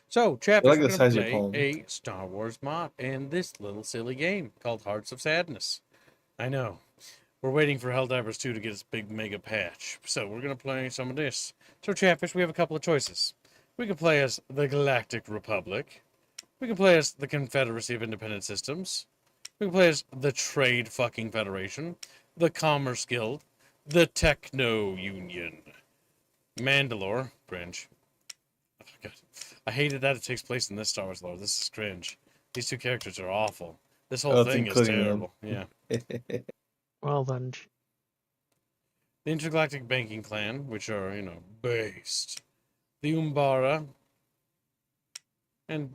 So, I Chappish, like we're the going size to of your play palm. a Star Wars mod in this little silly game called Hearts of Sadness. I know. We're waiting for Helldivers 2 to get its big mega patch. So, we're going to play some of this. So, Chappish, we have a couple of choices. We can play as the Galactic Republic. We can play as the Confederacy of Independent Systems. We can play as the Trade fucking Federation, the Commerce Guild, the Techno Union, Mandalore, cringe. Oh, God. I hated that it takes place in this Star Wars lore. This is cringe. These two characters are awful. This whole It's thing is including terrible. Yeah. them. Well then, The Intergalactic Banking Clan, which are, based. The Umbara. And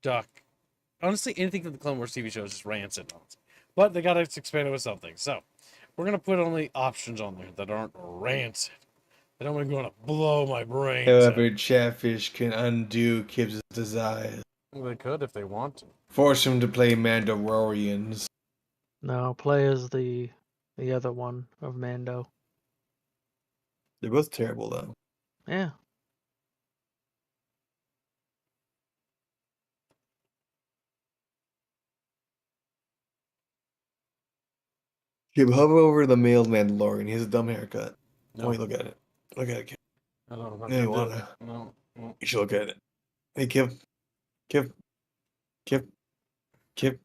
Duck. Honestly, anything from the Clone Wars TV show is just rancid. But they gotta expand it with something. So, we're gonna put only options on there that aren't rancid. That don't gonna blow my brains out. However, Chatfish can undo Kibbs' desires. They could if they want to. Force him to play Mandalorians. no, play as the other one of Mando. They're both terrible, though. Yeah. Kib, hover over the male Mandalorian. He has a dumb haircut. No. Oh, look at it. Look at it, Kib. I don't know. Yeah, you wanna. No. You should look at it. Hey, Kib. Kib. Kib. Kib.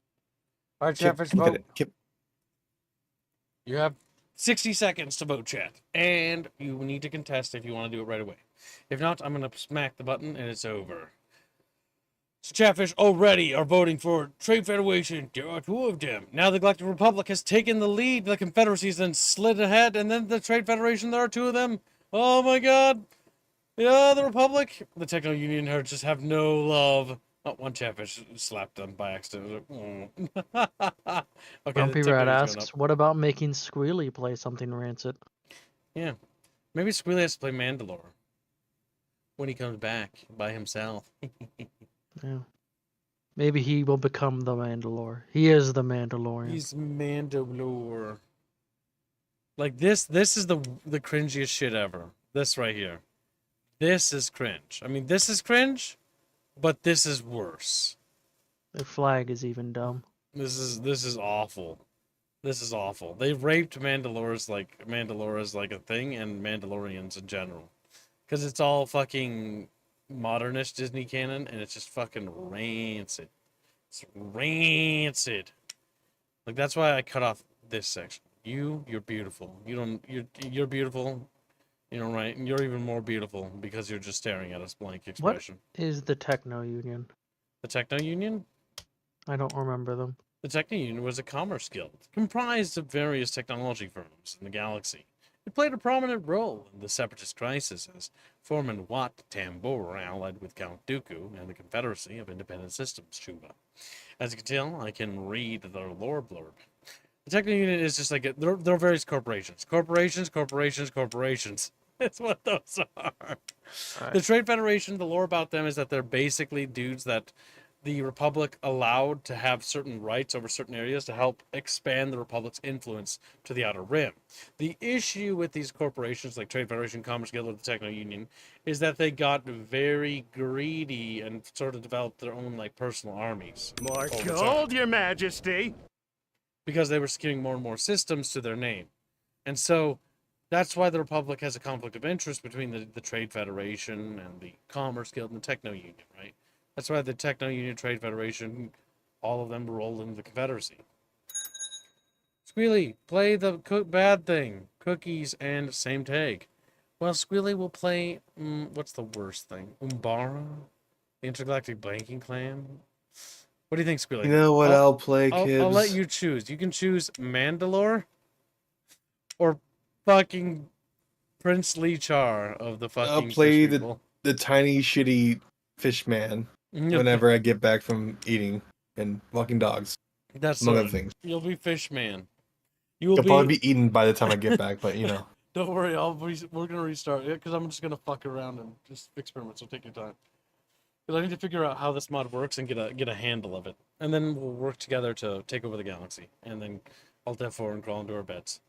All right, Kib. Chapfish, Look at vote. it. Kib. You have 60 seconds to vote, chat. And you need to contest if you want to do it right away. If not, I'm going to smack the button and it's over. So, Chatfish already are voting for Trade Federation. There are two of them. Now the Galactic Republic has taken the lead. The Confederacy's then slid ahead. And then the Trade Federation, there are two of them. Oh my god. Yeah, the Republic. The Techno Union here just have no love. Oh, one Chatfish slapped them by accident. Okay, Grumpy Rat asks, what about making Squealy play something rancid? Yeah. Maybe Squealy has to play Mandalore when he comes back by himself. Yeah. Maybe he will become the Mandalore. He is the Mandalorian. He's Mandalore. Like this is the cringiest shit ever. This right here. This is cringe. I mean, this is cringe, but this is worse. Their flag is even dumb. This is awful. This is awful. They've raped Mandalore as like a thing and Mandalorians in general. Because it's all fucking modernist Disney canon and it's just fucking rancid. It's rancid. Like that's why I cut off this section. You're beautiful. You're beautiful. Right? And you're even more beautiful because you're just staring at us blank expression. What is the Techno Union? The Techno Union? I don't remember them. The Techno Union was a commerce guild comprised of various technology firms in the galaxy. It played a prominent role in the Separatist crisis as Foreman Wat Tambor allied with Count Dooku and the Confederacy of Independent Systems, Chuba. As you can tell, I can read their lore blurb. The Techno Union is just like, there are various corporations. Corporations. That's what those are. Right. The Trade Federation, the lore about them is that they're basically dudes that the Republic allowed to have certain rights over certain areas to help expand the Republic's influence to the Outer Rim. The issue with these corporations like Trade Federation, Commerce Guild, or the Techno Union is that they got very greedy and sort of developed their own like personal armies. More gold, Your Majesty! Because they were securing more and more systems to their name. And so that's why the Republic has a conflict of interest between the Trade Federation and the Commerce Guild and the Techno Union, right? That's why the Techno Union, Trade Federation, all of them rolled into the Confederacy. Squealy, play the bad thing. Cookies and same tag. Well, Squealy will play, what's the worst thing? Umbara? The Intergalactic Banking Clan? What do you think, Squealy? You know what I'll play, Kibbs? I'll let you choose. You can choose Mandalore or fucking Prince Lee Char of the fucking I'll play fish people. the tiny, shitty fish man whenever I get back from eting and walking dogs. That's among right. other things. You'll be fish man. I'll probably be eaten by the time I get back, but you know. Don't worry, we're gonna restart it because I'm just gonna fuck around and just experiment. So take your time. Because I need to figure out how this mod works and get a handle of it, and then we'll work together to take over the galaxy. And then I'll F4 and crawl into our beds.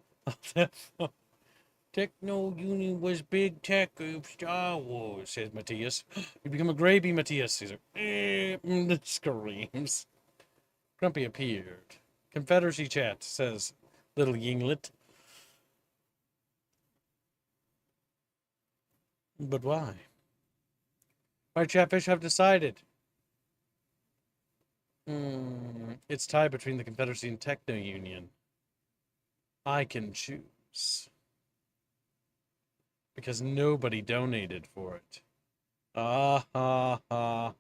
Techno Union was big tech of Star Wars, says Matthias. You become a gravy, Matthias. He's like, screams. Grumpy appeared. Confederacy chat, says little Yinglet. But why? Right, Chatfish, have decided. It's tied between the Confederacy and Techno Union. I can choose. Because nobody donated for it.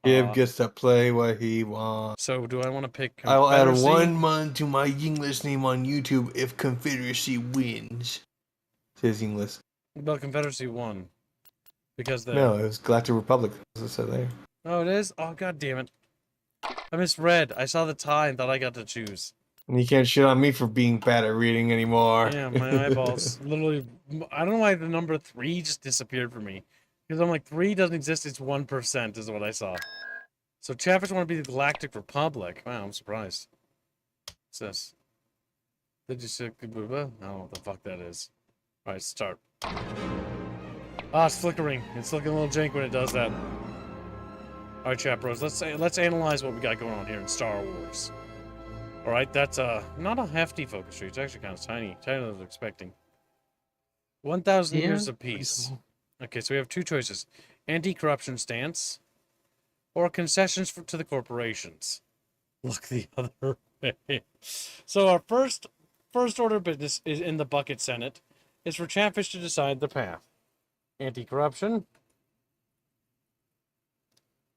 Give gets to play what he wants. So do I want to pick I'll Confederacy? add 1 month to my English name on YouTube if Confederacy wins. Says English. Well, Confederacy won. Because the... No, it was Galactic Republic. As I said there. Oh, it is? Oh, god damn it. I misread. I saw the tie and thought I got to choose. And you can't shit on me for being bad at reading anymore. Yeah, my eyeballs. Literally, I don't know why the number 3 just disappeared for me. Because I'm like, 3 doesn't exist, it's 1% is what I saw. So Chatfish want to be the Galactic Republic. Wow, I'm surprised. What's this? Did you say... I don't know what the fuck that is. Alright, start. Ah, it's flickering. It's looking a little jank when it does that. Alright, chat bros, let's analyze what we got going on here in Star Wars. Alright, that's not a hefty focus tree. It's actually kind of tiny. Tighter than I was expecting. 1,000 years of peace. Okay, so we have 2 choices. Anti-corruption stance or concessions to the corporations. Look the other way. So our first order of business is in the Bucket Senate is for Chatfish to decide the path. Anti-corruption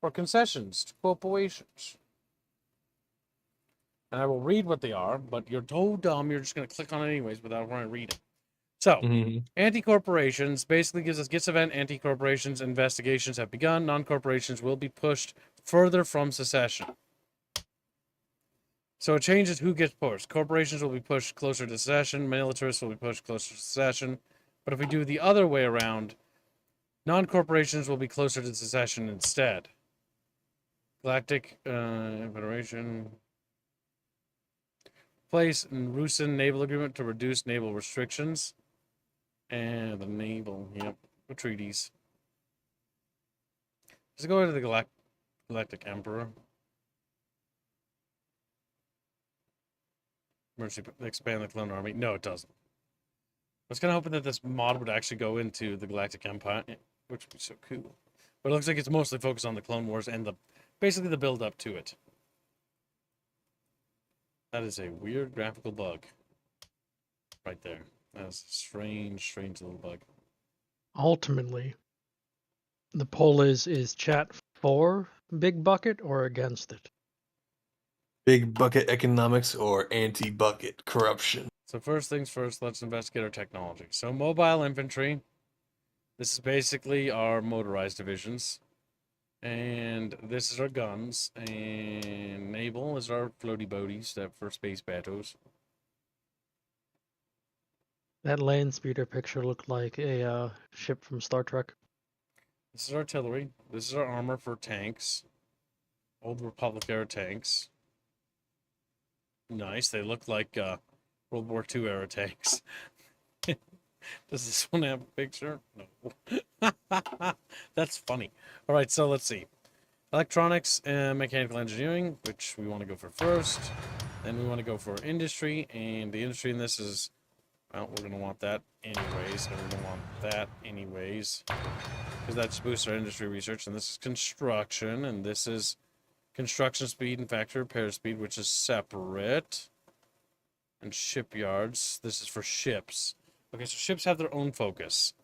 or concessions to corporations. And I will read what they are, but you're so dumb you're just going to click on it anyways without trying to read it. So, anti-corporations basically gives us gets event anti-corporations investigations have begun. Non-corporations will be pushed further from secession. So it changes who gets pushed. Corporations will be pushed closer to secession. Militarists will be pushed closer to secession. But if we do the other way around, non-corporations will be closer to secession instead. Galactic Federation. Place in Rusin naval agreement to reduce naval restrictions. And the naval, yep, the treaties. Let's go to the Galactic Emperor. Mercy, expand the clone army. No, it doesn't. I was kind of hoping that this mod would actually go into the Galactic Empire, which would be so cool. But it looks like it's mostly focused on the Clone Wars and basically the build up to it. That is a weird graphical bug. Right there. That's a strange little bug. Ultimately, the poll is chat for Big Bucket or against it? Big bucket economics or anti-bucket corruption. So first things first, let's investigate our technology. So mobile infantry. This is basically our motorized divisions. And this is our guns. And naval is our floaty boaties that for space battles. That land speeder picture looked like a ship from Star Trek. This is artillery. This is our armor for tanks. Old Republic era tanks. Nice. They look like World War II era tanks. Does this one have a picture? No. That's funny. All right, so let's see. Electronics and mechanical engineering, which we want to go for first. Then we want to go for industry, and the industry in this is, well, we're going to want that anyways, and we're going to want that anyways. Because that just boosts our industry research, and this is construction, and this is construction speed and factory repair speed, which is separate. And shipyards, this is for ships. Okay, so ships have their own focus.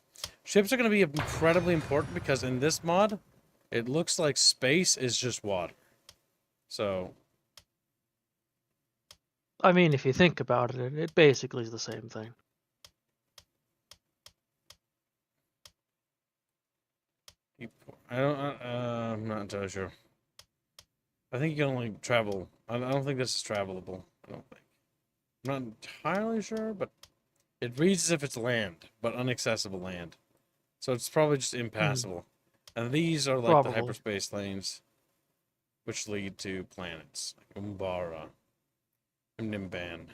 Ships are going to be incredibly important because in this mod, it looks like space is just water. So, I mean, if you think about it, it basically is the same thing. I'm not entirely sure. I think you can only travel. I don't think this is travelable. I don't think. I'm not entirely sure, but it reads as if it's land, but inaccessible land. So it's probably just impassable. And these are like the hyperspace lanes, which lead to planets like Umbara, Nimban.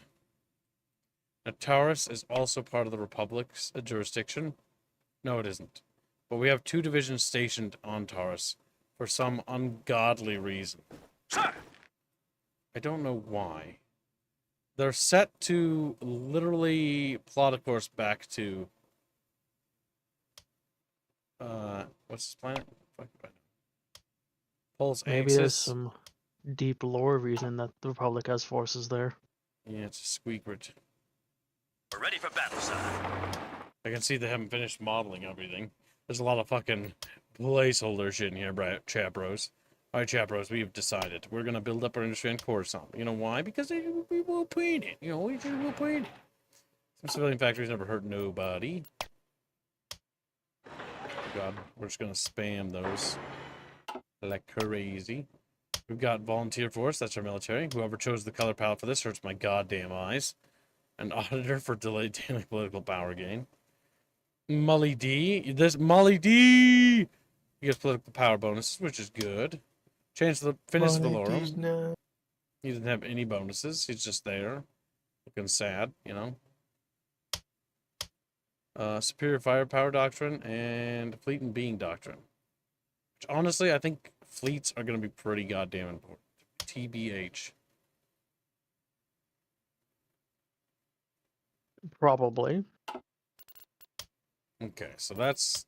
Now, Taurus is also part of the Republic's jurisdiction. No, it isn't. But we have 2 divisions stationed on Taurus for some ungodly reason. Sir! I don't know why. They're set to literally plot a course back to... what's this planet? Pulse Maybe there's Axis. some deep lore reason that the Republic has forces there. Yeah, it's a squeakert. We're ready for battle, sir. I can see they haven't finished modeling everything. There's a lot of fucking placeholder shit in here, Chapros. Alright, Chapros, we've decided. We're gonna build up our industry on Coruscant. You know why? Because we will paint it. You know, we will paint it. Some civilian factories never hurt nobody. God, we're just gonna spam those like crazy. We've got volunteer force, that's our military. Whoever chose the color palette for this hurts my goddamn eyes. An auditor for delayed daily political power gain. Molly D. Molly D! He gets political power bonuses, which is good. Change the Finis Valorum. He doesn't have any bonuses. He's just there. Looking sad, you know. Superior Firepower Doctrine and Fleet and Being Doctrine. Which, honestly, I think fleets are going to be pretty goddamn important. TBH. Probably. Okay, so that's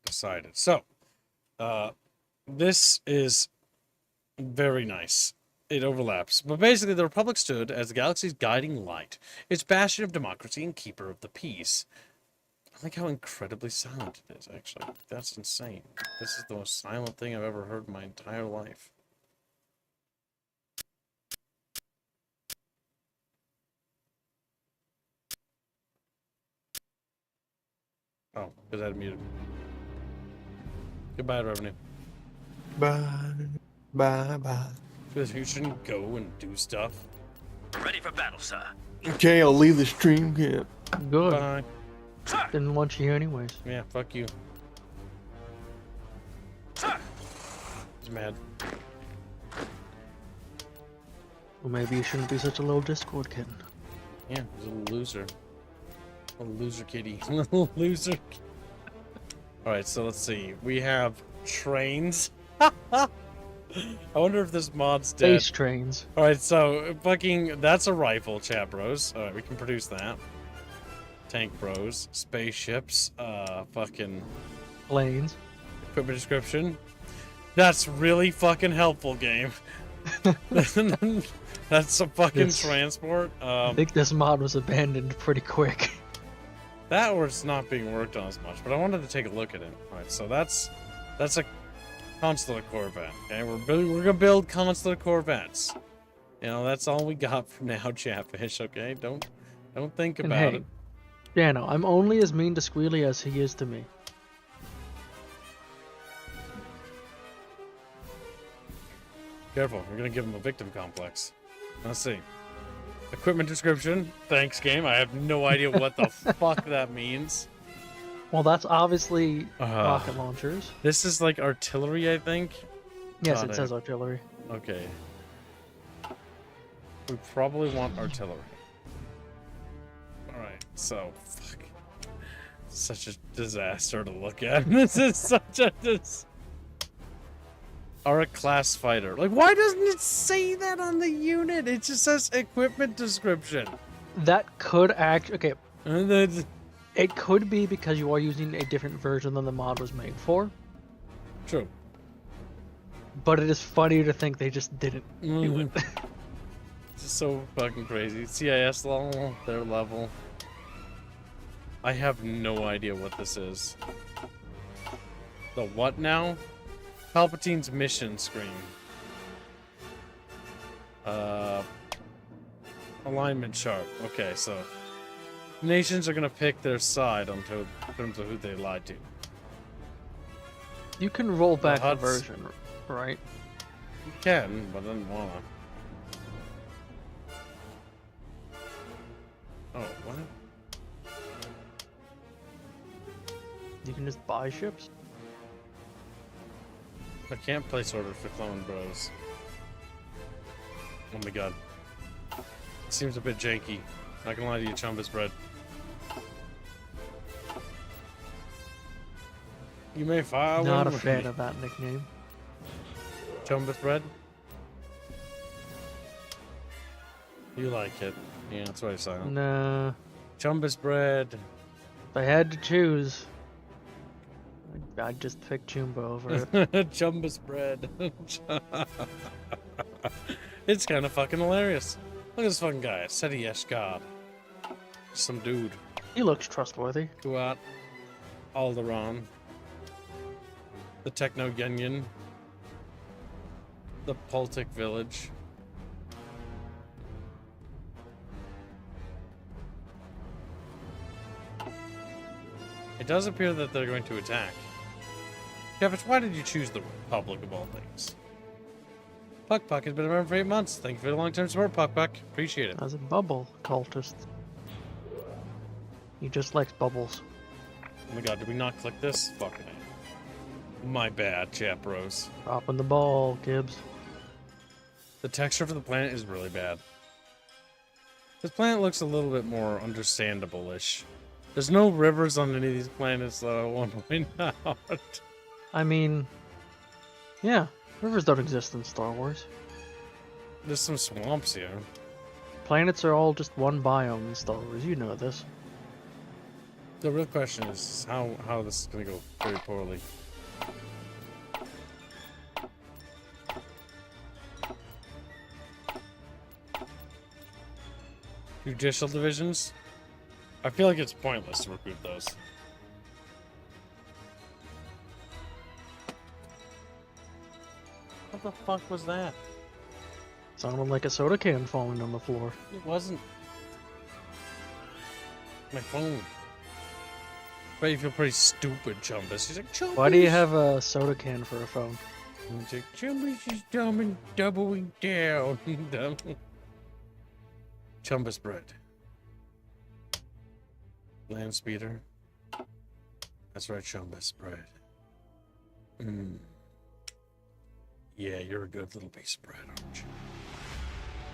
decided. So, this is very nice. It overlaps. But basically, the Republic stood as the galaxy's guiding light, its bastion of democracy and keeper of the peace. I like how incredibly silent it is, actually. That's insane. This is the most silent thing I've ever heard in my entire life. Oh, because I had it muted. Goodbye, revenue. Bye. Bye. Bye. Because you shouldn't go and do stuff. We're ready for battle, sir. Okay, I'll leave the stream camp. Good. Bye. Sir! Didn't want you here anyways. Yeah, fuck you. Sir! He's mad. Well, maybe you shouldn't be such a little Discord kitten. Yeah, he's a little loser. A loser kitty. Little loser. Alright, so let's see. We have trains. I wonder if this mod's dead. Space trains. Alright, so fucking that's a rifle, chat bros. Alright, we can produce that. Tank bros. Spaceships. Fucking Planes. equipment description. That's really fucking helpful, game. That's a fucking This- transport. I think this mod was abandoned pretty quick. That or it's not being worked on as much, but I wanted to take a look at it. Alright, so that's a consular Corvette. Okay, we're gonna build consular Corvettes. You know, that's all we got for now, Chatfish, okay? Don't think And about hey, it. Jano, I'm only as mean to Squealy as he is to me. Careful, we're gonna give him a victim complex. Let's see. Equipment description. Thanks, game. I have no idea what the fuck that means. Well, that's obviously rocket launchers. This is like artillery, I think. Yes, Got it says artillery. Okay. We probably want artillery. Alright, so, fuck. Such a disaster to look at. This is such a Or a class fighter. Like, why doesn't it say that on the unit? It just says equipment description. That could act. Okay, And then, it could be because you are using a different version than the mod was made for. true. But it is funny to think they just didn't do it. It's just so fucking crazy. CIS level, their level. I have no idea what this is. The what now? Palpatine's mission screen. Alignment chart. Okay, so nations are gonna pick their side in terms of who they lied to. You can roll back the Huts. version, right? You can, but I didn't wanna. Oh, what? You can just buy ships. I can't place orders for Clone Bros. Oh my god. It seems a bit janky. Not gonna lie to you, Chumbus bread. You may file. Not a with fan me. of that nickname. Chumbus bread. You like it? Yeah, that's what I saw. Nah. Chumbus bread. If I had to choose, I'd just pick Chumba over it. Chumbus bread. It's kind of fucking hilarious. Look at this fucking guy. Seti Eshgard. Some dude. He looks trustworthy. Kuat. Alderaan. The Techno Gungan. The Baltic Village. It does appear that they're going to attack. Chatfish, why did you choose the Republic of all things? Puck Puck has been a member for 8 months. Thank you for the long-term support, Puck Puck. Appreciate it. As a bubble cultist. He just likes bubbles. Oh my god, did we not click this? Fucking A. My bad, chat bros. Dropping the ball, Gibbs. The texture for the planet is really bad. This planet looks a little bit more understandable-ish. There's no rivers on any of these planets, though, I want to point out. I mean, yeah, rivers don't exist in Star Wars. There's some swamps here. Planets are all just one biome in Star Wars, you know this. The real question is how this is going to go very poorly. Judicial divisions? I feel like it's pointless to recruit those. What the fuck was that? Sounded like a soda can falling on the floor. It wasn't. My phone. But you feel pretty stupid, Chumbus. He's like, Chumbus! Why do you have a soda can for a phone? He's like, Chumbus is dumb and doubling down. Chumbus bread. Land speeder. That's right, Chumbus bread. Mmm. Yeah, you're a good little piece of bread, aren't you?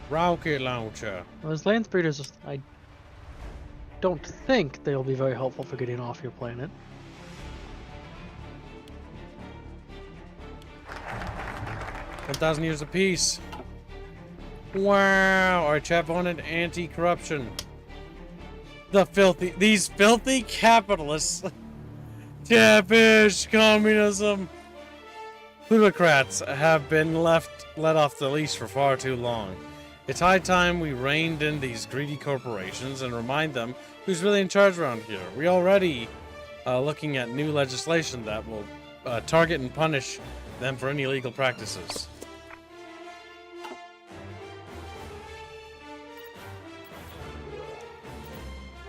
Rocket launcher. Well, as land speeders, I don't think they'll be very helpful for getting off your planet. 1,000 years of peace. Wow. Our chap wanted anti-corruption. These filthy capitalists. Chatfish communism. Plutocrats have been let off the leash for far too long. It's high time we reined in these greedy corporations and remind them who's really in charge around here. We already looking at new legislation that will target and punish them for any illegal practices.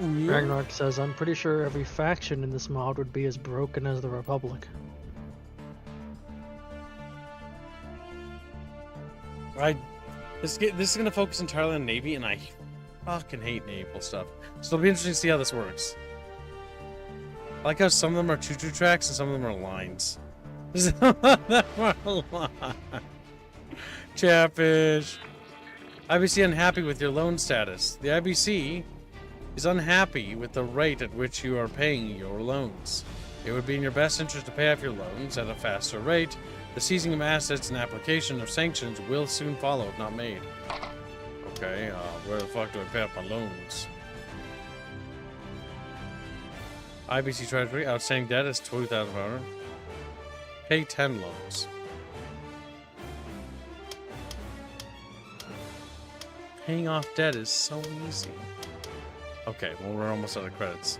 Ragnarok says, I'm pretty sure every faction in this mod would be as broken as the Republic. This is going to focus entirely on Navy, and I fucking hate naval stuff. So it'll be interesting to see how this works. I like how some of them are choo-choo tracks and some of them are lines. Some of them are lines. Chatfish. IBC unhappy with your loan status. The IBC is unhappy with the rate at which you are paying your loans. It would be in your best interest to pay off your loans at a faster rate. The seizing of assets and application of sanctions will soon follow if not made. Okay, where the fuck do I pay up my loans? IBC Treasury, outstanding debt is 20,000 per hour. Pay 10 loans. Paying off debt is so easy. Okay, well, we're almost out of credits.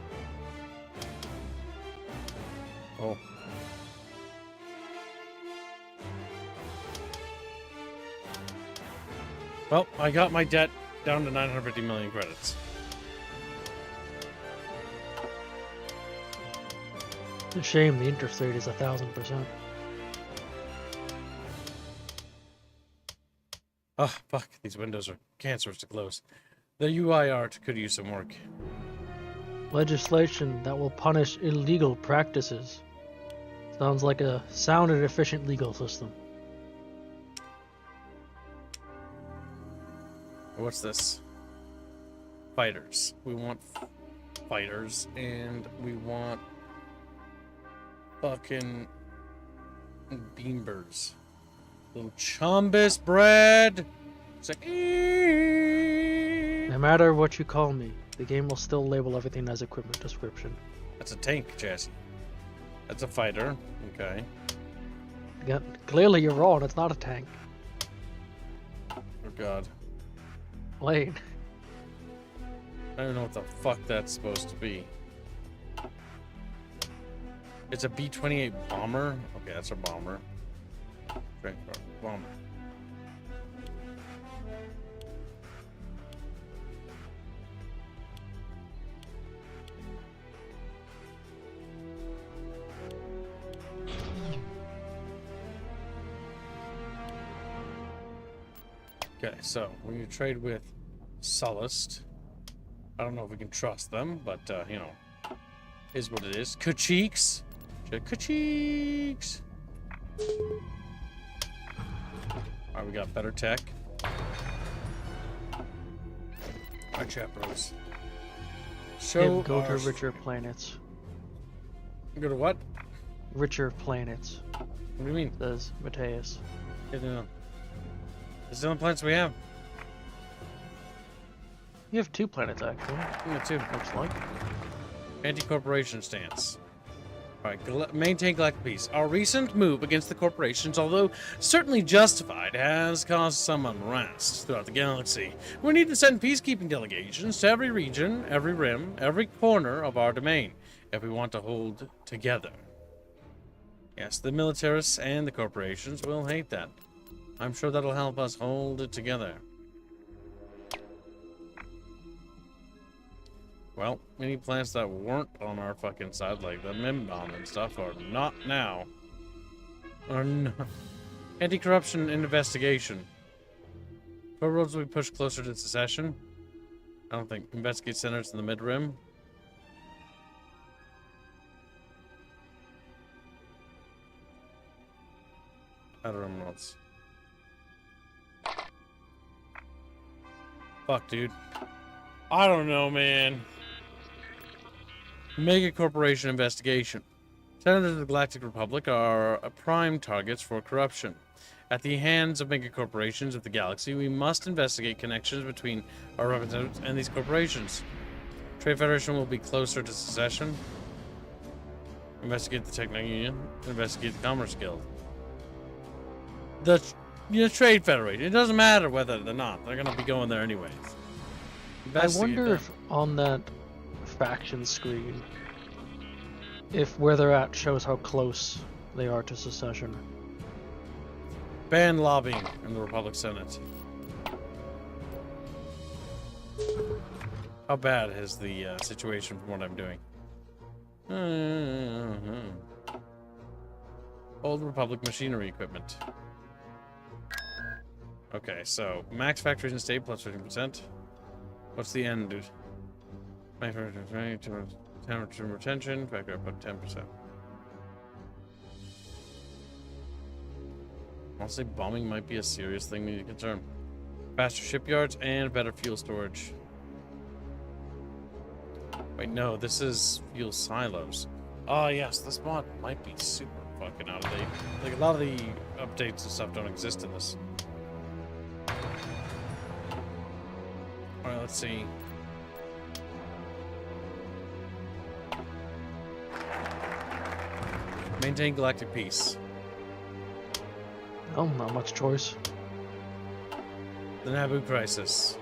Oh. Well, I got my debt down to 950 million credits. It's a shame the interest rate is 1,000%. Oh, fuck. These windows are cancerous to close. The UI art could use some work. Legislation that will punish illegal practices. Sounds like a sound and efficient legal system. What's this? fighters. We want fighters, and we want fucking beambers. Little chumbus bread. It's like, No matter what you call me, the game will still label everything as equipment description. that's a tank chassis. That's a fighter. Okay. Yeah, clearly you're wrong. It's not a tank. Oh god. Lane. I don't know what the fuck that's supposed to be. It's a B-28 bomber. Okay, that's a bomber. Bomber. Okay, so when you trade with Sullust, I don't know if we can trust them, but you know, is what it is. Ka-cheeks! Ka-cheeks! Alright, we got better tech. Alright, chaperones. So Go to richer planets. Go to what? Richer planets, What do you mean? says Mateus. I don't know. It's the only planets we have. You have 2 planets, actually. Yeah, too. Looks like. Anti-corporation stance. Alright, maintain galactic peace. Our recent move against the corporations, although certainly justified, has caused some unrest throughout the galaxy. We need to send peacekeeping delegations to every region, every rim, every corner of our domain, if we want to hold together. Yes, the militarists and the corporations will hate that. I'm sure that'll help us hold it together. Well, any plants that weren't on our fucking side, like the Mimbon and stuff, are not now. Or no. Anti-corruption investigation. What roads will we push closer to secession? I don't think. Investigate centers in the mid-rim. I don't know what's... Fuck, dude. I don't know, man. Mega corporation investigation. Senators of the Galactic Republic are prime targets for corruption. At the hands of mega corporations of the galaxy, we must investigate connections between our representatives and these corporations. Trade Federation will be closer to secession. Investigate the Techno Union. Investigate the Commerce Guild. The Trade Federation. It doesn't matter whether they're not. They're going to be going there anyways. I wonder if on that faction screen, if where they're at shows how close they are to secession. Ban lobbying in the Republic Senate. How bad is the situation from what I'm doing? Old Republic machinery equipment. Okay, so max factories in state plus 15%. What's the end, dude? Temperature retention, factor up 10%. Honestly, bombing might be a serious thing we need to concern. Faster shipyards and better fuel storage. Wait, no, this is fuel silos. Oh, yes, this mod might be super fucking out of date. Like, a lot of the updates and stuff don't exist in this. Alright, let's see. Maintain galactic peace. Oh, not much choice. The Naboo crisis.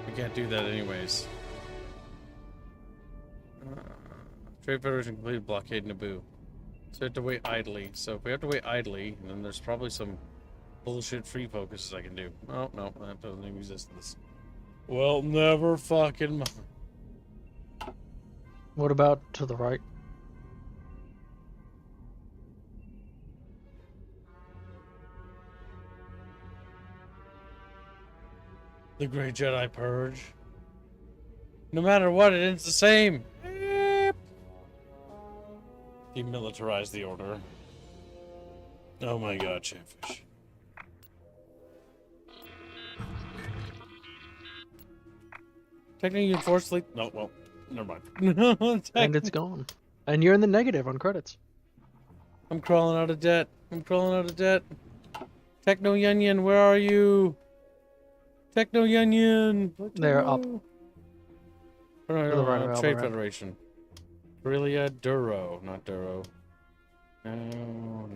We can't do that anyways. Trade Federation completed blockade Naboo. So we have to wait idly. So if we have to wait idly, then there's probably some bullshit free focuses I can do. Oh, no, that doesn't even exist in this. Well, never fucking mind. What about to the right? The Great Jedi Purge. No matter what, it ends the same. Demilitarize the order. Oh my god, Chatfish. Technically, you forced sleep. No, well, never mind. And it's gone. And you're in the negative on credits. I'm crawling out of debt. I'm crawling out of debt. Techno Yunion, where are you? Techno Yunion. They're up. Trade Alvarez. Federation. Aurelia Duro, not Duro. No.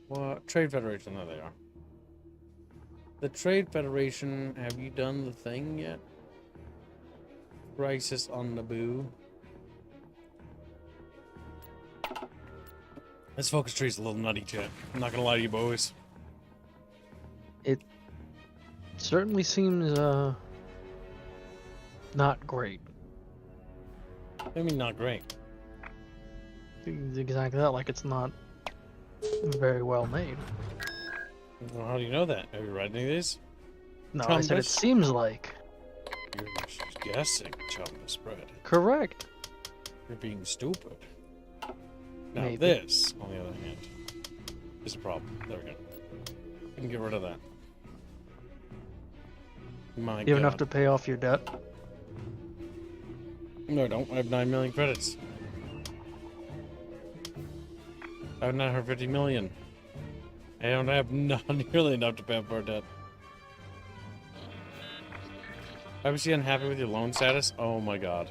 What? Trade Federation, there they are. The Trade Federation, have you done the thing yet? Crisis on Naboo. This focus tree is a little nutty, chat. I'm not gonna lie to you, boys. It certainly seems not great. I mean, not great. It's exactly that, like it's not very well made. Well, how do you know that? Have you read any of these? No, I said it seems like. You're guessing, chum the spread. Correct. You're being stupid. Now Maybe. this, on the other hand, is a problem. There we go. We can get rid of that. My You have enough God. to pay off your debt? No, I don't. I have 9 million credits. I have 950 million. I don't have nearly enough to pay off our debt. Obviously unhappy with your loan status? Oh my God.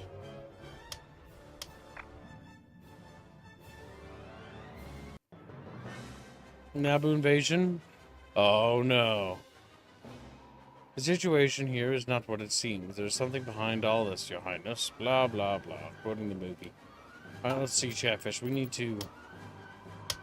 Naboo invasion? Oh no. The situation here is not what it seems. There's something behind all this, Your Highness. Blah, blah, blah. Quoting the movie. Alright, let's see, Chatfish. We need to...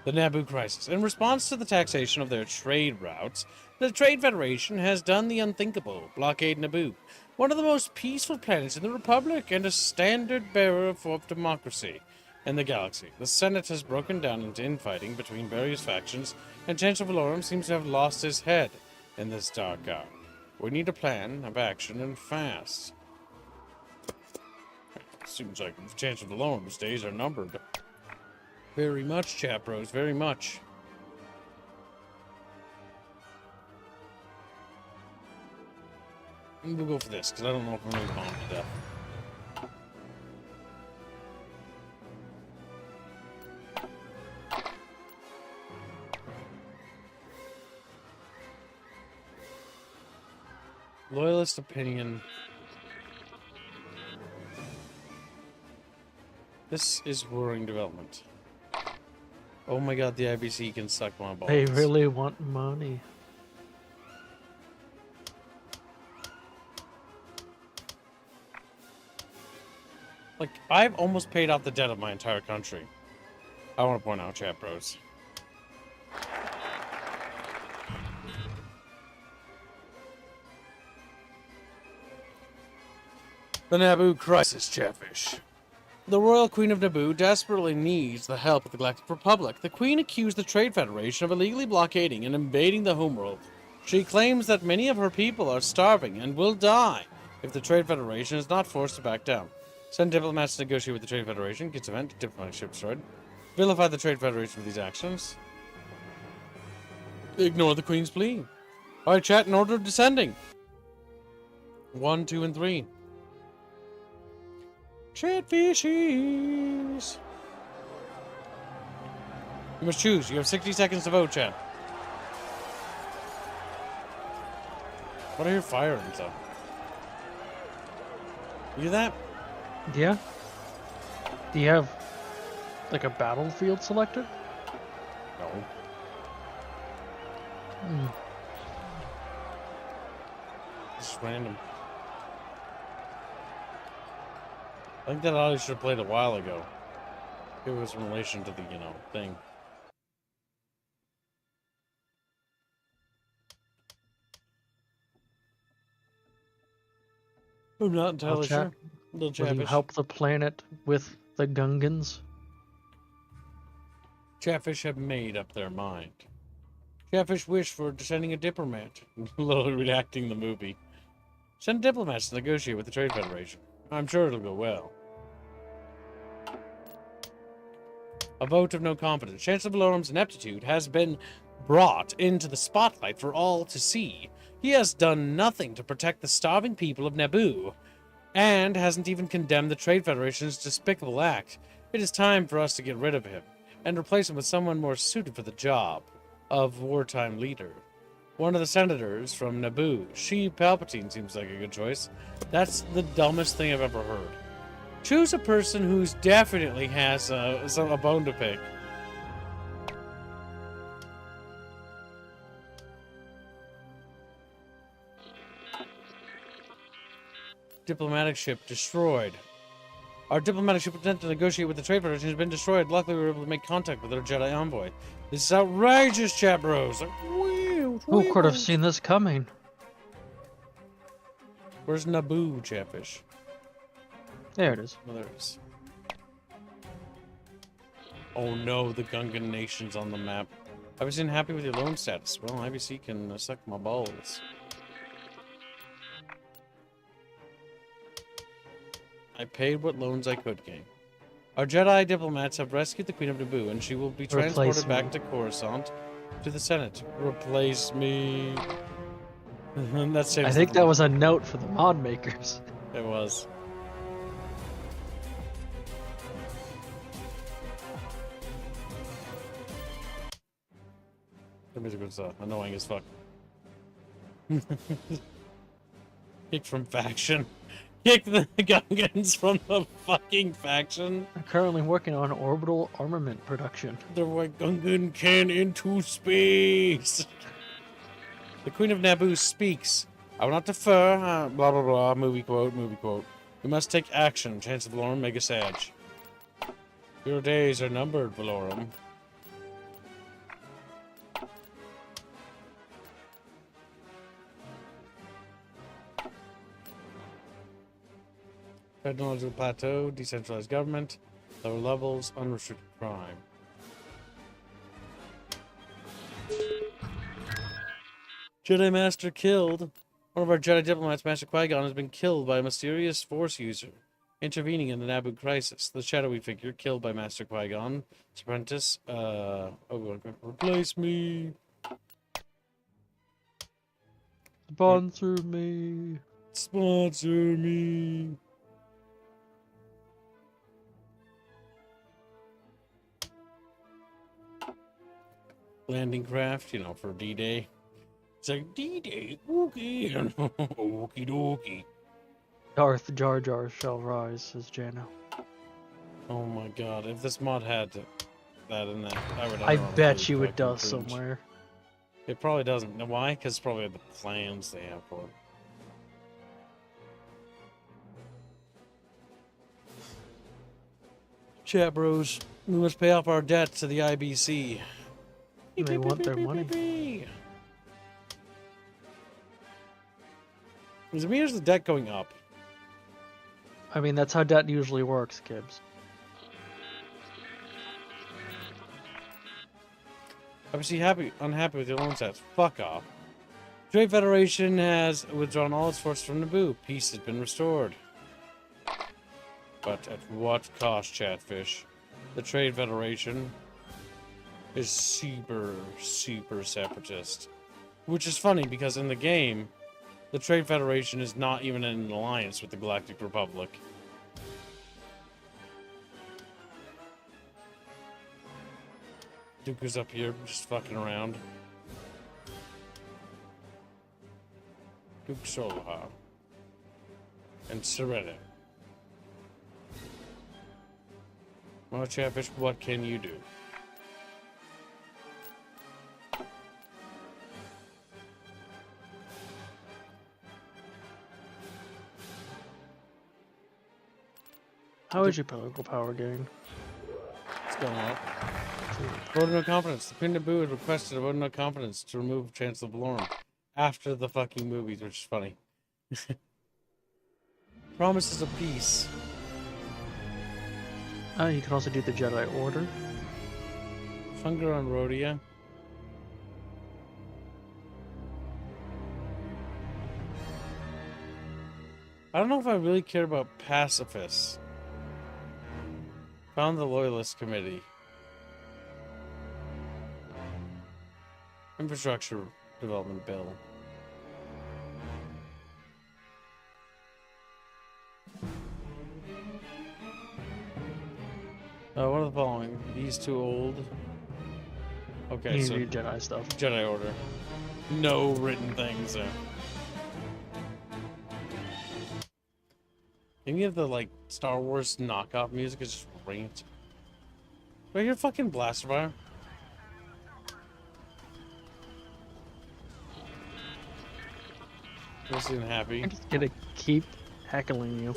The Naboo crisis. In response to the taxation of their trade routes, the Trade Federation has done the unthinkable. Blockade Naboo. One of the most peaceful planets in the Republic and a standard bearer of democracy in the galaxy. The Senate has broken down into infighting between various factions, and Chancellor Valorum seems to have lost his head in this dark hour. We need a plan of action and fast. Seems like Chancellor Valorum's days are numbered. Very much, chat bros, very much. We'll go for this, because I don't know if I'm going to bomb to death. Loyalist opinion. This is worrying development. Oh my God, the IBC can suck my balls. They really want money. Like, I've almost paid off the debt of my entire country. I want to point out, chat bros. The Naboo crisis, Chatfish. The Royal Queen of Naboo desperately needs the help of the Galactic Republic. The Queen accused the Trade Federation of illegally blockading and invading the homeworld. She claims that many of her people are starving and will die if the Trade Federation is not forced to back down. Send diplomats to negotiate with the Trade Federation. Gets event. Diplomatic ship destroyed. Vilify the Trade Federation for these actions. Ignore the Queen's plea. Alright, chat, in order of descending. 1, 2, and 3. Chatfishies. You must choose. You have 60 seconds to vote, chat. What are you firing stuff? You hear that? Yeah? Do you have, like, a battlefield selected? No. Hmm. It's random. I think that I should have played a while ago. It was in relation to the, thing. I'm not entirely sure. Little Will you Chatfish. help the planet with the Gungans? Chatfish have made up their mind. Chatfish wish for sending a diplomat. Literally redacting the movie. Send diplomats to negotiate with the Trade Federation. I'm sure it'll go well. A vote of no confidence. Chancellor Valorum's ineptitude has been brought into the spotlight for all to see. He has done nothing to protect the starving people of Naboo, and hasn't even condemned the Trade Federation's despicable act. It is time for us to get rid of him, and replace him with someone more suited for the job of wartime leader. One of the senators from Naboo, Palpatine seems like a good choice. That's the dumbest thing I've ever heard. Choose a person who's definitely has a bone to pick. Diplomatic ship destroyed. Our diplomatic ship attempted to negotiate with the Trade Federation has been destroyed. Luckily, we were able to make contact with our Jedi envoy. This is outrageous, chat bros. Who could have seen this coming? Where's Naboo, Chatfish? There it is. Oh, there it is. Oh no, the Gungan nation's on the map. IBC happy with your loan status. Well, IBC can suck my balls. I paid what loans I could gain. Our Jedi diplomats have rescued the Queen of Naboo, and she will be transported back to Coruscant to the Senate. Replace me. That's I think that was a note for the mod makers. It was. The music was annoying as fuck. Kick from faction. Kick the Gungans from the fucking faction. I'm currently working on orbital armament production. The white Gungan can into space. The Queen of Naboo speaks. I will not defer. Blah blah blah. Movie quote. Movie quote. We must take action. Chance of Valorum, Mega Sag. Your days are numbered, Valorum. Technological plateau, decentralized government, lower levels, unrestricted crime. Jedi Master killed. One of our Jedi diplomats, Master Qui-Gon, has been killed by a mysterious Force user, intervening in the Naboo crisis. The shadowy figure killed by Master Qui-Gon, apprentice, replace me. Sponsor me. Sponsor me. Landing craft, you know, for D-Day. It's like D-Day, okay, okie dokie. Darth Jar Jar shall rise, says Jano. Oh my god, if this mod had that in that, I bet you it does somewhere. It probably doesn't. Know why? Because probably the plans they have for it. Chat bros, we must pay off our debt to the IBC. They want their money. Is it me or is the debt going up? I mean, that's how debt usually works, Gibbs. Obviously unhappy with your loan stats. Fuck off. Trade Federation has withdrawn all its forces from Naboo. Peace has been restored. But at what cost, Chatfish? The Trade Federation is super separatist. Which is funny because in the game, the Trade Federation is not even in an alliance with the Galactic Republic. Dooku's up here just fucking around. Duke Soloha. And Serena. Well, Chatfish, what can you do? How is your political power gain? It's going up. Vote of no confidence. The Queen of Naboo had requested a vote of no confidence to remove Chancellor Valorum after the fucking movies, which is funny. Promises of peace. You can also do the Jedi Order. Hunger on Rhodia. I don't know if I really care about pacifists. Found the Loyalist Committee. Infrastructure development bill. What are the following? He's too old. Okay, You so need Jedi stuff. Jedi Order. No written things there. Any of the like Star Wars knockoff music is just rant. Do I hear fucking blaster fire? Wasn't happy. I'm just gonna keep heckling you.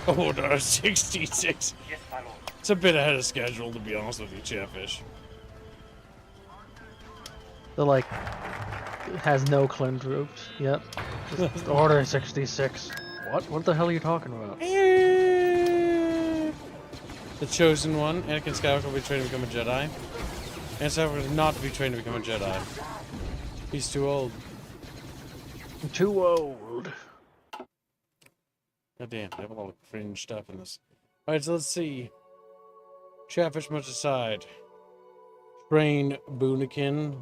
Order 66. Yes, my lord. It's a bit ahead of schedule, to be honest with you, Chatfish. They're like, it has no clone troops. Yep. Just Order 66. What? What the hell are you talking about? The Chosen One, Anakin Skywalker will be trained to become a Jedi. Anakin Skywalker is not to be trained to become a Jedi. He's too old. I'm too old. God damn, I have a lot of cringe stuff in this. Alright, so let's see. Chatfish much aside. Train Boonikin.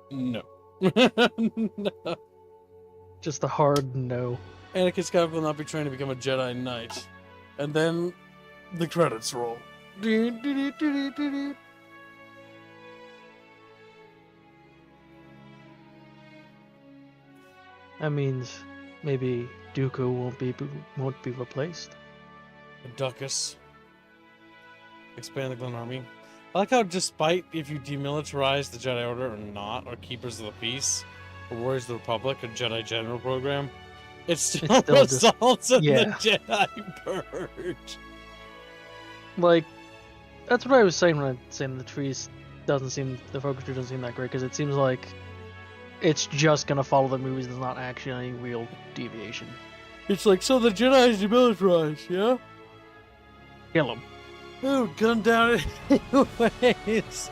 No. No. Just a hard no. Anakin Skywalker will not be trained to become a Jedi Knight. And then the credits roll. That means maybe Dooku won't be replaced. Duckus. Expand the clone army. I like how despite if you demilitarize the Jedi Order or not, or Keepers of the Peace, or Warriors of the Republic, or Jedi General Program, it still results in the Jedi Purge. Like, that's what I was saying when I was saying the focus tree doesn't seem that great, because it seems like it's just gonna follow the movies. There's not actually any real deviation. It's like, so the Jedi is demilitarized, yeah? Kill him. Oh, gun down anyways.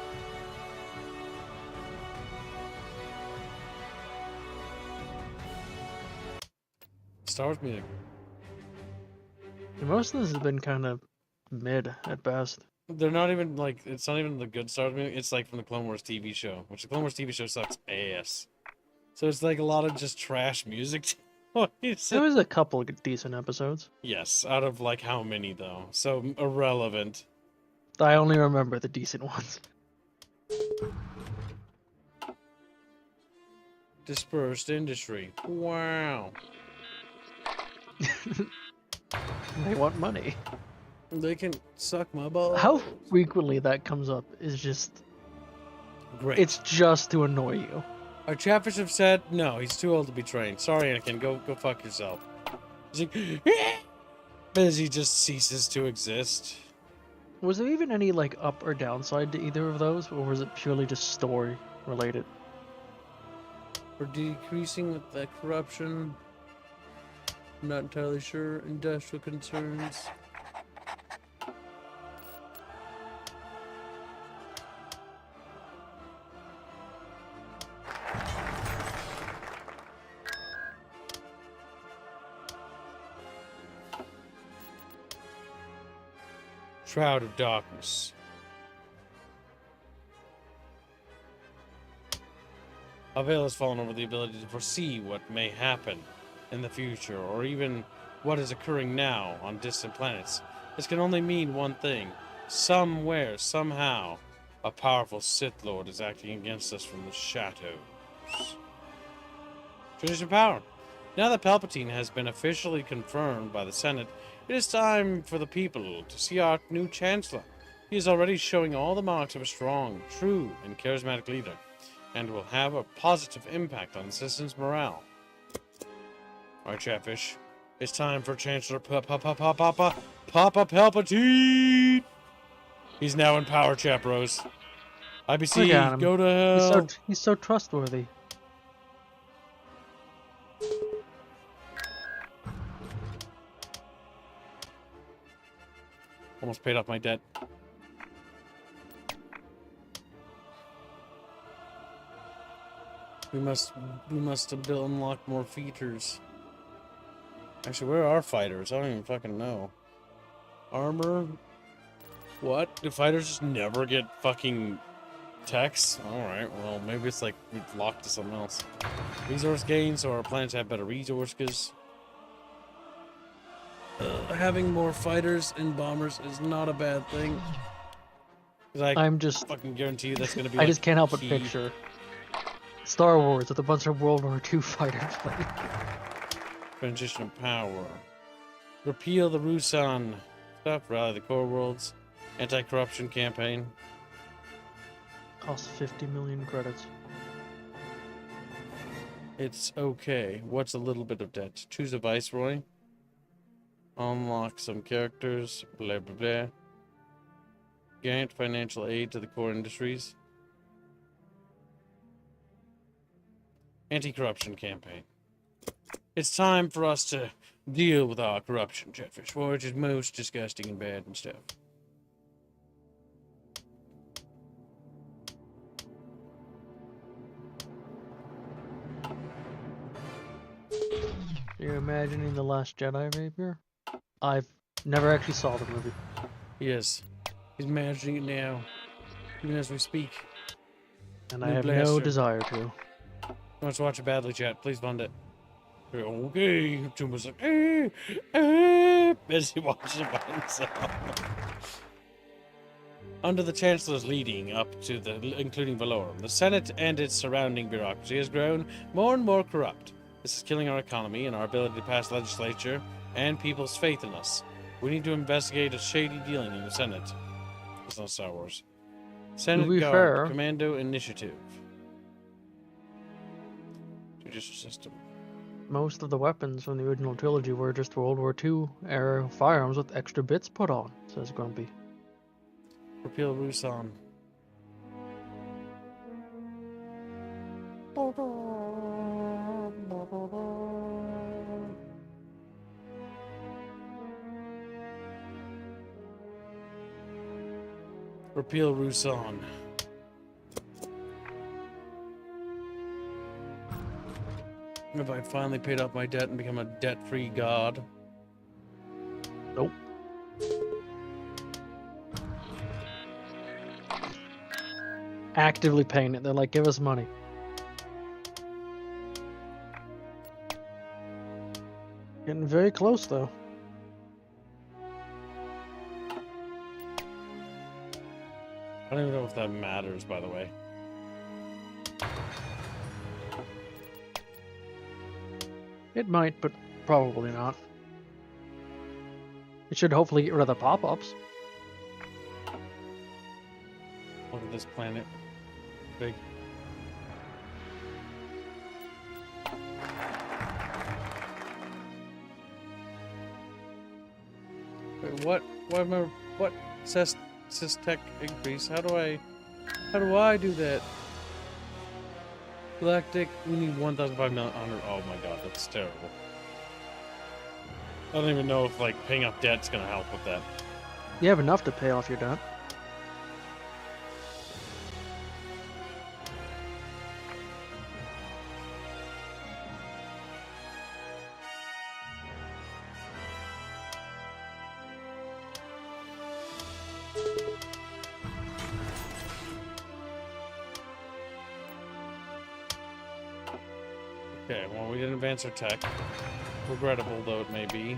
Star Wars music. Most of this has been kind of mid at best. They're not even like, it's not even the good Star Wars music. It's like from the Clone Wars TV show, which the Clone Wars TV show sucks ass. So it's like a lot of just trash music. There was a couple of decent episodes. Yes, out of like how many though? So irrelevant. I only remember the decent ones. Dispersed industry. Wow. They want money. They can suck my balls. How frequently that comes up is just... Great. It's just to annoy you. Our Chatfish have said, no, he's too old to be trained. Sorry, Anakin, go fuck yourself. He's like, as he just ceases to exist. Was there even any, like, up or downside to either of those, or was it purely just story related? Or decreasing with the corruption. I'm not entirely sure. Industrial concerns. Shroud of Darkness. A veil has fallen over the ability to foresee what may happen in the future, or even what is occurring now on distant planets. This can only mean one thing. Somewhere, somehow, a powerful Sith Lord is acting against us from the shadows. Tradition power. Now that Palpatine has been officially confirmed by the Senate, it is time for the people to see our new Chancellor. He is already showing all the marks of a strong, true, and charismatic leader, and will have a positive impact on the citizens' morale. Alright, Chatfish. It's time for Chancellor Pappa Palpatine! He's now in power, Chapros. IBC, go to hell! He's so trustworthy. Almost paid off my debt. We must unlock more features. Actually, where are fighters? I don't even fucking know. Armor. What? Do fighters just never get fucking techs? Alright, well, maybe it's like we've locked to something else. Resource gains, so our planets have better resources. Having more fighters and bombers is not a bad thing. 'Cause I'm just fucking guarantee you that's gonna be I like, just can't help but key. picture Star Wars with a bunch of World War II fighters. Transition of power. Repeal the Rusan stuff, rally the core worlds. Anti-corruption campaign. Cost 50 million credits. It's okay. What's a little bit of debt? Choose a viceroy. Unlock some characters. Blah, blah, blah. Grant financial aid to the core industries. Anti-corruption campaign. It's time for us to deal with our corruption, Chatfish, which is most disgusting and bad and stuff. You're imagining The Last Jedi, Rapier? I've never actually saw the movie. Yes. He's imagining it now. Even as we speak. And New I have no blaster. desire to. Let's watch it badly, chat. Please fund it. Okay. Tumba's like, as he watches it by himself. Under the Chancellor's leading up to including Valorum, the Senate and its surrounding bureaucracy has grown more and more corrupt. This is killing our economy and our ability to pass legislature and people's faith in us. We need to investigate a shady dealing in the Senate. It's not Star Wars. Senate be Guard, fair- Commando Initiative. Judicial system. Most of the weapons from the original trilogy were just World War II era firearms with extra bits put on, says Grumpy. Repeal Rusan. Repeal Rusan. Have I finally paid off my debt and become a debt-free god? Nope. Actively paying it. They're like, give us money. Getting very close, though. I don't even know if that matters, by the way. It might, but probably not. It should hopefully get rid of the pop-ups. Look at this planet. Big. Wait, what? What? Tech increase? How do I do that? Galactic, we need 1,500. Oh my god, that's terrible. I don't even know if, like, paying off debt's gonna help with that. You have enough to pay off your debt. Okay, well, we didn't advance our tech. Regrettable though it may be.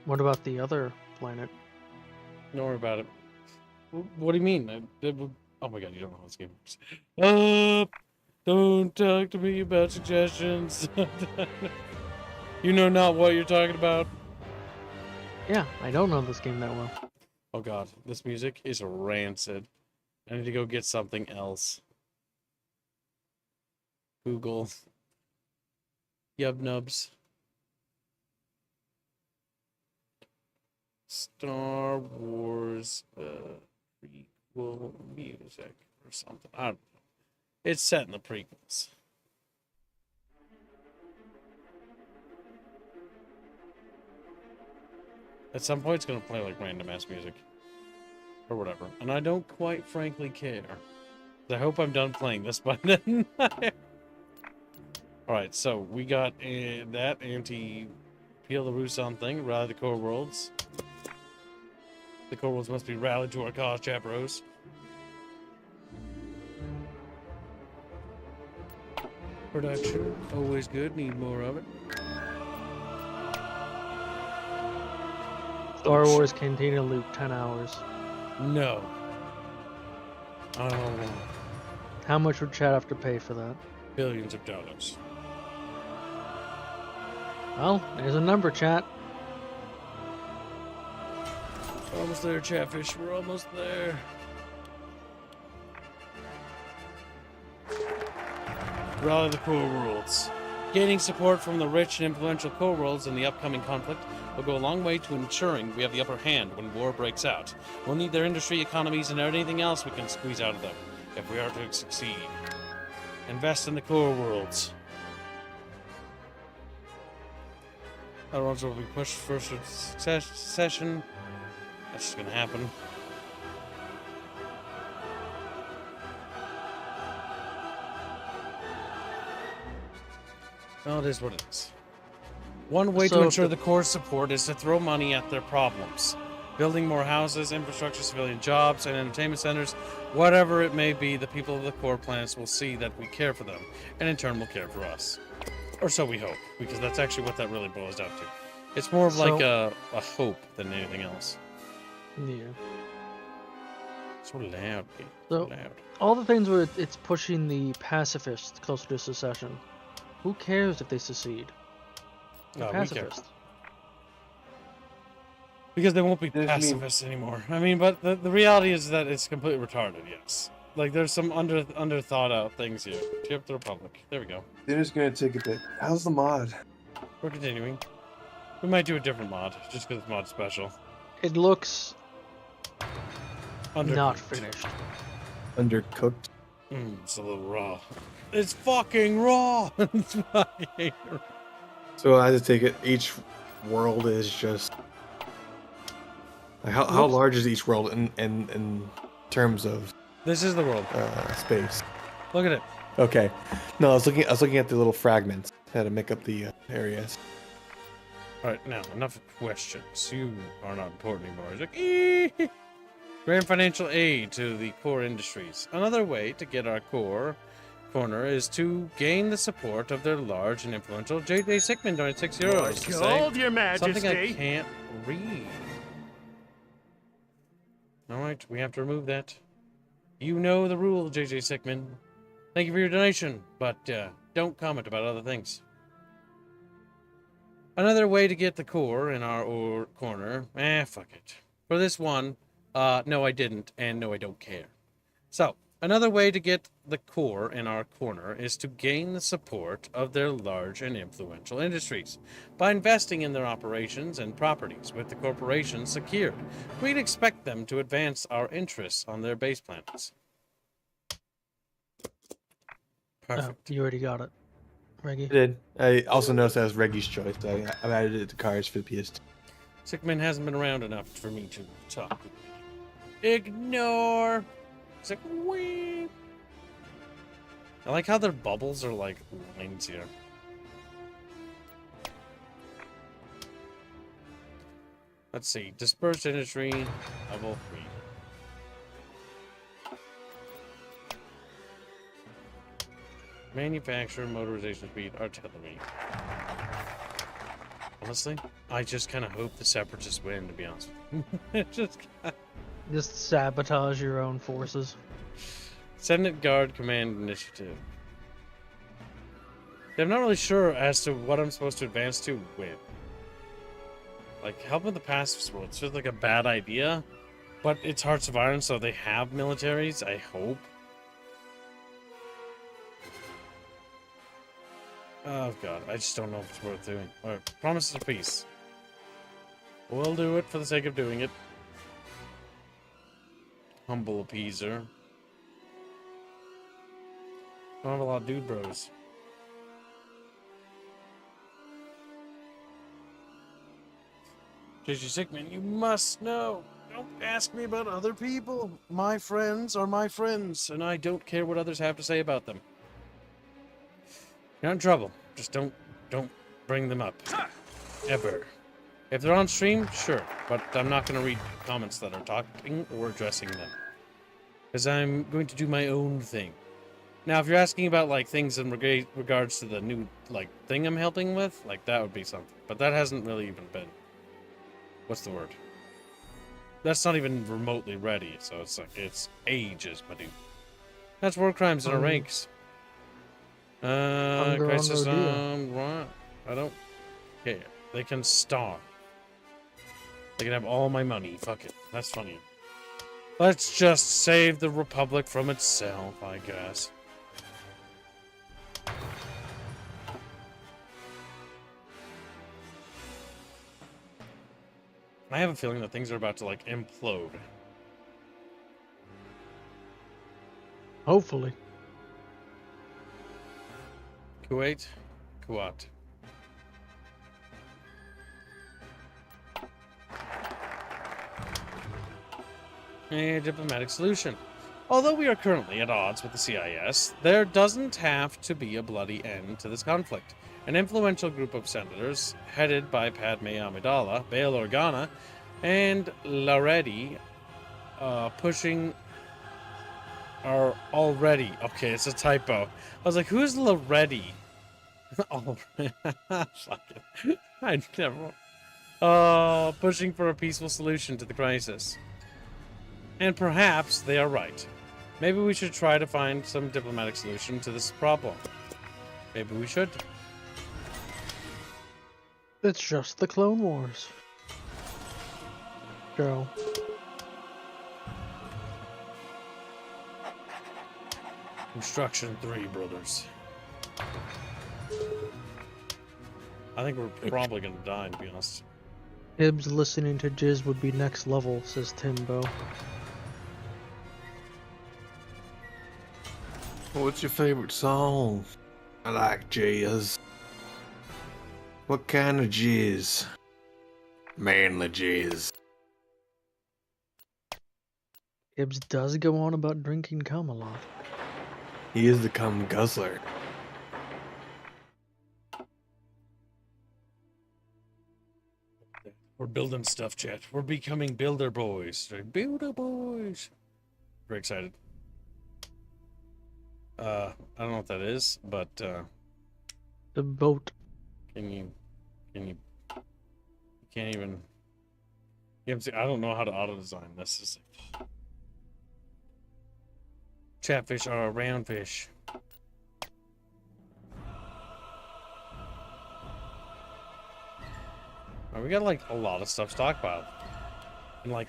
What about the other planet? Don't worry about it. What do you mean? Oh my god, you don't know how this game works. Don't talk to me about suggestions. You know not what you're talking about. Yeah, I don't know this game that well. Oh god, this music is rancid. I need to go get something else. Google. Yub nubs. Star Wars prequel music or something. I don't know. It's set in the prequels. At some point, it's going to play like random ass music. Or whatever. And I don't quite frankly care. I hope I'm done playing this button. Alright, so we got that anti-peel the roost on thing, rally the core worlds. The core worlds must be rallied to our cause, Chapros. Production, always good, need more of it. Star Wars Cantina loop, 10 hours. No. Oh, How much would chat have to pay for that? billions of dollars. Well, there's a number, chat. We're almost there, Chatfish. We're almost there. Rally the core worlds. Gaining support from the rich and influential core worlds in the upcoming conflict will go a long way to ensuring we have the upper hand when war breaks out. We'll need their industry, economies, and anything else we can squeeze out of them if we are to succeed. Invest in the core worlds. Other ones will be pushed first session. That's just gonna happen. Well, it is what it is. One way to So ensure the core support is to throw money at their problems. Building more houses, infrastructure, civilian jobs, and entertainment centers, whatever it may be, the people of the core planets will see that we care for them, and in turn will care for us. Or so we hope, because that's actually what that really boils down to. It's more of like a hope than anything else. Yeah. So loud, Pete. So- loud. All the things where it's pushing the pacifists closer to secession. Who cares if they secede? They're No, we care. pacifists. Because they won't be Does mean- pacifists anymore. I mean, but the reality is that it's completely retarded, yes. Like, there's some under thought out things here. Tip the Republic. There we go. They're just gonna take a bit. How's the mod? We're continuing. We might do a different mod, just because it's mod special. It looks not Undercooked. finished. Undercooked. It's a little raw. It's fucking raw! It's fucking raw. So I have to take it. Each world is just. Like how large is each world in terms of This is the world. space? Look at it. Okay. No, I was looking at the little fragments. How to make up the areas. Alright, now, enough questions. You are not important anymore. It's like, eee! Grant financial aid to the core industries. Another way to get our core corner is to gain the support of their large and influential. J.J. Sickman donated €6 to say Gold, Your Majesty. something I can't read. Alright, we have to remove that. You know the rule, J.J. Sickman. Thank you for your donation, but don't comment about other things. Another way to get the core in our corner. Fuck it. For this one, no I didn't, and no I don't care. So, another way to get the core in our corner is to gain the support of their large and influential industries. By investing in their operations and properties with the corporations secured, we'd expect them to advance our interests on their base planets. Oh, Perfect. you already got it, I Reggie. did. I also noticed that was Reggie's choice. So I've added it to cards for the PS2. Sickman hasn't been around enough for me to talk. Ignore. It's like, wee. I like how their bubbles are like lines here. Let's see. Dispersed industry, level 3. Manufacture, motorization speed, artillery. Honestly, I just kind of hope the separatists win, to be honest. Just sabotage your own forces. Senate Guard Command Initiative. I'm not really sure as to what I'm supposed to advance to when. Like, help with the pacifists world. It's just like a bad idea. But it's Hearts of Iron, so they have militaries, I hope. Oh god, I just don't know if it's worth doing. Alright, Promises of Peace. We'll do it for the sake of doing it. Humble Appeaser. Don't have a lot of dude bros. JG Sickman, you must know. Don't ask me about other people. My friends are my friends, and I don't care what others have to say about them. You're not in trouble. Just don't bring them up. Ever. If they're on stream, sure, but I'm not going to read comments that are talking or addressing them. Because I'm going to do my own thing. Now, if you're asking about, like, things in regards to the new, like, thing I'm helping with, like, that would be something. But that hasn't really even been... What's the word? That's not even remotely ready, so it's like, it's ages, my dude. That's war crimes in our ranks. Crisis on... What? I don't care. They can starve. They can have all my money. Fuck it. That's funny. Let's just save the Republic from itself, I guess. I have a feeling that things are about to, like, implode. Hopefully. Kuwait? Kuwait. A diplomatic solution. Although we are currently at odds with the CIS, there doesn't have to be a bloody end to this conflict. An influential group of senators, headed by Padme Amidala, Bail Organa, and Laretti, pushing are already... Okay, it's a typo. I was like, who's Laretti? Oh, fuck it. I never... pushing for a peaceful solution to the crisis. And perhaps they are right. Maybe we should try to find some diplomatic solution to this problem. Maybe we should. It's just the Clone Wars. Girl. Instruction 3, brothers. I think we're probably gonna die, to be honest. Hibbs listening to Jizz would be next level, says Timbo. What's your favorite song? I like jazz. What kind of jizz? Manly jizz. Hibbs does go on about drinking cum a lot. He is the cum guzzler. We're building stuff, chat. We're becoming builder boys. Builder boys. Very excited. I don't know what that is, but The boat. you can't even. I don't know how to auto design this. Is Chatfish are a round fish. We got like a lot of stuff stockpiled, and like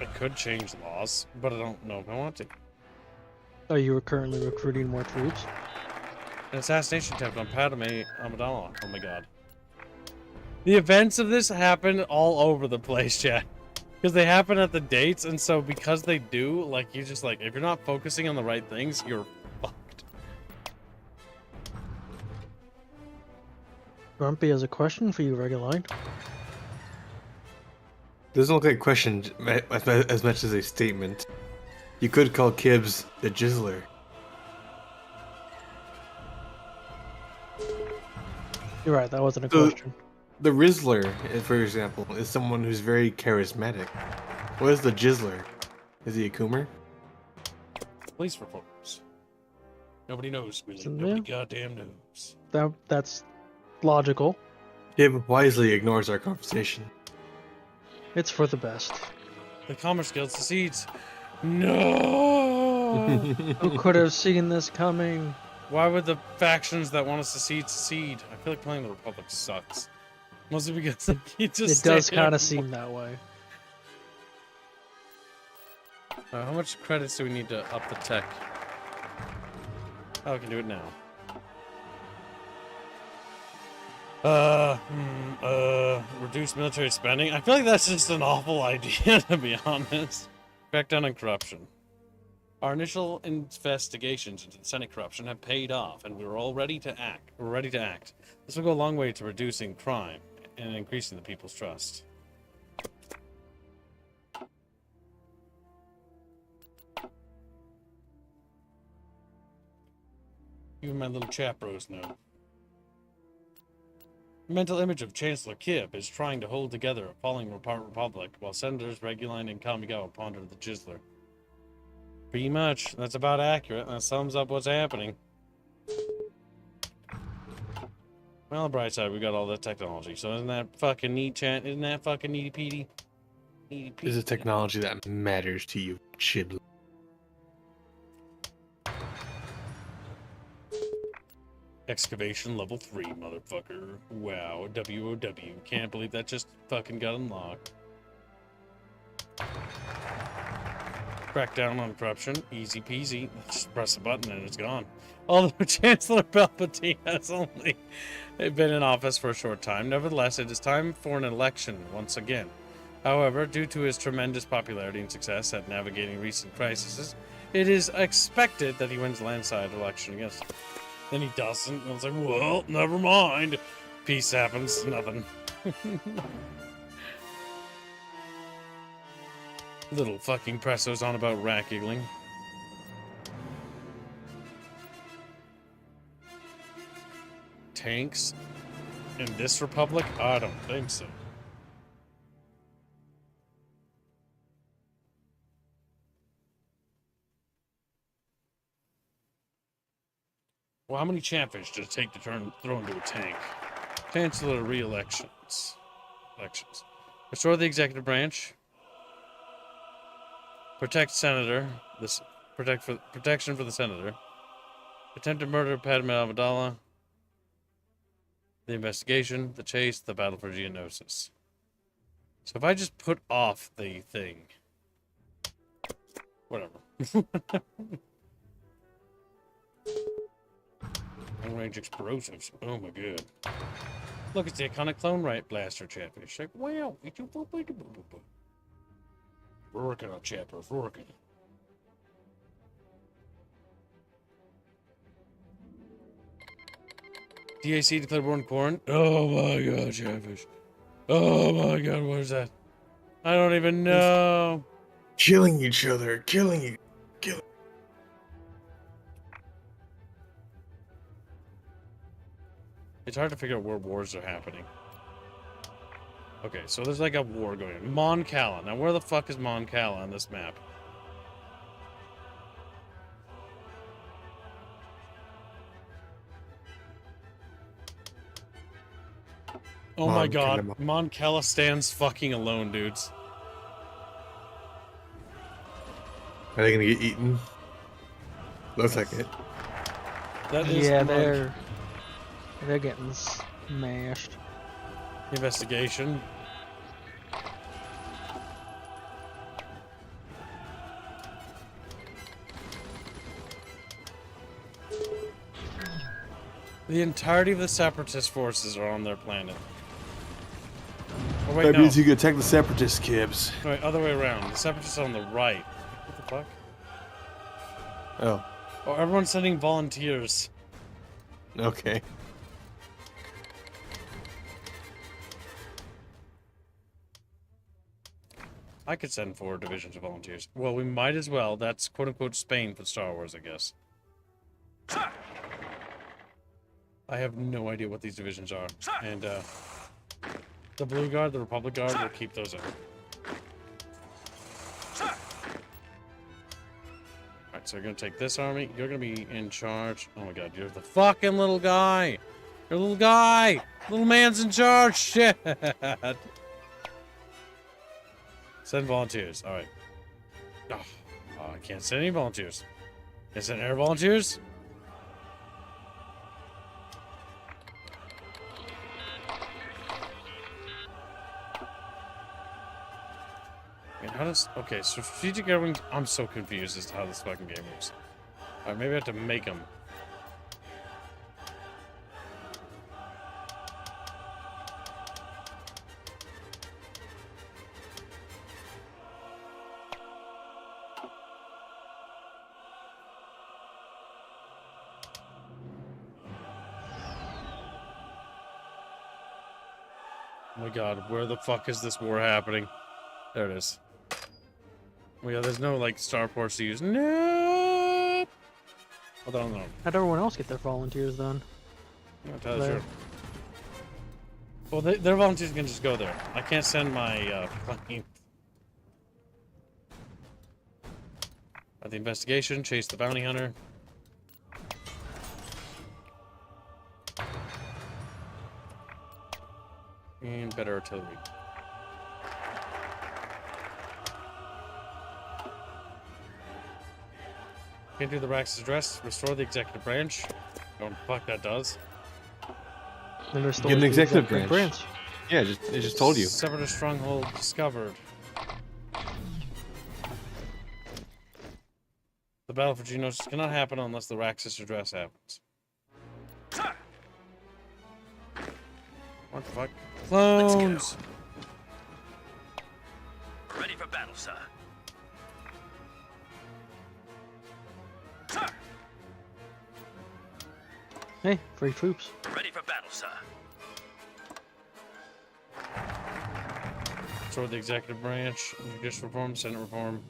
I could change laws, but I don't know if I want to. Oh, you are currently recruiting more troops? An assassination attempt on Padme Amidala. Oh my god. The events of this happen all over the place, chat. Because they happen at the dates, and so because they do, like, you just, like, if you're not focusing on the right things, you're fucked. Grumpy has a question for you, Reguline. Doesn't look like a question as much as a statement. You could call Kibbs the Jizzler. You're right, that wasn't a question. The Rizzler, for example, is someone who's very charismatic. What is the Jizzler? Is he a Coomer? Police reports. Nobody knows, really. Isn't Nobody there? goddamn knows. That's logical. Kib wisely ignores our conversation. It's for the best. The Commerce Guild secedes. No! Who could have seen this coming? Why would the factions that want to secede? I feel like playing the Republic sucks. Mostly because like, it just It does kind of seem that way. How much credits do we need to up the tech? Oh, we can do it now. Reduce military spending. I feel like that's just an awful idea, to be honest. Crack down on corruption. Our initial investigations into the Senate corruption have paid off, and we're all ready to act. We're ready to act. This will go a long way to reducing crime and increasing the people's trust. Even my little chapros know. The mental image of Chancellor Kib is trying to hold together a falling apart republic, while Senators Reguline and Kamigawa ponder the Chiseler. Pretty much. That's about accurate. That sums up what's happening. Well, on the bright side, we got all that technology. So isn't that fucking neat, chat? Isn't that fucking needy peedy? Needy peedy. Is a technology that matters to you, Chib. Excavation level 3, motherfucker. Wow, WOW. Can't believe that just fucking got unlocked. Crack down on corruption. Easy peasy. Just press a button and it's gone. Although Chancellor Palpatine has only been in office for a short time, nevertheless, it is time for an election once again. However, due to his tremendous popularity and success at navigating recent crises, it is expected that he wins the landslide election against him. Then he doesn't. I was like, well, never mind. Peace happens. Nothing. Little fucking pressos on about rat giggling. Tanks in this republic? I don't think so. Well, how many chatfish does it take to throw into a tank? Chancellor re-elections. Elections. Restore the executive branch. Protect senator. Protection for the senator. Attempted murder of Padme Amidala. The investigation. The chase. The battle for Geonosis. So if I just put off the thing. Whatever. Long-range explosives. Oh my god. Look, it's the iconic clone right blaster chatfish. Like, wow, it's a working on chapters, working. DAC declared war on corn. Oh my god, chatfish. Oh my god, what is that? I don't even know. Killing each other, killing. It's hard to figure out where wars are happening. Okay, so there's like a war going on. Mon Cala. Now, where the fuck is Mon Cala on this map? Oh my god. Mon Cala stands fucking alone, dudes. Are they gonna get eaten? Looks like it. That is Yeah, they're getting smashed. Investigation. The entirety of the Separatist forces are on their planet. Oh, wait, That no. means you can attack the Separatist, Kibs. Wait, other way around. The Separatists are on the right. What the fuck? Oh, Oh, everyone's sending volunteers. okay. I could send 4 divisions of volunteers. Well, we might as well. That's quote-unquote Spain for Star Wars, I guess. I have no idea what these divisions are. And, the Blue Guard, the Republic Guard, we'll keep those in. Alright, so you're gonna take this army. You're gonna be in charge. Oh my god, you're the fucking little guy! You're a little guy! Little man's in charge! Shit! Send volunteers. Alright. Oh, I can't send any volunteers. Can't send air volunteers? And how does... Okay, so strategic air wings... I'm so confused as to how this fucking game works. Alright, maybe I have to make them. Oh my god, where the fuck is this war happening? There it is. Oh my god, there's no, like, starports to use. No! Hold on, no. How'd everyone else get their volunteers then? I'll tell you There. sure. Well, their volunteers can just go there. I can't send my plane. At the investigation, chase the bounty hunter. And better artillery. Can't do the Rax's address. Restore the executive branch. Don't fuck that does. And restores Get an the executive branch. Yeah, it just told you. Severed a stronghold discovered. The battle for Geonosis cannot happen unless the Rax's address happens. What the fuck? Clones! Ready for battle, sir. Hey, free troops. Ready for battle, sir. Restore the executive branch, judicial reform, senate reform.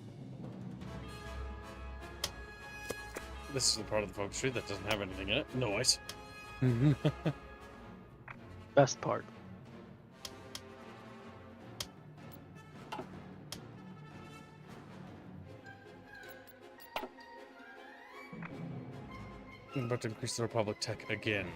This is the part of the focus tree that doesn't have anything in it. Noise. Best part. I'm about to increase the Republic tech again.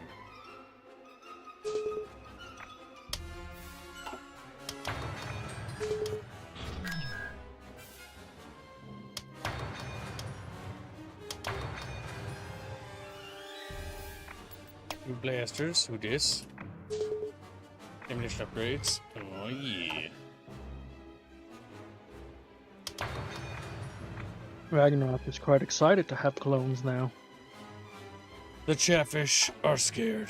New blasters, who dis? Ammunition upgrades. Oh yeah. Ragnarok is quite excited to have clones now. The Chatfish are scared,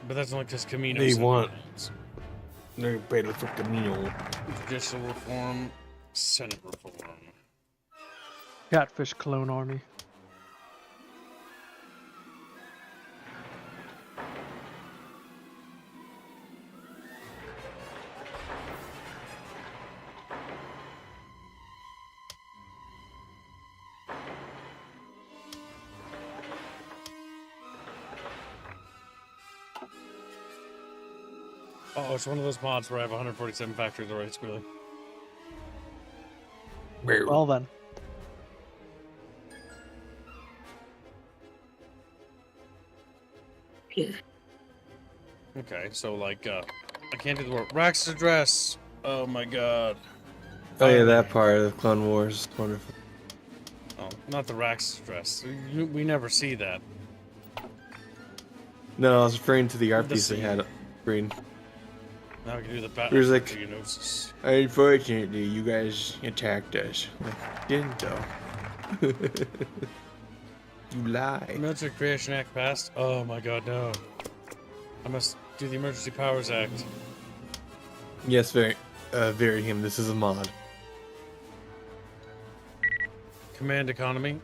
but that's only because Caminos. They and want- Lions. They're better for Camino. Judicial reform, Senate reform. Catfish clone army. Oh, it's one of those mods where I have 147 factories already squealing. Well then. Okay, so like, I can't do the word. Rax's address. Oh my god. Oh yeah, that part of Clone Wars is wonderful. Oh, not the Rax's address. We never see that. No, I was referring to the art The piece they scene. had up screen. Now we can do the battle. There's like- Geonosis. Unfortunately, you guys attacked us. Like, didn't though. You lie. Military Creation Act passed. Oh my god, no. I must do the Emergency Powers Act. Yes, very him. This is a mod. Command economy.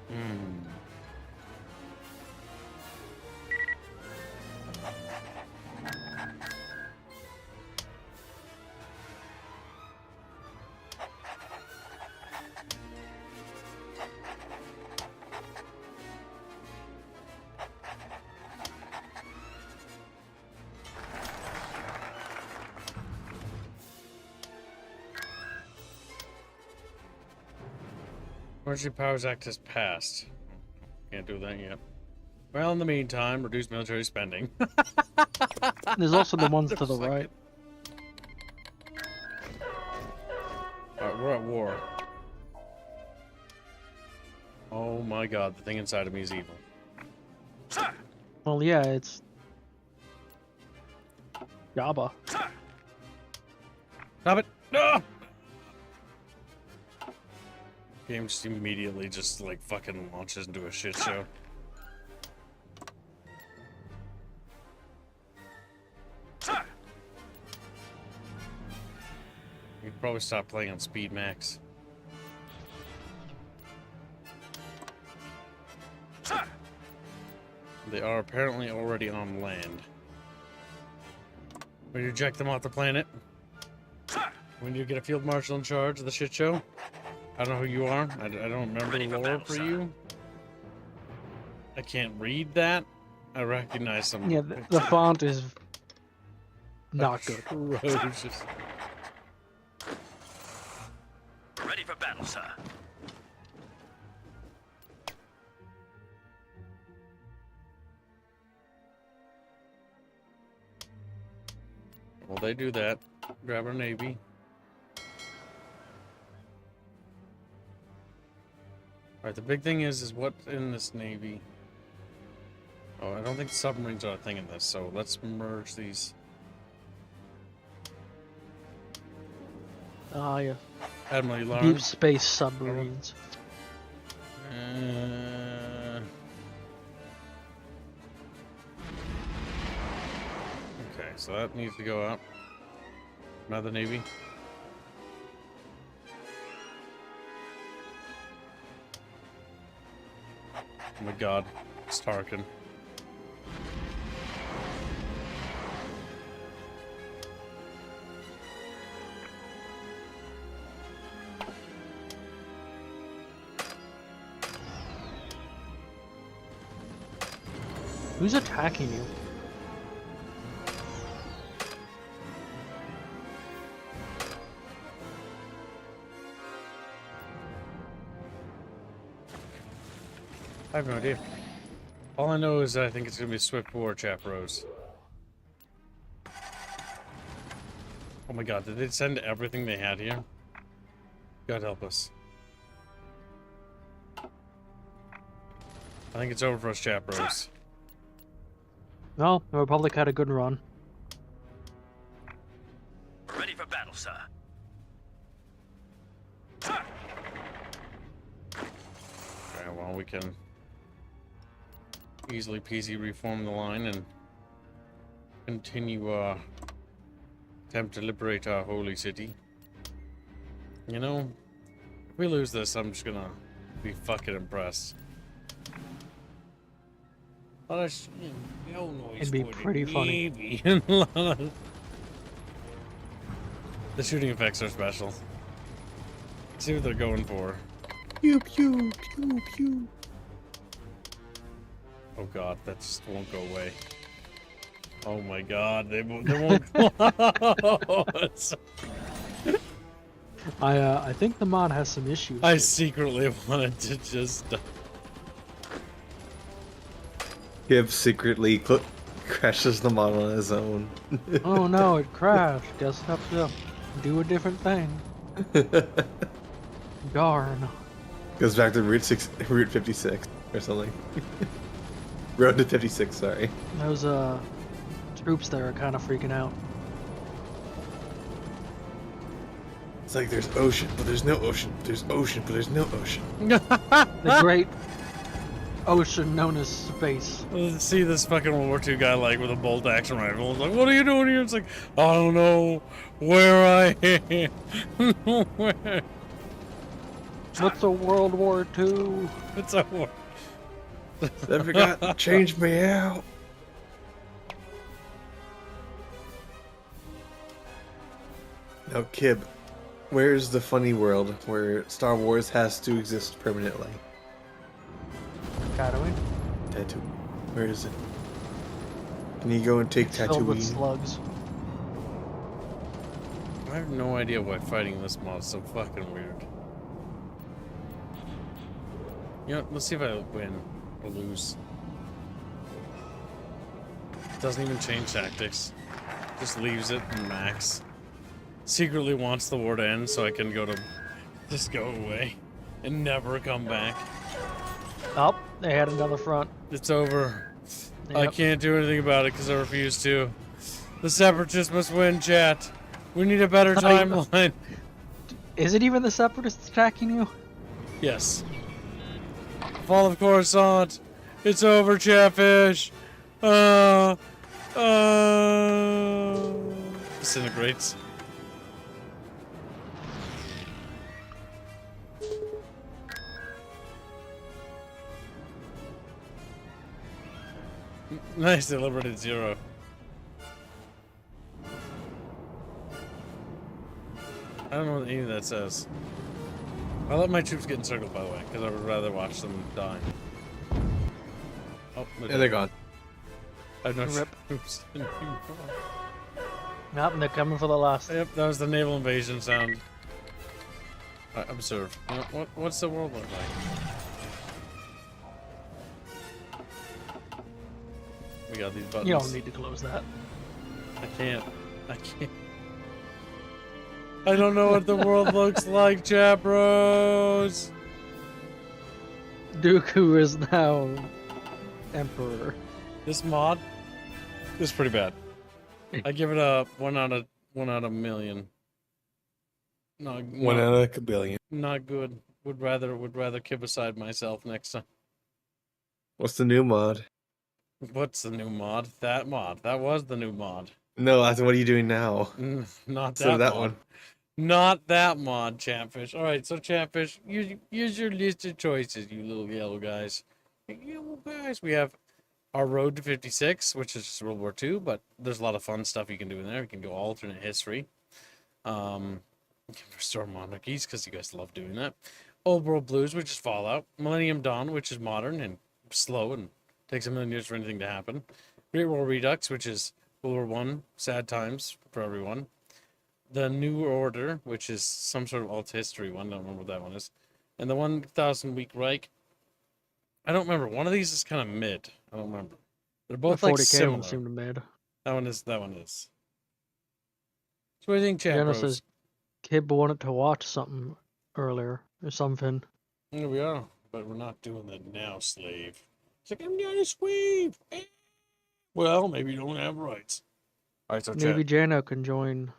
Emergency Powers Act has passed. Can't do that yet. Well, in the meantime, reduce military spending. There's also the ones to the Second. right. Alright, we're at war. Oh my god, the thing inside of me is evil. Sir! Well, yeah, it's Jabba. Sir! Stop it! No! Game just immediately just like fucking launches into a shit show. Sir! You could probably stop playing on speed max. Sir! They are apparently already on land. We need to eject them off the planet. Sir! We need to get a field marshal in charge of the shit show. I don't know who you are. I don't remember Ready the for lore battle, for sir. you. I can't read that. I recognize some. Yeah, the font is not good. Atrocious. Ready for battle, sir. Well, they do that. Grab our navy. Alright, the big thing is what's in this navy. Oh, I don't think submarines are a thing in this, so let's merge these. Ah, yeah. Admiral Deep Lawrence. space submarines. Okay, so that needs to go up. Another navy. Oh my god, it's Tarkin. Who's attacking you? I have no idea. All I know is that I think it's gonna be a swift war, Chaperos. Oh my god, did they send everything they had here? God help us. I think it's over for us, Chaperos. Well, the Republic had a good run. Ready for battle, sir. Sir. Okay, well, we can easily peasy reform the line and continue attempt to liberate our holy city. You know, if we lose this, I'm just gonna be fucking impressed. It'd be pretty funny. The shooting effects are special. See what they're going for. Pew pew pew pew. Oh god, that just won't go away. Oh my god, they won't. I think the mod has some issues. I secretly wanted to just. Gibb secretly crashes the model on his own. Oh no, it crashed. Guess I have to do a different thing. Darn. Goes back to Route 56 or something. Road to 56, sorry. Those troops there are kind of freaking out. It's like there's ocean, but there's no ocean. There's ocean, but there's no ocean. The great ocean known as space. See this fucking World War II guy like with a bolt action rifle. It's like, what are you doing here? It's like, I don't know where I am. Where? What's a World War II? It's a war. I forgot to change me out. Now, Kib, where's the funny world where Star Wars has to exist permanently? Tatooine. Tatooine. Where is it? Can you go and take It's filled with Tatooine? slugs. I have no idea why fighting this mod is so fucking weird. You know, let's see if I win or lose. Doesn't even change tactics. Just leaves it in max. Secretly wants the war to end so I can just go away and never come back. Oh, they had another front. It's over. I Yep. can't do anything about it because I refuse to. The separatists must win, chat. We need a better timeline. Is it even the separatists attacking you? Yes. Fall of Coruscant. It's over, Chatfish. Disintegrates. Nice, they liberated 0. I don't know what any of that says. I let my troops get encircled, by the way, because I would rather watch them die. Oh, And they're gone. I know. Rip. Oops. Yep, and they're coming for the last. Yep, that was the naval invasion sound. Observe. What's the world look like? We got these buttons. You don't need to close that. I can't. I don't know what the world looks like, chat bros. Dooku is now Emperor. This mod is pretty bad. I give it a 1 out of a million. One out of a billion. Not good. Would rather keep aside myself next time. What's the new mod? What's the new mod? That mod. That was the new mod. No, what are you doing now? Not So that that mod. one. Not that mod, Chatfish. Alright, so Chatfish, use your list of choices, you little yellow guys. You guys, we have our Road to 56, which is just World War II, but there's a lot of fun stuff you can do in there. You can go alternate history. You can restore monarchies, because you guys love doing that. Old World Blues, which is Fallout. Millennium Dawn, which is modern and slow and takes a million years for anything to happen. Great War Redux, which is World War I, sad times for everyone. The New Order, which is some sort of alt history one. I don't remember what that one is. And the 1,000 Week Reich. I don't remember. One of these is kind of mid. I don't remember. They're both The like 40K similar. one seemed mid. That one is. So what do you think, chat Jenna bros? says Kib wanted to watch something earlier or something. Here we are, but we're not doing that now, slave. It's like, I'm not a slave. Well, maybe you don't have rights. All right, so Maybe chat. Jano can join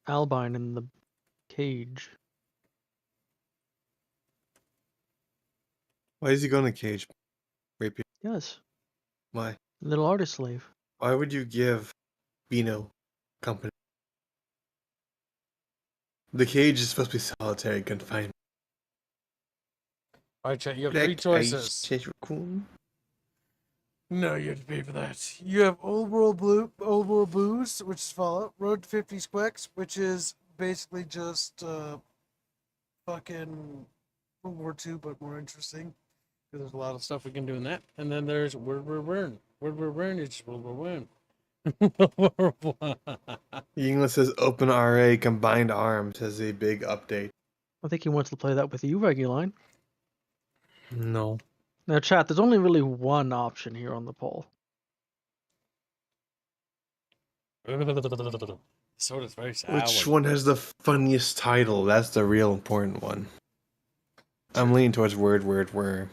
Albine in the cage. Why is he going to cage? Rapier? Yes, Why? little artist slave. Why would you give Bino company? The cage is supposed to be solitary confinement. All right, chat. You have three choices. Cool. No, you have to pay for that. You have Old World Blues, which is Fallout. Road to 50 SQEKIE, which is basically just fucking World War II, but more interesting. There's a lot of stuff we can do in that. And then there's World War One. World War One is just World War One. English says Open RA Combined Arms has a big update. I think he wants to play that with you, Reguline. No. Now, chat, there's only really one option here on the poll. Soda's very sour. Which one has the funniest title? That's the real important one. I'm leaning towards word. I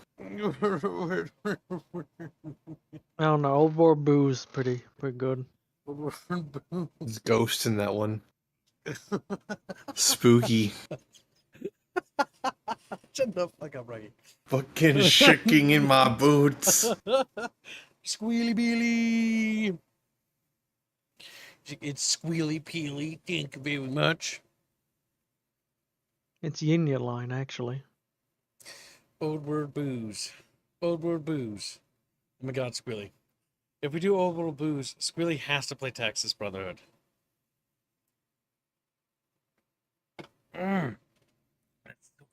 don't know. Old War Boo's pretty good. There's ghosts in that one. Spooky. Shut the fuck up, Reggie. Fucking shaking in my boots. Squealy Beely. It's Squealy Peely. Thank you very much. It's Yinya line, actually. Old World Booze. Old World Booze. Oh my god, Squealy. If we do Old World Booze, Squealy has to play Texas Brotherhood. It's so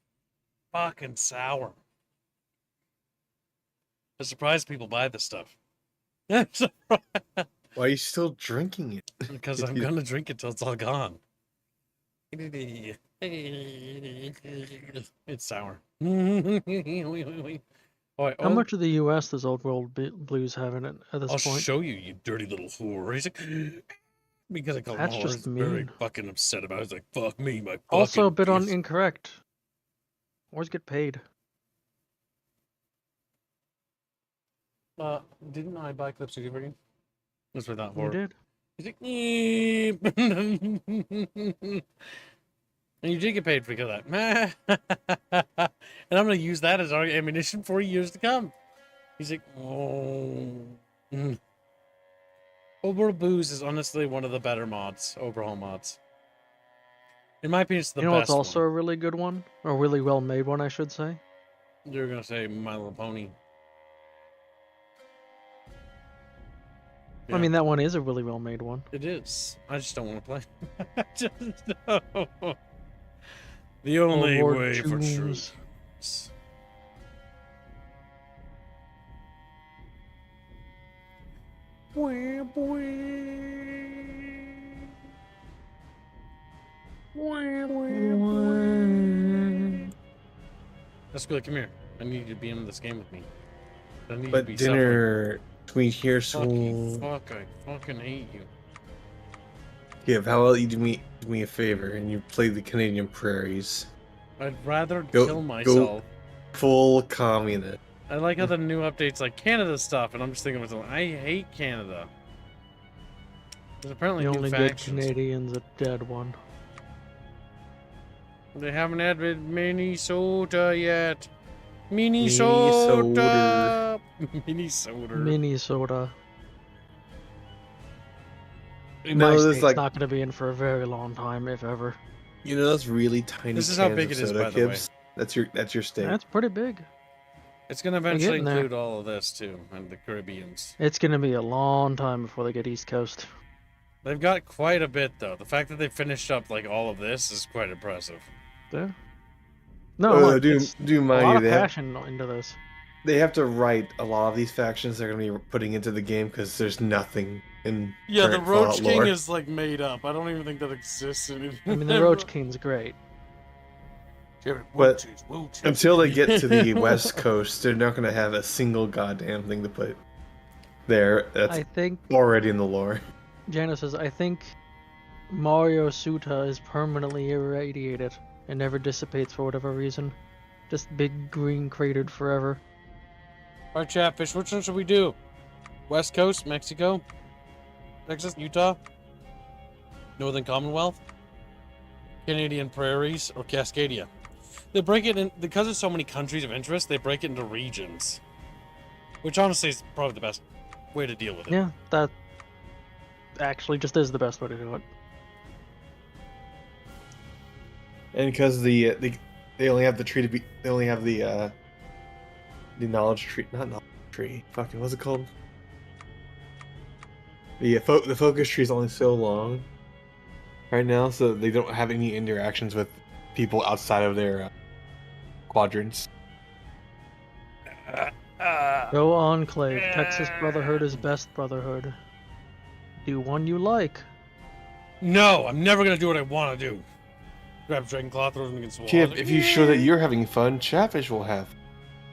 fucking sour. I'm surprised people buy this stuff. I'm surprised. Why are you still drinking it? Because I'm gonna drink it till it's all gone. It's sour. Alright, How much of the U.S. does Old World Blues have in it at this I'll point? show you, you dirty little whore. He's like, because I called him That's a whore, just he's very mean. fucking upset about it. He's like, fuck me, my fucking Also a bit piece." incorrect. Wars get paid. Didn't I buy Clip Studio for you? That's what that You whore. did. He's like, "Eep." And you did get paid because of that. And I'm going to use that as our ammunition for years to come. He's like, oh. Overworld Booze is honestly one of the better mods, overhaul mods. In my opinion, it's the You know best what's also one. a really good one? Or a really well made one, I should say? You're going to say My Little Pony. I mean, that one is a really well made one. It is. I just don't want to play. I just don't. The only War way for Tunes. truth. Escalation, come here. I need you to be in this game with me. I need you to But be dinner between here, suffering. so Fuck, I fucking hate you. yeah. How about you do me a favor and you play the Canadian prairies? I'd rather Go- kill go- myself. Full communist. I like how the new updates like Canada stuff, and I'm just thinking to myself, I hate Canada. There's apparently The new only good factions. Canadian's a dead one. They haven't added Minnesota yet. Minnesota. Minnesota. Minnesota. You My know, there's state's like not going to be in for a very long time, if ever. you know those really tiny. This is how cans big of it is, soda, by the way. Kibbs? That's your state. That's pretty big. It's gonna eventually getting there. include all of this too, and the Caribbeans. It's going to be a long time before they get East Coast. They've got quite a bit though. The fact that they finished up like all of this is quite impressive. Yeah. No, look, do it's do a mind lot you, of they have, passion into this. they have to write a lot of these factions they're gonna be putting into the game because there's nothing in current Fallout lore. is like made up. I don't even think that exists in I mean, the Roach King's great. But until they get to the West Coast, they're not gonna have a single goddamn thing to put there. That's I think, already in the lore. Janice says, I think Mario Suta is permanently irradiated and never dissipates for whatever reason. Just big green cratered forever. Alright, Chatfish, which one should we do? West Coast, Mexico, Texas, Utah, Northern Commonwealth, Canadian Prairies, or Cascadia? They break it in, because there's so many countries of interest, they break it into regions. Which honestly is probably the best way to deal with it. Yeah, that actually just is the best way to do it. And because they only have the tree to be, they only have the knowledge tree, not knowledge tree. Fucking what's it called? The focus tree is only so long right now, so they don't have any interactions with people outside of their quadrants. Go Enclave. Texas Brotherhood is best brotherhood. Do one you like. No, I'm never gonna do what I want to do. Grab Dragon Claw, throw them against the wall. Kip, if you show that you're having fun, Chatfish will have.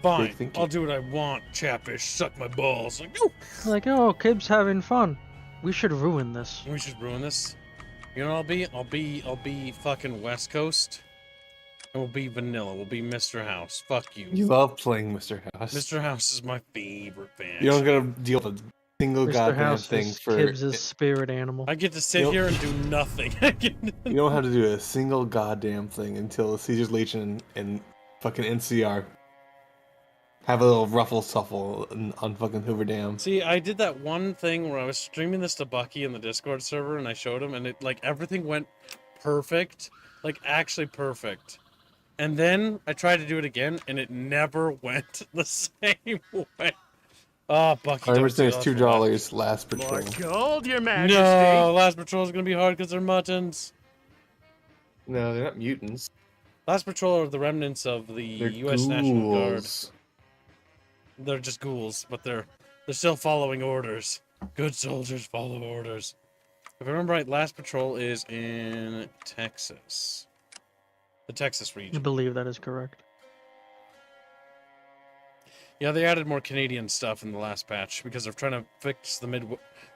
Fine, Big thinking. I'll do what I want, Chatfish. Suck my balls. Like, no! Like, oh, Kib's having fun. We should ruin this. We should ruin this. You know what I'll be fucking West Coast. And we'll be vanilla. We'll be Mr. House. Fuck you. You love playing Mr. House. Mr. House is my favorite fan. You don't gotta deal with a single Mr. goddamn House thing is for. Kib's spirit animal. I get to sit Nope. here and do nothing. You don't have to do a single goddamn thing until Caesar's Legion and fucking NCR have a little ruffle suffle on fucking Hoover Dam. See, I did that one thing where I was streaming this to Bucky in the Discord server, and I showed him, and it like everything went perfect, like actually perfect. And then I tried to do it again, and it never went the same way. Oh, Bucky. I don't remember do it's that $2 last patrol. gold, Your for Majesty. me. No, last patrol is gonna be hard because they're muttons. No, they're not mutants. Last patrol are the remnants of the They're U.S. National Guard. ghouls. They're just ghouls, but they're still following orders. Good soldiers follow orders. If I remember right, last patrol is in Texas. The Texas I region. believe that is correct. Yeah, they added more Canadian stuff in the last patch because they're trying to fix the mid.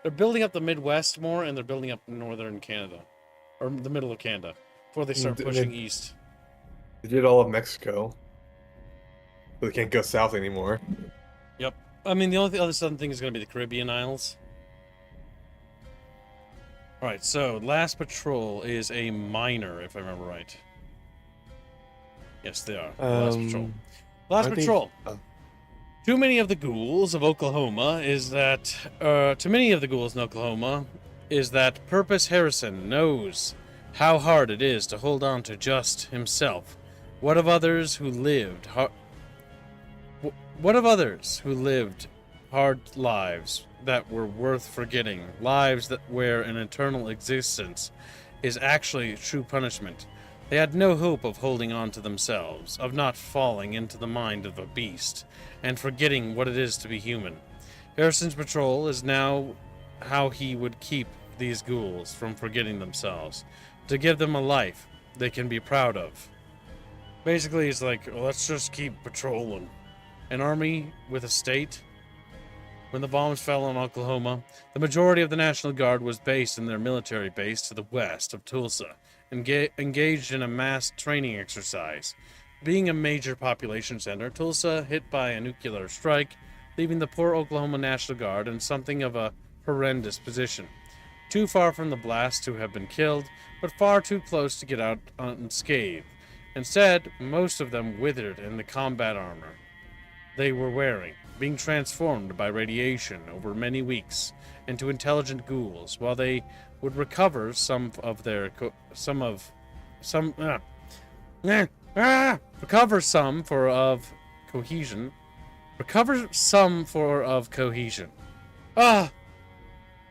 They're building up the Midwest more, and they're building up northern Canada, or the middle of Canada, before they start They- pushing east. They did all of Mexico. But they can't go south anymore. Yep. I mean, the only other southern thing is going to be the Caribbean Isles. All right, so last patrol is a minor, if I remember right. Yes, they are. Last patrol. Last aren't they- patrol. oh. Too many of the ghouls of Oklahoma is that. Too many of the ghouls in Oklahoma is that Purpose Harrison knows how hard it is to hold on to just himself. What of others who lived hard lives that were worth forgetting, lives that where an eternal existence is actually true punishment? They had no hope of holding on to themselves, of not falling into the mind of a beast, and forgetting what it is to be human. Harrison's patrol is now how he would keep these ghouls from forgetting themselves, to give them a life they can be proud of. Basically, he's like, well, let's just keep patrolling. An army with a state. When the bombs fell on Oklahoma, the majority of the National Guard was based in their military base to the west of Tulsa, engaged in a mass training exercise. Being a major population center, Tulsa hit by a nuclear strike, leaving the poor Oklahoma National Guard in something of a horrendous position. Too far from the blast to have been killed, but far too close to get out unscathed. Instead, most of them withered in the combat armor they were wearing, being transformed by radiation over many weeks into intelligent ghouls, while they would recover some of their recover some for of cohesion. Recover some for of cohesion. Ah!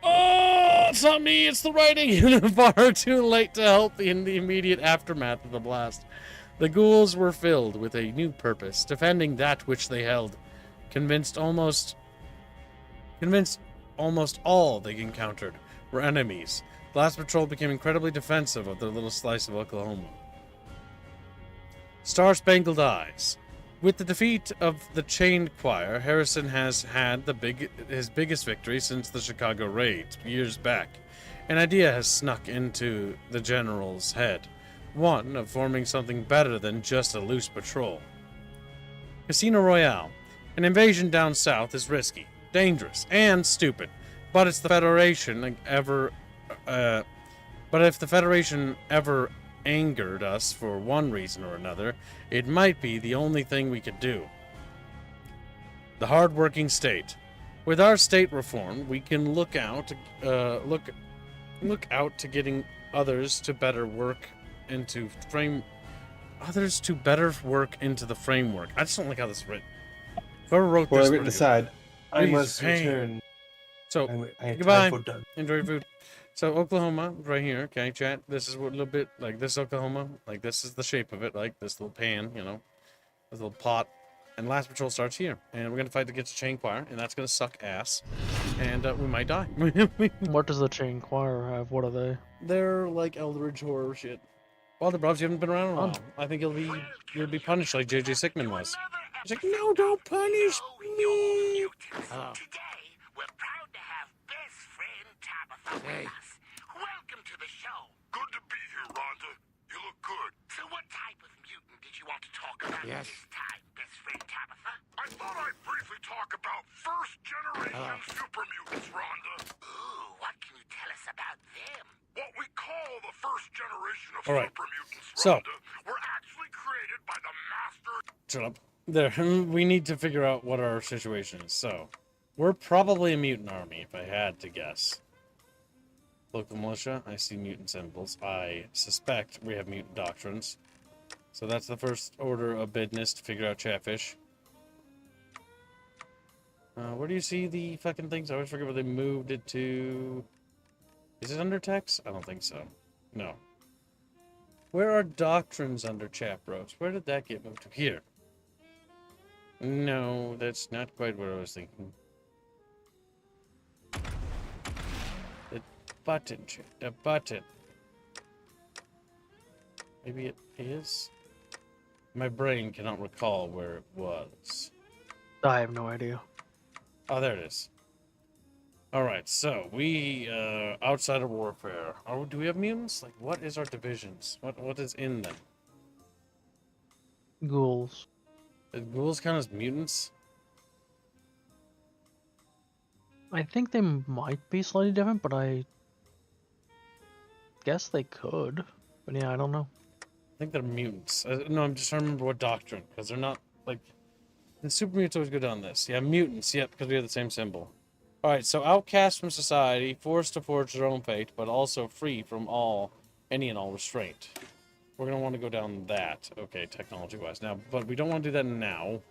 Oh, it's not me, it's the writing! Far too late to help in the immediate aftermath of the blast. The ghouls were filled with a new purpose, defending that which they held, convinced almost all they encountered were enemies. The last patrol became incredibly defensive of their little slice of Oklahoma. Star-Spangled Eyes. With the defeat of the Chained Choir, Harrison has had his biggest victory since the Chicago raids years back. An idea has snuck into the general's head. One of forming something better than just a loose patrol. Casino Royale. An invasion down south is risky, dangerous, and stupid, but if the Federation ever angered us for one reason or another, it might be the only thing we could do. The hard-working state. With our state reform, we can look out to getting others to better work into the framework. I just don't like how this is written. Whoever wrote this, written aside, I must return. So I had goodbye. time for done. Enjoy your food. So Oklahoma, right here. Okay, chat. This is what a little bit like this Oklahoma. Like this is the shape of it. Like this little pan, you know, this little pot. And last patrol starts here, and we're gonna fight against the Chain Choir, and that's gonna suck ass, and we might die. What does the Chain Choir have? What are they? They're like Eldritch horror shit. Well, the bros, you haven't been around in a while. I think you'll be punished like JJ Sickman was. He's like, no, don't punish me. Oh. Today, we're proud to have best friend Tabitha with us. Welcome to the show. Good to be here, Rhonda. You look good. So what type of mutant did you want to talk about this time, best friend Tabitha? I thought I'd briefly talk about first-generation super mutants, Rhonda. Ooh, what can you tell us about them? What we call the first generation of All right. super mutants, So- Rhonda, were actually created by the master... Shut up. There, we need to figure out what our situation is. So, we're probably a mutant army, if I had to guess. Local militia, I see mutant symbols. I suspect we have mutant doctrines. So that's the first order of business to figure out Chatfish. Where do you see the fucking things? I always forget where they moved it to. Is it under text? I don't think so. No. Where are doctrines under chat bros? Where did that get moved to? Here. No, that's not quite what I was thinking. The button, chat. The button. Maybe it is? My brain cannot recall where it was. I have no idea. Oh, there it is. Alright, so we, outside of warfare. Do we have mutants? Like, what is our divisions? What is in them? Ghouls. The ghouls count as mutants? I think they might be slightly different, but I guess they could. But yeah, I don't know. I think they're mutants. No, I'm just trying to remember what doctrine, because they're not, like... The super mutants always go down this. Yeah, mutants, yep, because we have the same symbol. Alright, so outcast from society, forced to forge their own fate, but also free from any and all restraint. We're going to want to go down that, okay, technology-wise. Now, but we don't want to do that now.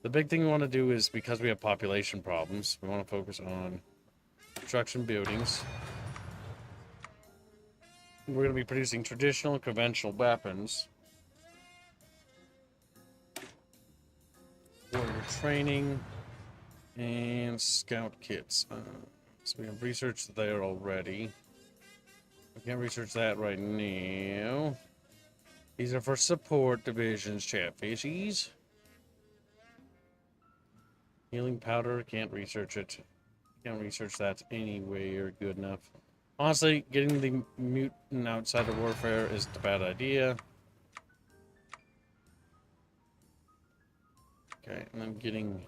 The big thing we want to do is, because we have population problems, we want to focus on construction buildings. We're going to be producing traditional and conventional weapons. Warrior training. And scout kits. So we have research there already. We can't research that right now. These are for support divisions, chatfishies. Healing powder, can't research it. Can't research that anywhere good enough. Honestly, getting the mutant outside of warfare is a bad idea. Okay, and then getting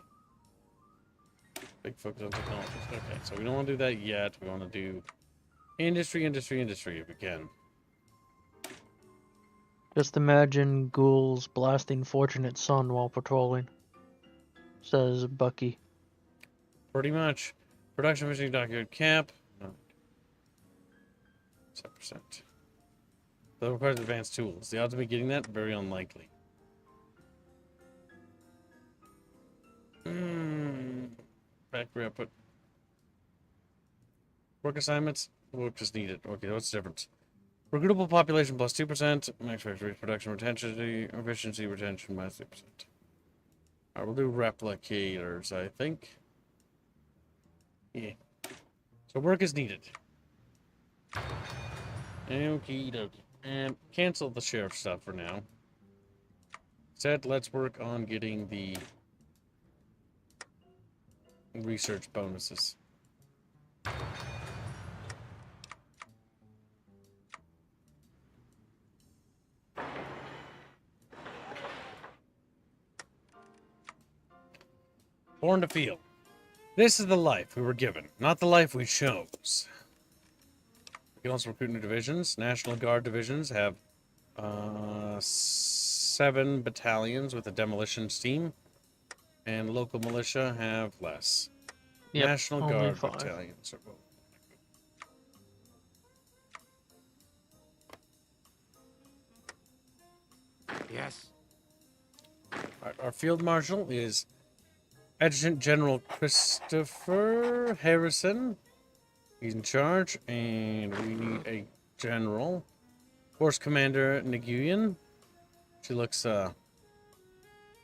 big focus on technologies. Okay, so we don't want to do that yet. We want to do industry if we can. Just imagine ghouls blasting Fortunate Son while patrolling, says Bucky. Pretty much. Production efficiency document cap. No. 7%. That requires advanced tools. The odds of me getting that, very unlikely. Factory output. Work assignments. Work is needed. Okay, what's the difference? Recruitable population plus 2%. Max factory production retention. Efficiency retention minus 3%. Alright, we'll do replicators, I think. Yeah. So work is needed. Okie dokie. And cancel the sheriff stuff for now. Instead, let's work on getting the research bonuses. Born to feel. This is the life we were given, not the life we chose. We can also recruit new divisions. National Guard divisions have 7 battalions with a demolitions team, and local militia have less. Yep, National only Guard 5. battalions are well. Yes. Our field marshal is Adjutant General Christopher Harrison. He's in charge, and we need a general. Force Commander Nguyen. She looks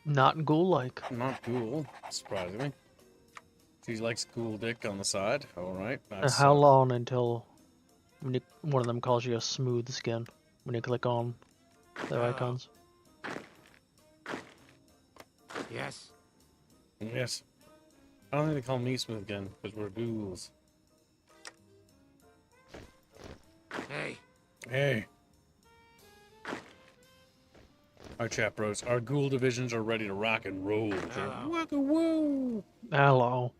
Not ghoul-like. not cool, surprisingly. She likes cool dick on the side. All right. That's, How long until one of them calls you a smooth skin when you click on their icons? Yes. Yes. I don't think they call me smooth again because we're ghouls. Hey. Hey. Our chat bros, our ghoul divisions are ready to rock and roll. Woo! Hello.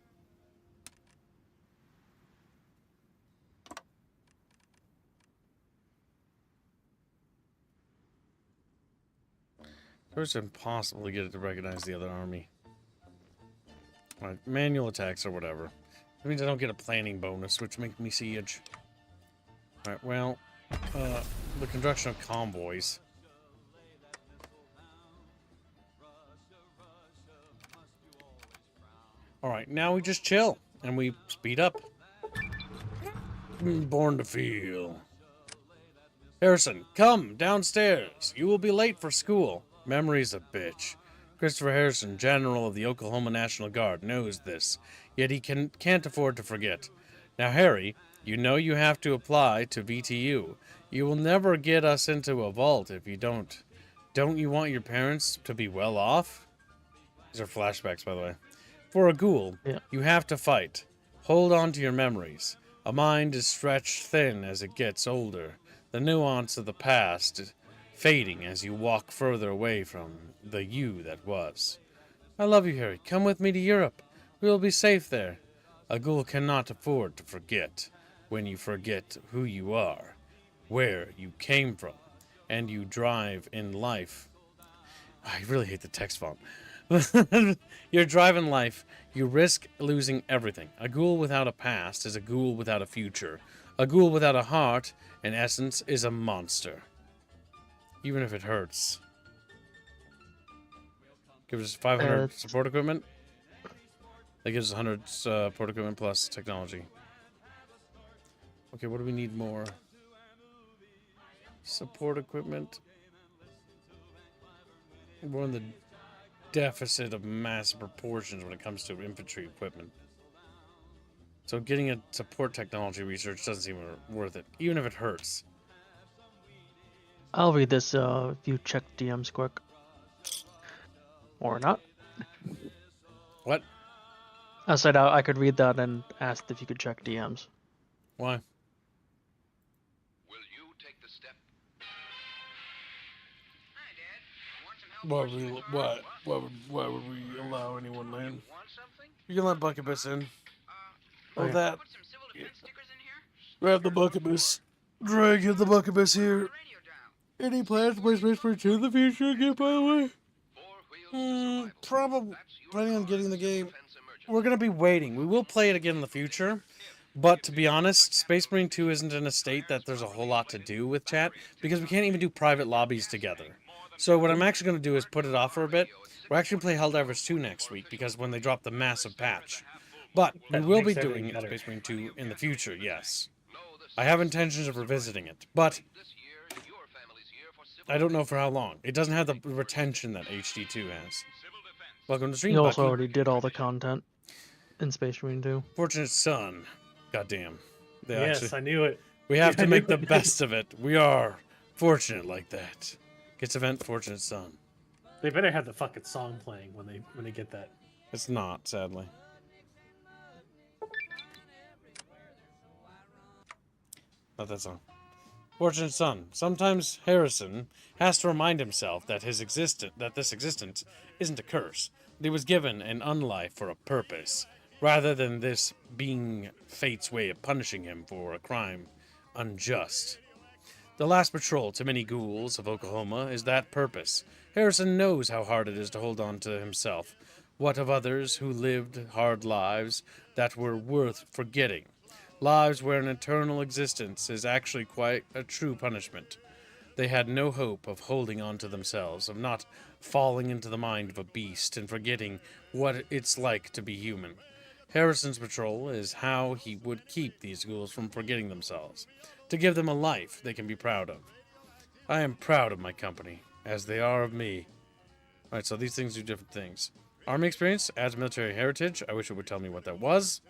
It's impossible to get it to recognize the other army. Right, manual attacks or whatever. That means I don't get a planning bonus, which makes me siege. Alright, well, the construction of convoys. Alright, now we just chill, and we speed up. Born to feel. Harrison, come downstairs. You will be late for school. Memory's a bitch. Christopher Harrison, General of the Oklahoma National Guard, knows this, yet he can't afford to forget. Now, Harry, you know you have to apply to VTU. You will never get us into a vault if you don't. Don't you want your parents to be well off? These are flashbacks, by the way. For a ghoul, Yeah. you have to fight. Hold on to your memories. A mind is stretched thin as it gets older. The nuance of the past is fading as you walk further away from the you that was. I love you, Harry. Come with me to Europe. We will be safe there. A ghoul cannot afford to forget. When you forget who you are, where you came from, and you drive in life. I really hate the text font. You're driving life. You risk losing everything. A ghoul without a past is a ghoul without a future. A ghoul without a heart, in essence, is a monster. Even if it hurts. Gives us 500 support equipment. That gives us 100 support equipment plus technology. Okay, what do we need more? Support equipment. We're in the deficit of massive proportions when it comes to infantry equipment. So getting a support technology research doesn't seem worth it, even if it hurts. I'll read this if you check DMs quick. Or not. What? I said I could read that and asked if you could check DMs. Why? Will you take the step? Hi, Dad. Want some help? Why would we allow anyone in? Want something? You can let Buckabus in. Oh, Okay. that. Put some civil defense stickers in here. Grab the Buckabus. Drag the Buckabus here. Radio dial. Any plans to play Space Marine 2 in the future again, by the way? Four wheels to survival. Probably That's your planning on car. getting the game. Defense emergency. We're going to be waiting. We will play it again in the future. But to be honest, Space Marine 2 isn't in a state that there's a whole lot to do with chat because we can't even do private lobbies together. So what I'm actually going to do is put it off for a bit. We're actually going to play Helldivers 2 next week because when they drop the massive patch. But we That will be makes doing everything it, better. Space Marine 2, in the future, yes. Know the I have intentions of revisiting it, but this year, your family's year for civil I don't know for how long. It doesn't have the retention that HD2 has. Welcome to stream, You also Bucky. already did all the content in Space Marine 2. Fortunate Son. Goddamn. They Yes, actually, I knew it. we have I to make knew the it. best of it. We are fortunate like that. Gets event Fortunate Son. They better have the fucking song playing when they get that. It's not, sadly. Not that song. Fortunate Son. Sometimes Harrison has to remind himself that this existence isn't a curse. That he was given an unlife for a purpose, rather than this being fate's way of punishing him for a crime unjust. The last patrol to many ghouls of Oklahoma is that purpose. Harrison knows how hard it is to hold on to himself. What of others who lived hard lives that were worth forgetting? Lives where an eternal existence is actually quite a true punishment. They had no hope of holding on to themselves, of not falling into the mind of a beast and forgetting what it's like to be human. Harrison's patrol is how he would keep these ghouls from forgetting themselves, to give them a life they can be proud of. I am proud of my company, as they are of me. Alright, so these things do different things. Army experience adds military heritage. I wish it would tell me what that was.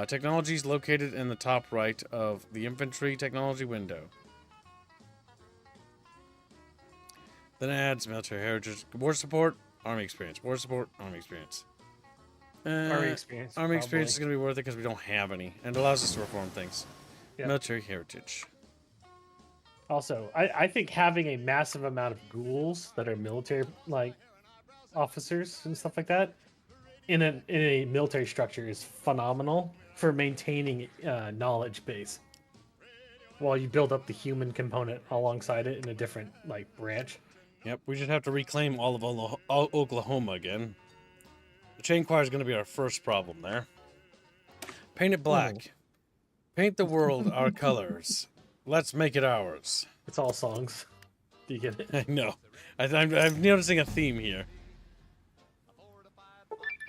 Technology is located in the top right of the infantry technology window. Then it adds military heritage. War support, army experience. War support, army experience. Army experience. Army experience is probably. going to be worth it because we don't have any. And it allows us to reform things. Yeah. Military heritage. Also, I think having a massive amount of ghouls that are military like officers and stuff like that in a military structure is phenomenal for maintaining knowledge base. While you build up the human component alongside it in a different like branch. Yep, we just have to reclaim all of Oklahoma again. The chain choir is going to be our first problem there. Paint it black. Paint the world our colors. Let's make it ours. It's all songs. Do you get it? I know. I'm noticing a theme here.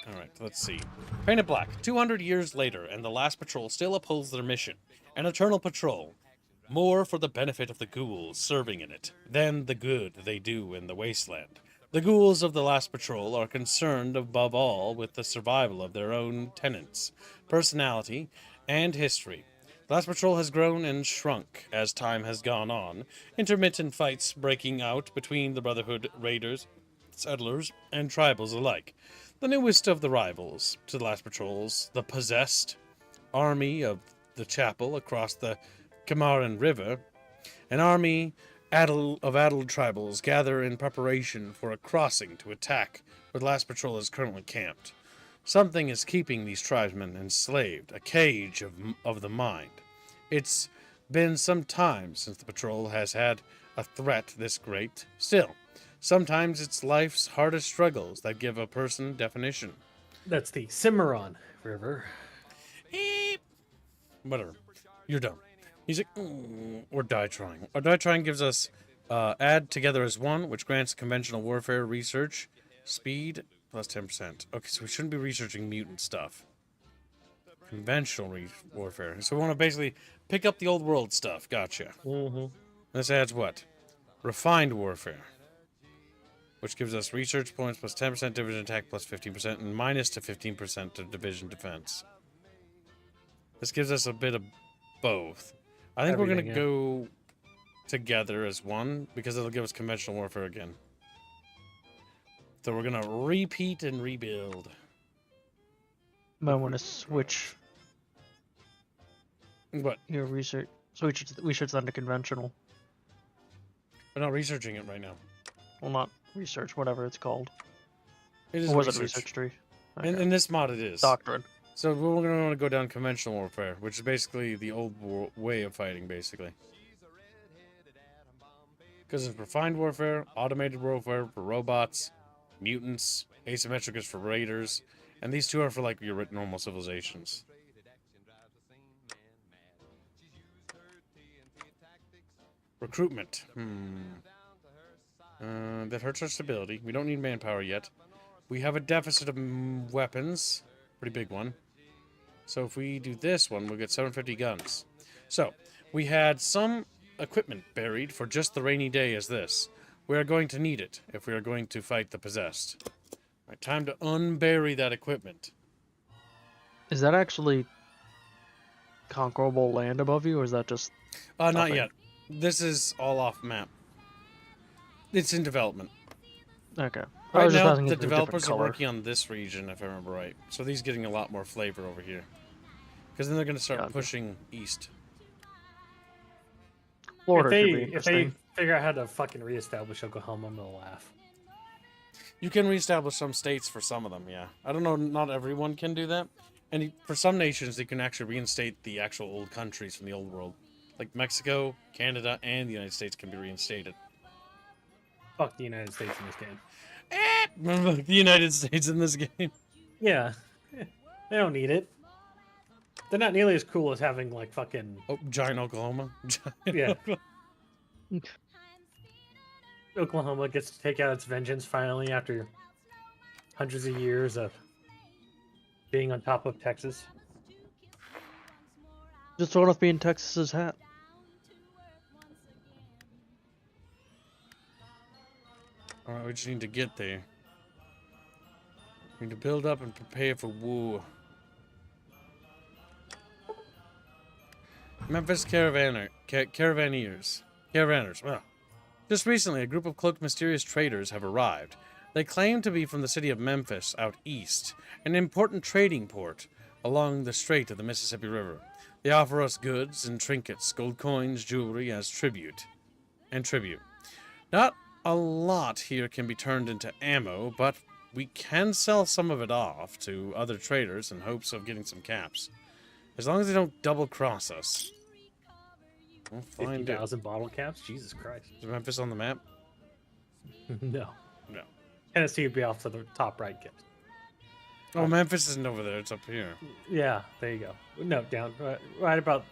Alright, let's see. Paint it black. 200 years later, and the last patrol still upholds their mission. An eternal patrol. More for the benefit of the ghouls serving in it than the good they do in the wasteland. The ghouls of the last patrol are concerned above all with the survival of their own tenants, personality, and history. The last patrol has grown and shrunk as time has gone on, intermittent fights breaking out between the Brotherhood raiders, settlers, and tribals alike. The newest of the rivals to the last patrols, the possessed army of the chapel across the Camarón River, an army of addled tribals gather in preparation for a crossing to attack where the last patrol is currently camped. Something is keeping these tribesmen enslaved, a cage of the mind. It's been some time since the patrol has had a threat this great. Still, sometimes it's life's hardest struggles that give a person definition. That's the Cimarron River. Whatever. You're done. He's like, or die trying. Or die trying gives us add together as one, which grants conventional warfare research speed plus 10%. Okay, so we shouldn't be researching mutant stuff. Conventional warfare. So we want to basically pick up the old world stuff. Gotcha. Mm-hmm. This adds what? Refined warfare, which gives us research points plus 10% division attack plus 15% and minus to 15% of division defense. This gives us a bit of both. I think we're Everything, going to go together as one because it'll give us conventional warfare again. So we're going to repeat and rebuild. Might want to switch What? your research. Switch research under conventional. We're not researching it right now. Well, not research, whatever it's called. It is Or was it research. research tree? In this mod it is. Doctrine. So we're going to want to go down conventional warfare, which is basically the old way of fighting, basically. Because it's refined warfare, automated warfare for robots, mutants, asymmetric is for raiders, and these two are for like your normal civilizations. Recruitment. That hurts our stability. We don't need manpower yet. We have a deficit of weapons. Pretty big one. So if we do this one, we'll get 750 guns. So, we had some equipment buried for just the rainy day as this. We are going to need it if we are going to fight the possessed. Right, time to unbury that equipment. Is that actually conquerable land above you, or is that just... Not nothing? yet. This is all off map. It's in development. Okay. I Right was just now, asking the if it's a different developers are color. working on this region, if I remember right. So these getting a lot more flavor over here. Because then they're going to start Gotcha. pushing east. Florida if could be they interesting. figure out how to fucking reestablish Oklahoma, I'm gonna laugh. You can reestablish some states for some of them, yeah. I don't know, not everyone can do that. And for some nations, they can actually reinstate the actual old countries from the old world. Like Mexico, Canada, and the United States can be reinstated. Fuck the United States in this game. Remember the United States in this game? Yeah, they don't need it. They're not nearly as cool as having like fucking Oh, giant Oklahoma. yeah. Oklahoma gets to take out its vengeance finally after hundreds of years of being on top of Texas. Just throwing off being Texas's hat. Alright, we just need to get there. We need to build up and prepare for war. Memphis Caravanners. Well, just recently, a group of cloaked mysterious traders have arrived. They claim to be from the city of Memphis out east, an important trading port along the strait of the Mississippi River. They offer us goods and trinkets, gold coins, jewelry as tribute. Not a lot here can be turned into ammo, but we can sell some of it off to other traders in hopes of getting some caps. As long as they don't double-cross us. We'll find it. 50,000 bottle caps? Jesus Christ. Is Memphis on the map? No. No. Tennessee would be off to the top right, Gibbs. Oh, Memphis isn't over there. It's up here. Yeah, there you go. No, down. Right about,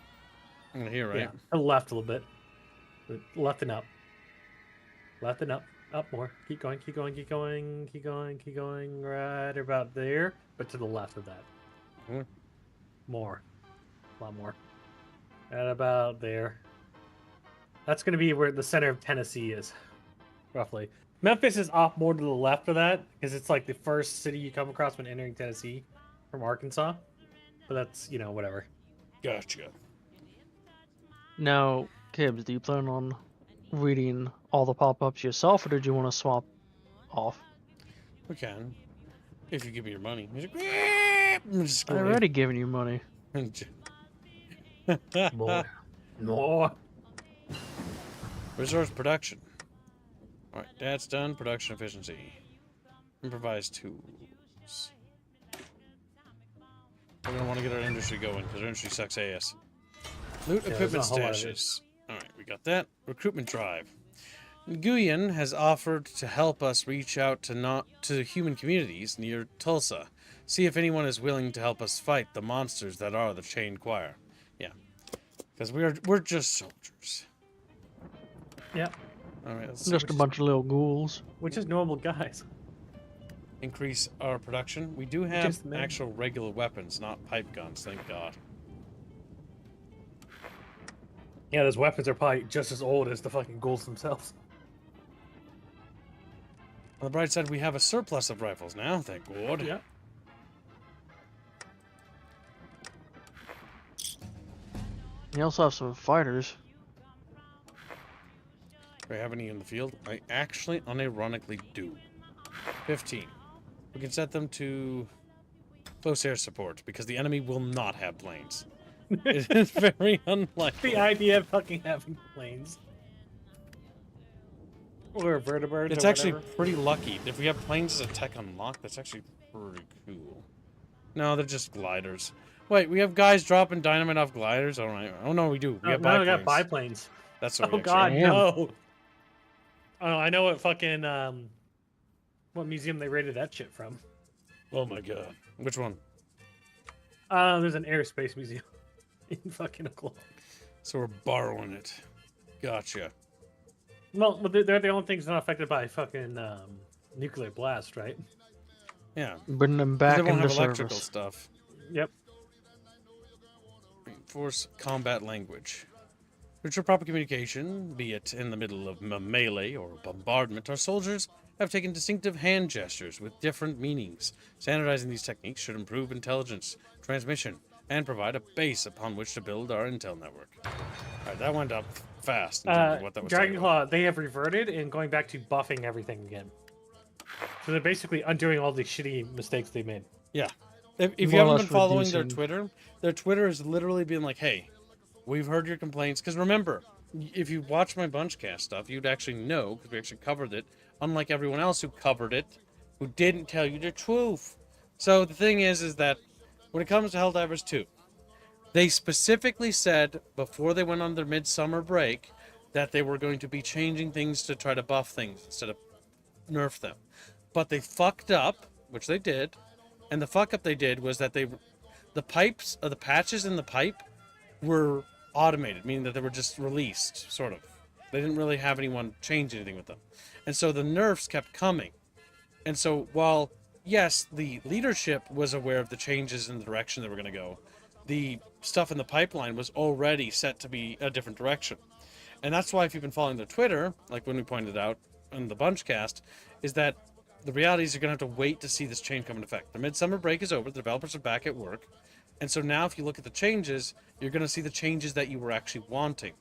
Here, right? yeah, to the left a little bit. Left and up. Left and up. Up more. Keep going, keep going, keep going, keep going, keep going. Right about there, but to the left of that. Hmm. More. A lot more. At about there. That's going to be where the center of Tennessee is, roughly. Memphis is off more to the left of that, because it's like the first city you come across when entering Tennessee from Arkansas. But that's, you know, whatever. Gotcha. Now, Kibbs, do you plan on reading all the pop-ups yourself, or did you want to swap off? We can. If you give me your money. He's like, "Yeah." I'm just I going- already given you money. More. More. Resource production. Alright, that's done. Production efficiency. Improvised tools. We're going to want to get our industry going, because our industry sucks ass. Loot Yeah, equipment there's not a whole lot of it. stashes. Alright, we got that. Recruitment drive. Gungan has offered to help us reach out to human communities near Tulsa. See if anyone is willing to help us fight the monsters that are the Chained Choir. Yeah. Because we're just soldiers. Yep. Alright, let's Just a bunch of little ghouls. Which is normal guys. increase our production. We do have Just men. actual regular weapons, not pipe guns, thank God. Yeah, those weapons are probably just as old as the fucking ghouls themselves. On the bright side, we have a surplus of rifles now, thank God. Yeah. You also have some fighters. Do I have any in the field? I actually, unironically, do. 15. We can set them to close air support because the enemy will not have planes. It is very unlikely. The idea of fucking having planes. Or vertebrates. It's or actually whatever. pretty lucky. If we have planes as a tech unlock, that's actually pretty cool. No, they're just gliders. Wait, we have guys dropping dynamite off gliders? All right. Oh, no, we do. We have No, we biplanes. got biplanes. That's what Oh we god, actually Damn. no. Oh, I know what fucking what museum they raided that shit from. Oh my god. Which one? There's an aerospace museum in fucking Oklahoma. So we're borrowing it. Gotcha. Well, but they're the only things not affected by fucking nuclear blast, right? Yeah. Bring them 'Cause back they won't into have electrical service. stuff. Yep. Reinforce combat language. To ensure proper communication, be it in the middle of melee or bombardment, our soldiers have taken distinctive hand gestures with different meanings. Standardizing these techniques should improve intelligence, transmission, and provide a base upon which to build our intel network. Alright, that went up fast in terms of what that was talking about. Dragonclaw, they have reverted and going back to buffing everything again. So they're basically undoing all the shitty mistakes they made. Yeah. If you More or haven't less been following reducing- their Twitter has literally been like, hey, we've heard your complaints. Because remember, if you watch my Bunchcast stuff, you'd actually know, because we actually covered it, unlike everyone else who covered it, who didn't tell you the truth. So the thing is that when it comes to Helldivers 2, they specifically said before they went on their midsummer break that they were going to be changing things to try to buff things instead of nerf them. But they fucked up, which they did, and the fuck up they did was that the patches in the pipe were automated, meaning that they were just released, sort of. They didn't really have anyone change anything with them. And so the nerfs kept coming. And so while, yes, the leadership was aware of the changes in the direction they were going to go, the stuff in the pipeline was already set to be a different direction. And that's why if you've been following their Twitter, like when we pointed out in the Bunchcast, is that the reality is you're going to have to wait to see this change come into effect. The midsummer break is over. The developers are back at work. And so now if you look at the changes, you're going to see the changes that you were actually wanting.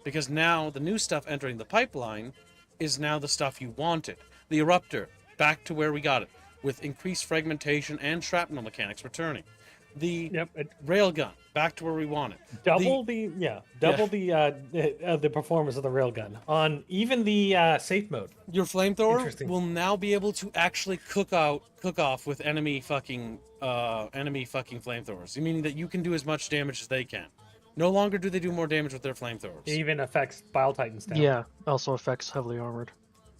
Because now the new stuff entering the pipeline is now the stuff you wanted. The Eruptor, back to where we got it, with increased fragmentation and shrapnel mechanics returning. The railgun, back to where we want it. Double the performance of the railgun on even the safe mode. Your flamethrower Interesting. will now be able to actually cook off with enemy fucking flamethrowers. Meaning that you can do as much damage as they can. No longer do they do more damage with their flamethrowers. It even affects Bile Titans now. Yeah, also affects heavily armored.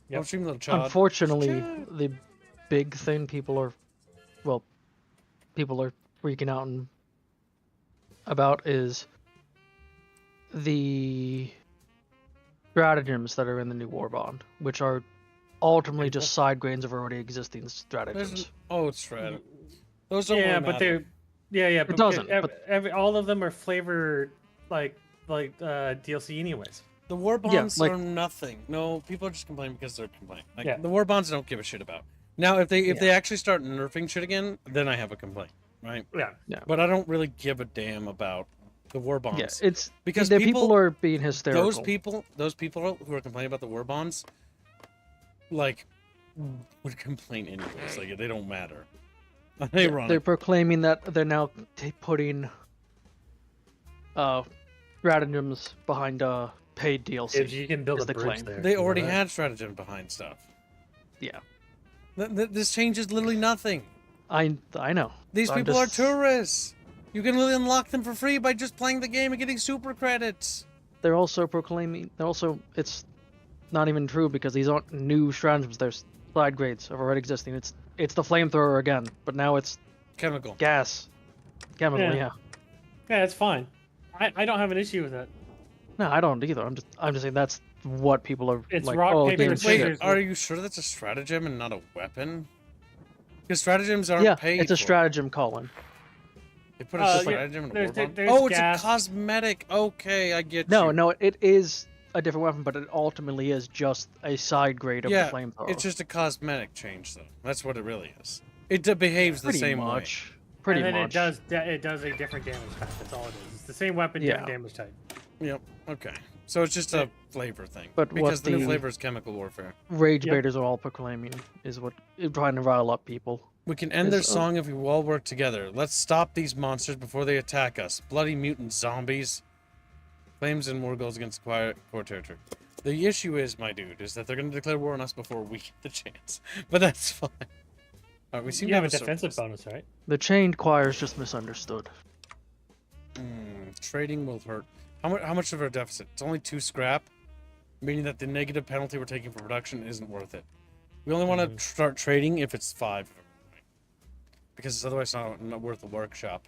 Yep. Oh, stream little Chad. Unfortunately, the big thing people are freaking out about is the stratagems that are in the new war bond, which are ultimately just side grains of already existing stratagems. It's strategy. Those don't Yeah, really but matter. but doesn't, all of them are flavored like DLC anyways. The war bonds like- are nothing. No, people are just complaining because they're complaining. Like, Yeah. the war bonds I don't give a shit about. Now, if they actually start nerfing shit again, then I have a complaint, right? Yeah. But I don't really give a damn about the war bonds. Yeah, it's because because people are being hysterical. those people who are complaining about the war bonds, like, would complain anyways. Like, they don't matter. Ironic. They're proclaiming that they're now putting stratagems behind paid DLC. If you can build is a the bridge claim. there. They you know already that? had stratagem behind stuff. Yeah, This changes literally nothing. I know. These I'm people just- are tourists. You can literally unlock them for free by just playing the game and getting super credits. They're also proclaiming. It's not even true because these aren't new stratagems. They're side grades of already existing. It's the flamethrower again, but now it's Chemical. gas, chemical. Yeah. Yeah. Yeah, it's fine. I don't have an issue with it. No, I don't either. I'm just saying that's what people are It's like. rock, oh, paper, damn and shit. scissors. Wait, are you sure that's a stratagem and not a weapon? Because stratagems aren't Yeah, paid it's a for. stratagem, Colin. They put a Yeah, stratagem in a there's- war bomb? there's Oh, it's gas. a cosmetic. Okay, I get No, you. no, it is a different weapon, but it ultimately is just a side grade of Yeah, the flamethrower. it's just a cosmetic change, though. That's what it really is. It behaves the pretty same much. Pretty and then much. it does a different damage type. That's all it is. It's the same weapon, Yeah. different damage type. Yep. Okay. So it's just a flavor thing. But what because the new the- flavor is chemical warfare. Rage Yep. baiters are all proclaiming is what trying to rile up people. We can end their Is- song if we all work together. Let's stop these monsters before they attack us. Bloody mutant zombies. Claims and war goals against core territory. The issue is, my dude, is that they're going to declare war on us before we get the chance. But that's fine. Alright, we seem You to have a a defensive surplus. bonus, right? The chained choir is just misunderstood. Trading will hurt. How much of our deficit? It's only 2 scrap, meaning that the negative penalty we're taking for production isn't worth it. We only want to start trading if it's 5. Because it's otherwise not worth the workshop.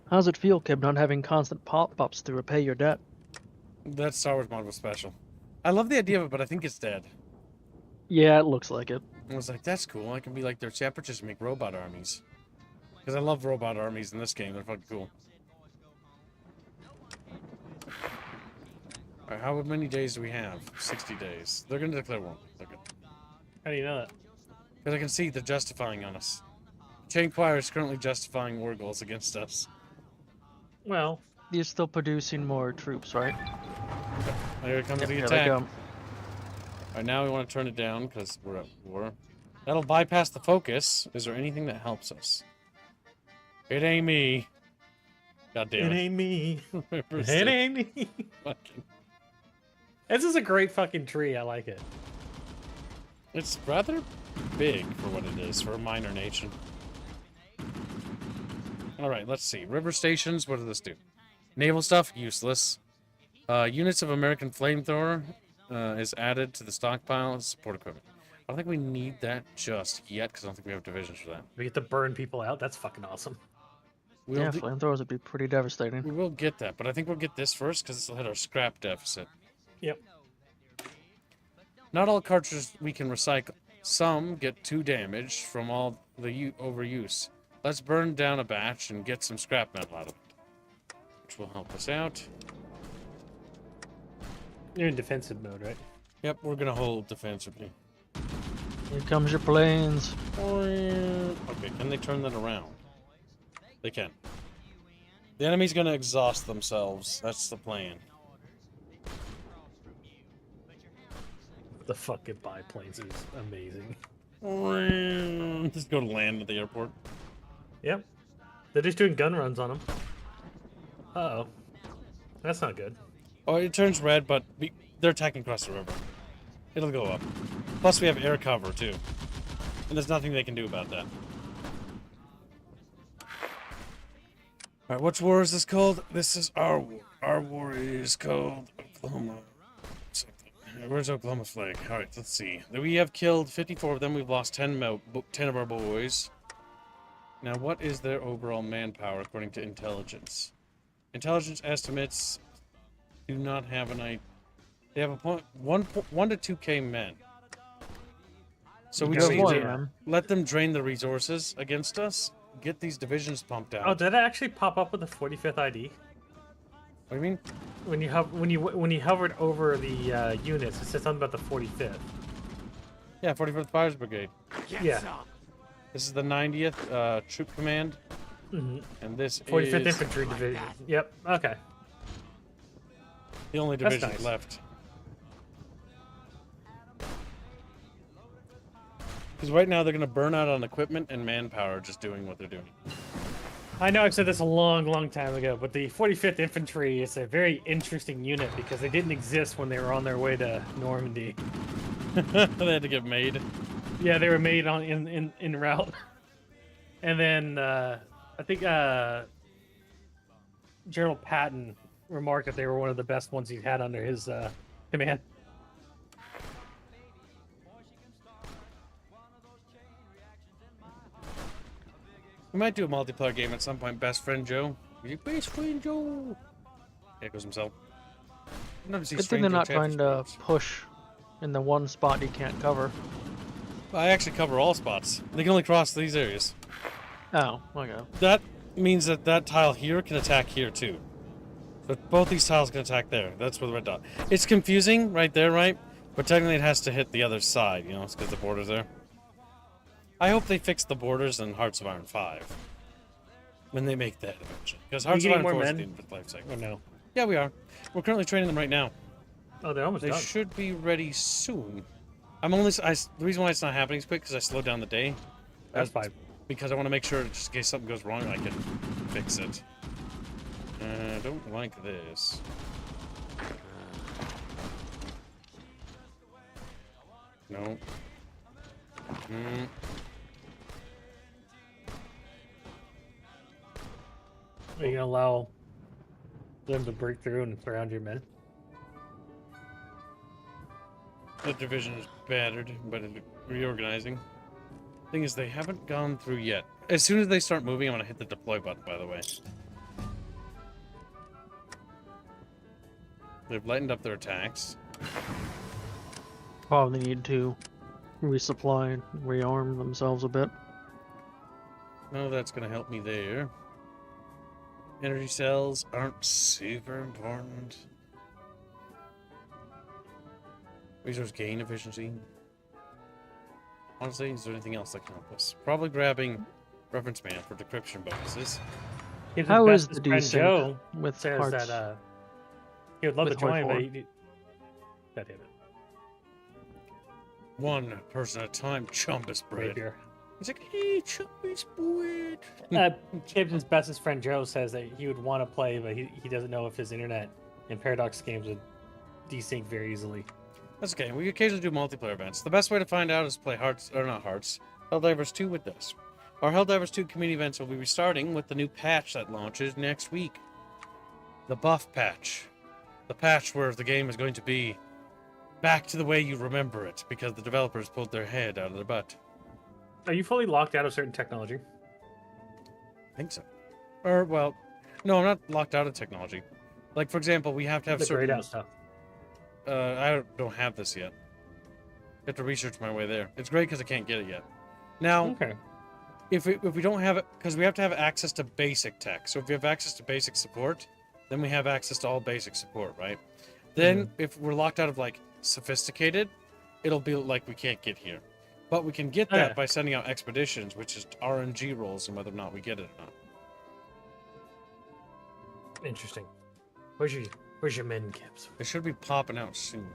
How's it feel, Kib, not having constant pop-ups to repay your debt? That Star Wars mod was special. I love the idea of it, but I think it's dead. Yeah, it looks like it. I was like, that's cool. I can be like their separatists and make robot armies. Because I love robot armies in this game. They're fucking cool. Alright, how many days do we have? 60 days. They're going to declare war. They're good. How do you know that? Because I can see they're justifying on us. Chain Choir is currently justifying war goals against us. Well, You're still producing more troops, right? Here comes the Here attack. they go. Alright, now we want to turn it down because we're at war. That'll bypass the focus. Is there anything that helps us? It ain't me. God damn it. ain't me. It It ain't me. Fucking... This is a great fucking tree. I like it. It's rather big for what it is, for a minor nation. Alright, let's see. River stations, what does this do? Naval stuff, useless. Units of American flamethrower is added to the stockpile. Support equipment. I don't think we need that just yet, because I don't think we have divisions for that. We get to burn people out. That's fucking awesome. We'll Yeah, do- flamethrowers would be pretty devastating. we will get that, but I think we'll get this first, because this will hit our scrap deficit. Yep. Not all cartridges we can recycle. Some get 2 damage from all the overuse. Let's burn down a batch and get some scrap metal out of it, which will help us out. You're in defensive mode, right? Yep, we're gonna hold defensively. Here comes your planes. Okay, can they turn that around? They can. The enemy's gonna exhaust themselves. That's the plan. The fucking biplanes is amazing. Just go to land at the airport. Yep. They're just doing gun runs on them. Uh-oh. That's not good. Oh, it turns red, but they're attacking across the river. It'll go up. Plus, we have air cover, too. And there's nothing they can do about that. Alright, which war is this called? This is our war. Our war is called Oklahoma. Something. Where's Oklahoma flag? Alright, let's see. We have killed 54 of them. We've lost 10 of our boys. Now, what is their overall manpower according to intelligence? Intelligence estimates do not have an idea. They have a 1 to 2K men. So we You just have need one, to man. let them drain the resources against us. Get these divisions pumped out. Oh, did it actually pop up with the 45th ID? What do you mean? When you hovered over the units, it said something about the 45th. Yeah, 45th Fires Brigade. Yeah. This is the 90th Troop Command. Mm-hmm. And this 45th is Infantry Division. Yep. Okay. the only That's division nice. left. Because right now they're going to burn out on equipment and manpower just doing what they're doing. I know I've said this a long, long time ago, but the 45th Infantry is a very interesting unit because they didn't exist when they were on their way to Normandy. They had to get made. Yeah, they were made on in route. And then I think General Patton remarked that they were one of the best ones he'd had under his command. We might do a multiplayer game at some point. Best friend Joe. Best friend Joe. There goes himself. Good thing they're not trying to push in the one spot you can't cover. I actually cover all spots. They can only cross these areas. Oh, okay. That means that that tile here can attack here too. So both these tiles can attack there. That's where the red dot. It's confusing right there, right? But technically it has to hit the other side, you know, it's because the border's there. I hope they fix the borders in Hearts of Iron 5. When they make that eventually. Because Hearts of getting Iron more 4 is men? the end of its life cycle. Oh no. Yeah, we are. We're currently training them right now. Oh, they're almost They done. should be ready soon. The reason why it's not happening is quick because I slowed down the day. That's fine. Because I want to make sure, just in case something goes wrong, I can fix it. I don't like this. No. Are you gonna allow them to break through and surround your men? The division is battered, but it's reorganizing. Thing is, they haven't gone through yet. As soon as they start moving, I'm gonna hit the deploy button, by the way. They've lightened up their attacks. Probably need to resupply and rearm themselves a bit. No, that's gonna help me there. Energy cells aren't super important. Resource gain efficiency. Honestly, is there anything else that can help us? Probably grabbing reference man for decryption bonuses. His How is the bestest friend desync Joe with says hearts? that he would love to with HOI join, but IV? that hit it. One person at a time, chumbus bread. Rapier. He's like, hey, chumbus bread. Captain's bestest friend Joe says that he would want to play, but he doesn't know if his internet and Paradox games would desync very easily. That's okay. We occasionally do multiplayer events. The best way to find out is play Helldivers 2 with us. Our Helldivers 2 community events will be restarting with the new patch that launches next week. The buff patch. The patch where the game is going to be back to the way you remember it, because the developers pulled their head out of their butt. Are you fully locked out of certain technology? I think so. Or, well, no, I'm not locked out of technology. Like, for example, we have to have The grayed certain... out stuff. I don't have this yet. I have to research my way there. It's great because I can't get it yet. Now, Okay. if we don't have it, because we have to have access to basic tech. So if we have access to basic support, then we have access to all basic support, right? Then if we're locked out of like sophisticated, it'll be like we can't get here. But we can get that Yeah. by sending out expeditions, which is RNG rolls, and whether or not we get it or not. Interesting. Where's your men, Gibbs? It should be popping out soon.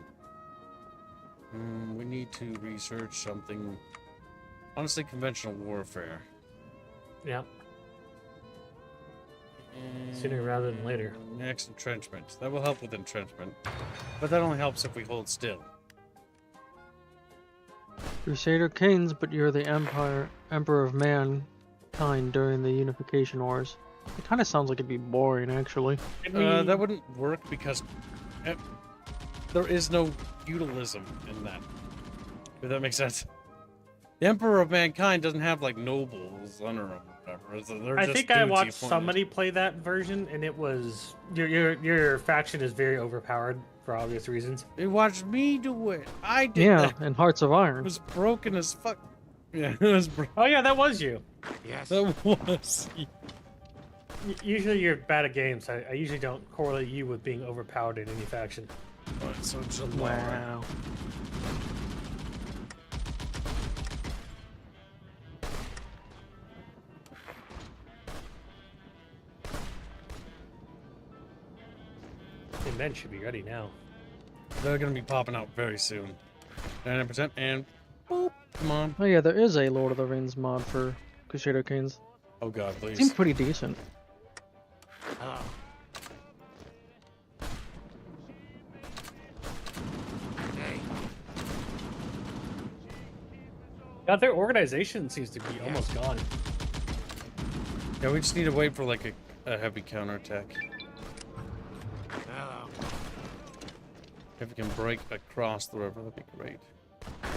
We need to research something. Honestly, conventional warfare. Yeah. Sooner rather than later. Next, entrenchment. That will help with entrenchment. But that only helps if we hold still. Crusader Kings, but you're the Emperor of Mankind during the Unification Wars. It kind of sounds like it'd be boring, actually. That wouldn't work because there is no feudalism in that. If that makes sense. The Emperor of Mankind doesn't have like nobles under him or whatever. They're I just think I dudes he watched appointed. somebody play that version, and it was your faction is very overpowered for obvious reasons. They watched me do it. I did Yeah, that. and Hearts of It Iron. was broken as fuck. Yeah, it was Oh yeah, that was you. Yes. That was. Usually you're bad at games. I usually don't correlate you with being overpowered in any faction. Oh, it's such a Wow. The men should be ready now. They're gonna be popping out very soon. 99% and boop. Come on. Oh yeah, there is a Lord of the Rings mod for Crusader Kings. Oh god, please. Seems pretty decent. Hello. Hey. God, their organization seems to be almost gone. Yeah, we just need to wait for like a heavy counterattack. Hello. If we can break across the river, that'd be great.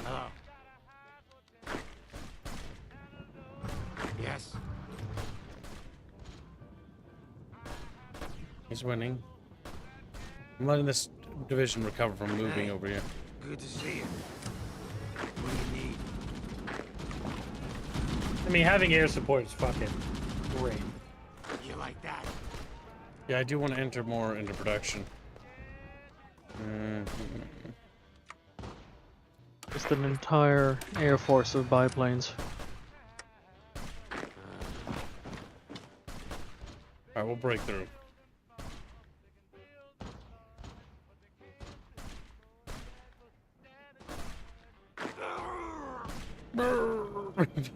Hello. Yes. He's winning. I'm letting this division recover from moving Hey. over here. Good to see you. What do you need? I mean, having air support is fucking great. You like that? Yeah, I do want to enter more into production. Just an entire air force of biplanes. Alright, we'll break through.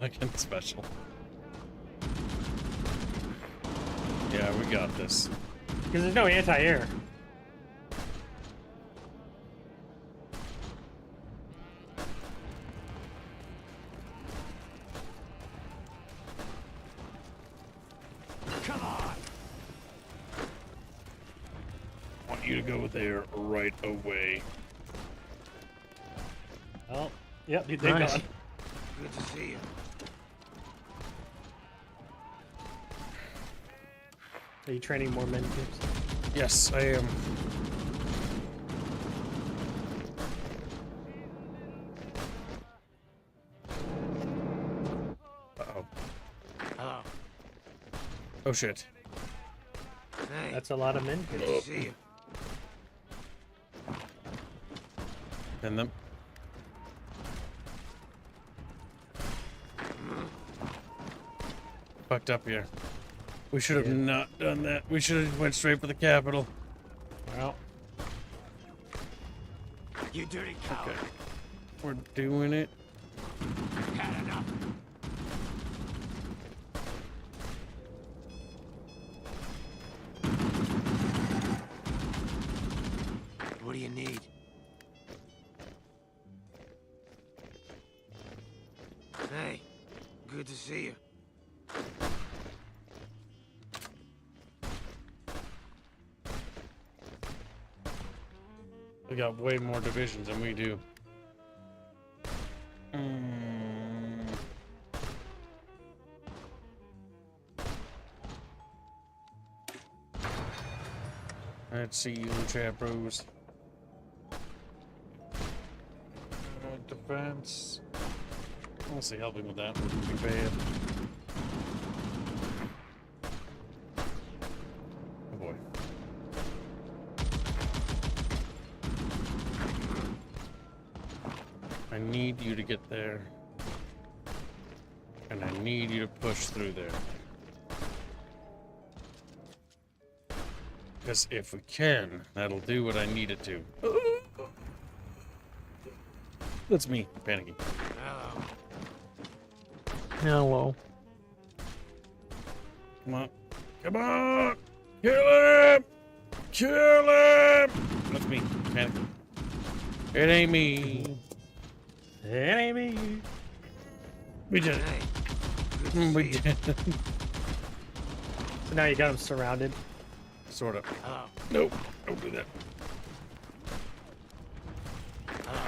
fucking special. Yeah, we got this. Because there's no anti-air. Come on. I want you to go there right away. Oh, yep, they're Nice. gone. Good to see you. Are you training more men cubes? Yes, I am. Uh-oh. Hello. Oh, shit. Hey. That's a lot of men Good cubes. to see you. And them. Fucked up here. We should have not done that. We should have went straight for the capital. Well, You dirty coward. Okay. We're doing it. Had enough. What do you need? Hey, good to see you. They got way more divisions than we do. Let's see you, chat bros. Defense. Honestly, helping with that wouldn't be bad. Oh boy. I need you to get there. And I need you to push through there. Because if we can, that'll do what I need it to. That's me panicking. Hello. Hello. Come on. Come on! Kill him! Kill him! That's me panicking. It ain't me. it ain't me. We did Hey, good it. to We see you. did it. So now you got them surrounded. Sort of. Hello. Nope. Don't do that. Hello.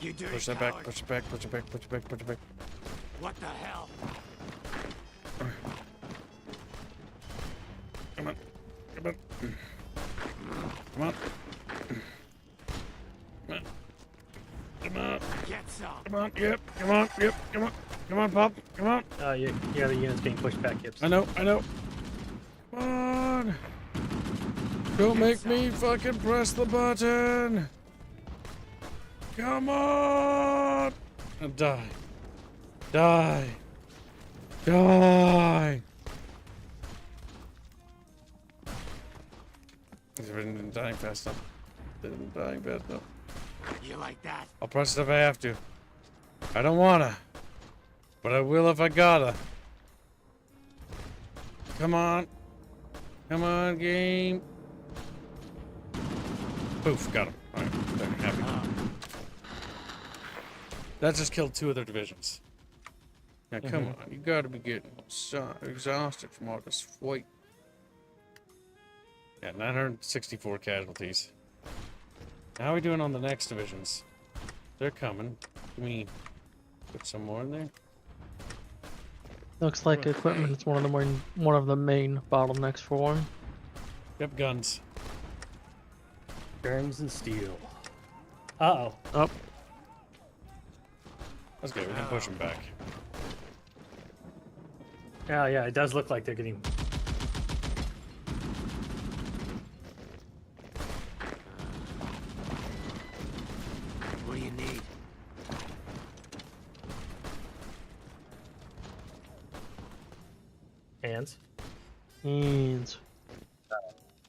You dirty Push that coward. back. Push it back. Push it back. Push it back. Push it back. What the hell? Come on. Come on. Come on. Come on. Come on. Get some. Come on. Yep. Come on. Yep. Come on. Come on, Pop. Come on. Yeah, the unit's getting pushed back, Gibbs. I know. I know. Come on. Don't make me fucking press the button. Come on. And die. Die. Die. He's been dying fast enough. Been dying fast enough. You like that? I'll press it if I have to. I don't wanna. But I will if I gotta. Come on. Come on, game. Poof, got him. Alright, there, happy. That just killed 2 of their divisions. Now, come on. You gotta be getting exhausted from all this fight. Yeah, 964 casualties. How are we doing on the next divisions? They're coming. Can we put some more in there? Looks like equipment is one of the main bottlenecks for him. Yep, guns. Guns and steel. Uh-oh. Up. That's good. We can push them back. Yeah, it does look like they're getting... What do you need? hands. Hands.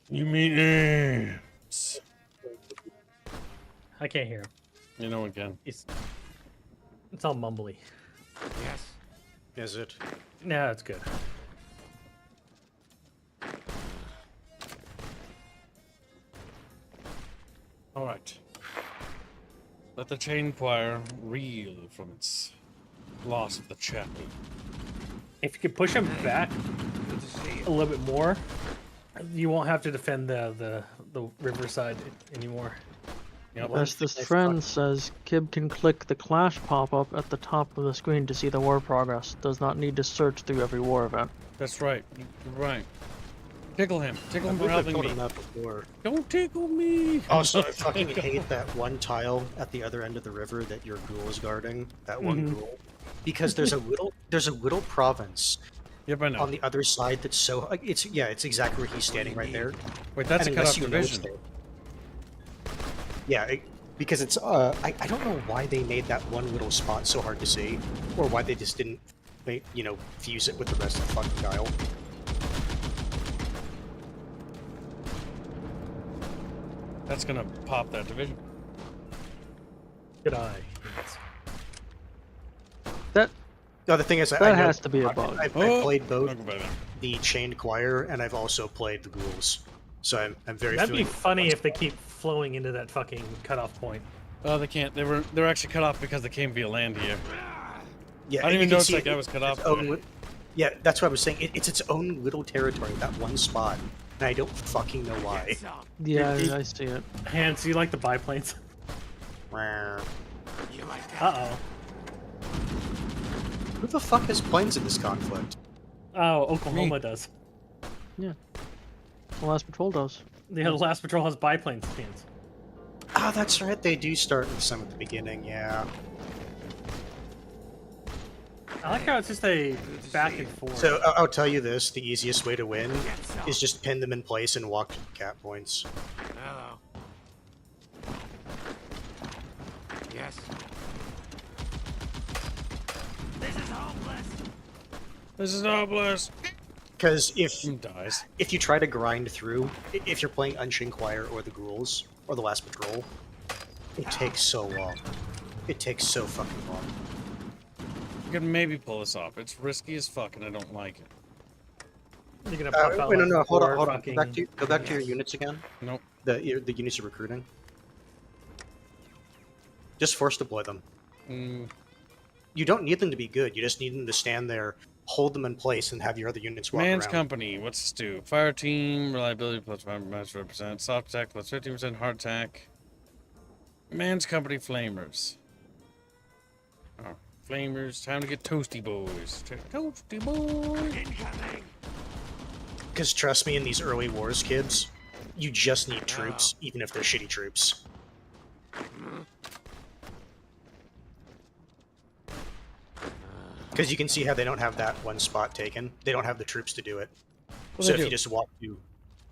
You mean ants? I can't hear him. You know one can. He's... It's all mumbly. Yes. Is it? Nah, it's good. All right. Let the chain choir reel from its loss of the chapel. If you could push him back Good to see a you. little bit more, you won't have to defend the riverside anymore. Yep. Bestest friend says Kib can click the clash pop-up at the top of the screen to see the war progress. Does not need to search through every war event. That's right. You're right. Tickle him. Tickle I him for believe I've helping told me. him that before. Don't tickle me. Also, I fucking hate that one tile at the other end of the river that your ghoul is guarding. That one ghoul, because there's a little province Yep, I know. on the other side that's so it's exactly where he's standing right there. Wait, that's a And cut-off unless you know it's division. there- Yeah, because it's I don't know why they made that one little spot so hard to see, or why they just didn't fuse it with the rest of the fucking tile. That's gonna pop that division. Good eye. That No, the thing is, I that know- has to be a bug. I've Oh, played both talk about it. the Chained Choir, and I've also played the Ghouls. So I'm very. That'd be familiar with funny that if they keep flowing into that fucking cutoff point. Oh, they can't. They're actually cut off because they came via land here. Yeah, I didn't you even can notice see that guy was cut off. its own yeah, that's what I was saying. It's its own little territory, that one spot, and I don't fucking know why. Yeah, I see it. Hans, you like the biplanes? You like that? Uh-oh. Who the fuck has planes in this conflict? Oh, Oklahoma does. The last patrol does. The last patrol has biplanes, Hans. Oh, that's right. They do start with some at the beginning. Yeah. I like how it's just a back and forth. So I'll tell you this: the easiest way to win is just pin them in place and walk to the cap points. Hello. Yes. This is hopeless. Because if He dies. if you try to grind through, if you're playing Unchained Choir or the Ghouls or the Last Patrol, it takes so long. It takes so fucking long. You can maybe pull this off. It's risky as fuck, and I don't like it. You're gonna pop out Wait, no, like no, hold on, four hold on. fucking- Go back to your units again. Nope. The units you're recruiting. Just force deploy them. Mm, You don't need them to be good. You just need them to stand there, hold them in place, and have your other units walk Man's around. company. What's this do? Fire team reliability plus 5%. Soft attack plus 15%. Hard attack. Man's company flamers. Oh, flamers. Time to get toasty boys. Toasty boys. Incoming. Because trust me, in these early wars, kids, you just need troops, even if they're shitty troops. Because you can see how they don't have that one spot taken. They don't have the troops to do it. Well, So they if do. you just walk through...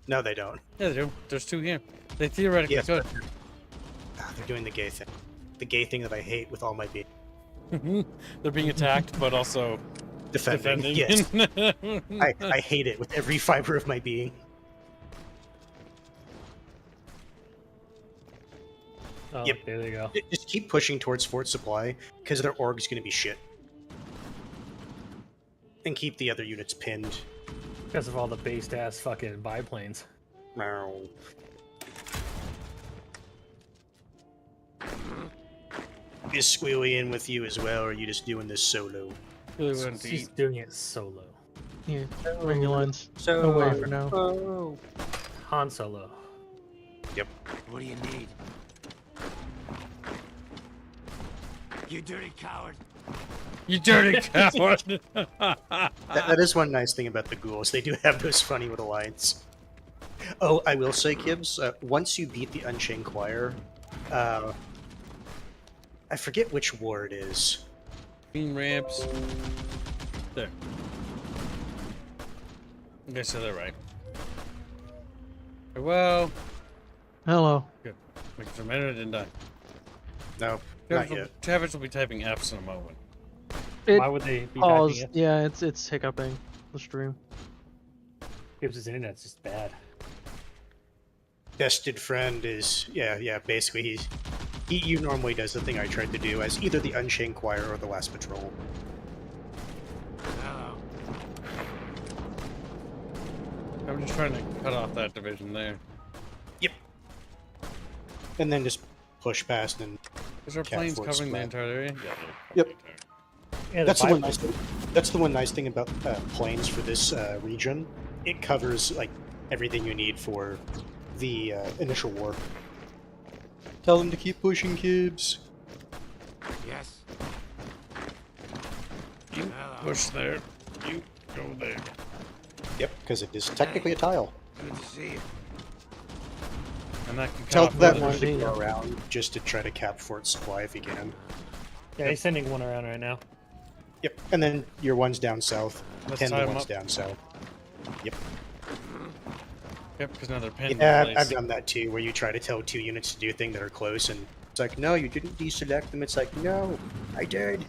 No, they don't. Yeah, they do. There's two here. They theoretically Yes, could. They're doing the gay thing. The gay thing that I hate with all my being. They're being attacked, but also Defending. defending. Yes. I hate it with every fiber of my being. Oh, Yep. there they go. Just keep pushing towards Fort Supply, because their org's going to be shit. And keep the other units pinned. Because of all the based ass fucking biplanes. Meow. Is Squealy in with you as well, or are you just doing this solo? Really wouldn't She's eat. doing it solo. Yeah, ring your lines. So Away for now. Han Solo. What do you need? You dirty coward. You dirty coward! That is one nice thing about the ghouls. They do have those funny little lines. Oh, I will say, Gibbs, once you beat the Unchained Choir, I forget which war it is. Beam ramps. There. Okay, so they're right. Well, Hello. good. Make it a minute, didn't I? No, not yet. Tavish will be typing F's in a moment. It Why would they be paused. typing it? Yeah, it's hiccuping the stream. Gibbs' internet's just bad. Bested friend is, yeah, basically EU normally does the thing I tried to do as either the Unchained Choir or the Last Patrol. I'm just trying to cut off that division there. Yep. And then just push past and Is there Cat planes Fort covering the spread. entire area? Yeah. Yep. Yeah, That's the one Bible- nice thing. That's the one nice thing about planes for this region. It covers like everything you need for the initial war. Tell them to keep pushing, kids. Yes. You push there. You go there. Yep, because it is technically a tile. Good to see you. And that can cut Tell off that another- one to go around just to try to cap Fort Supply if you can. Yeah, he's sending one around right now. Yep, and then your one's down south. Let's Pin tie the 'em ones up. down south. Yep. Yep, because now they're pinned Yeah, in I've place. done that too, where you try to tell two units to do a thing that are close, and it's like, no, you didn't deselect them. It's like, no, I did.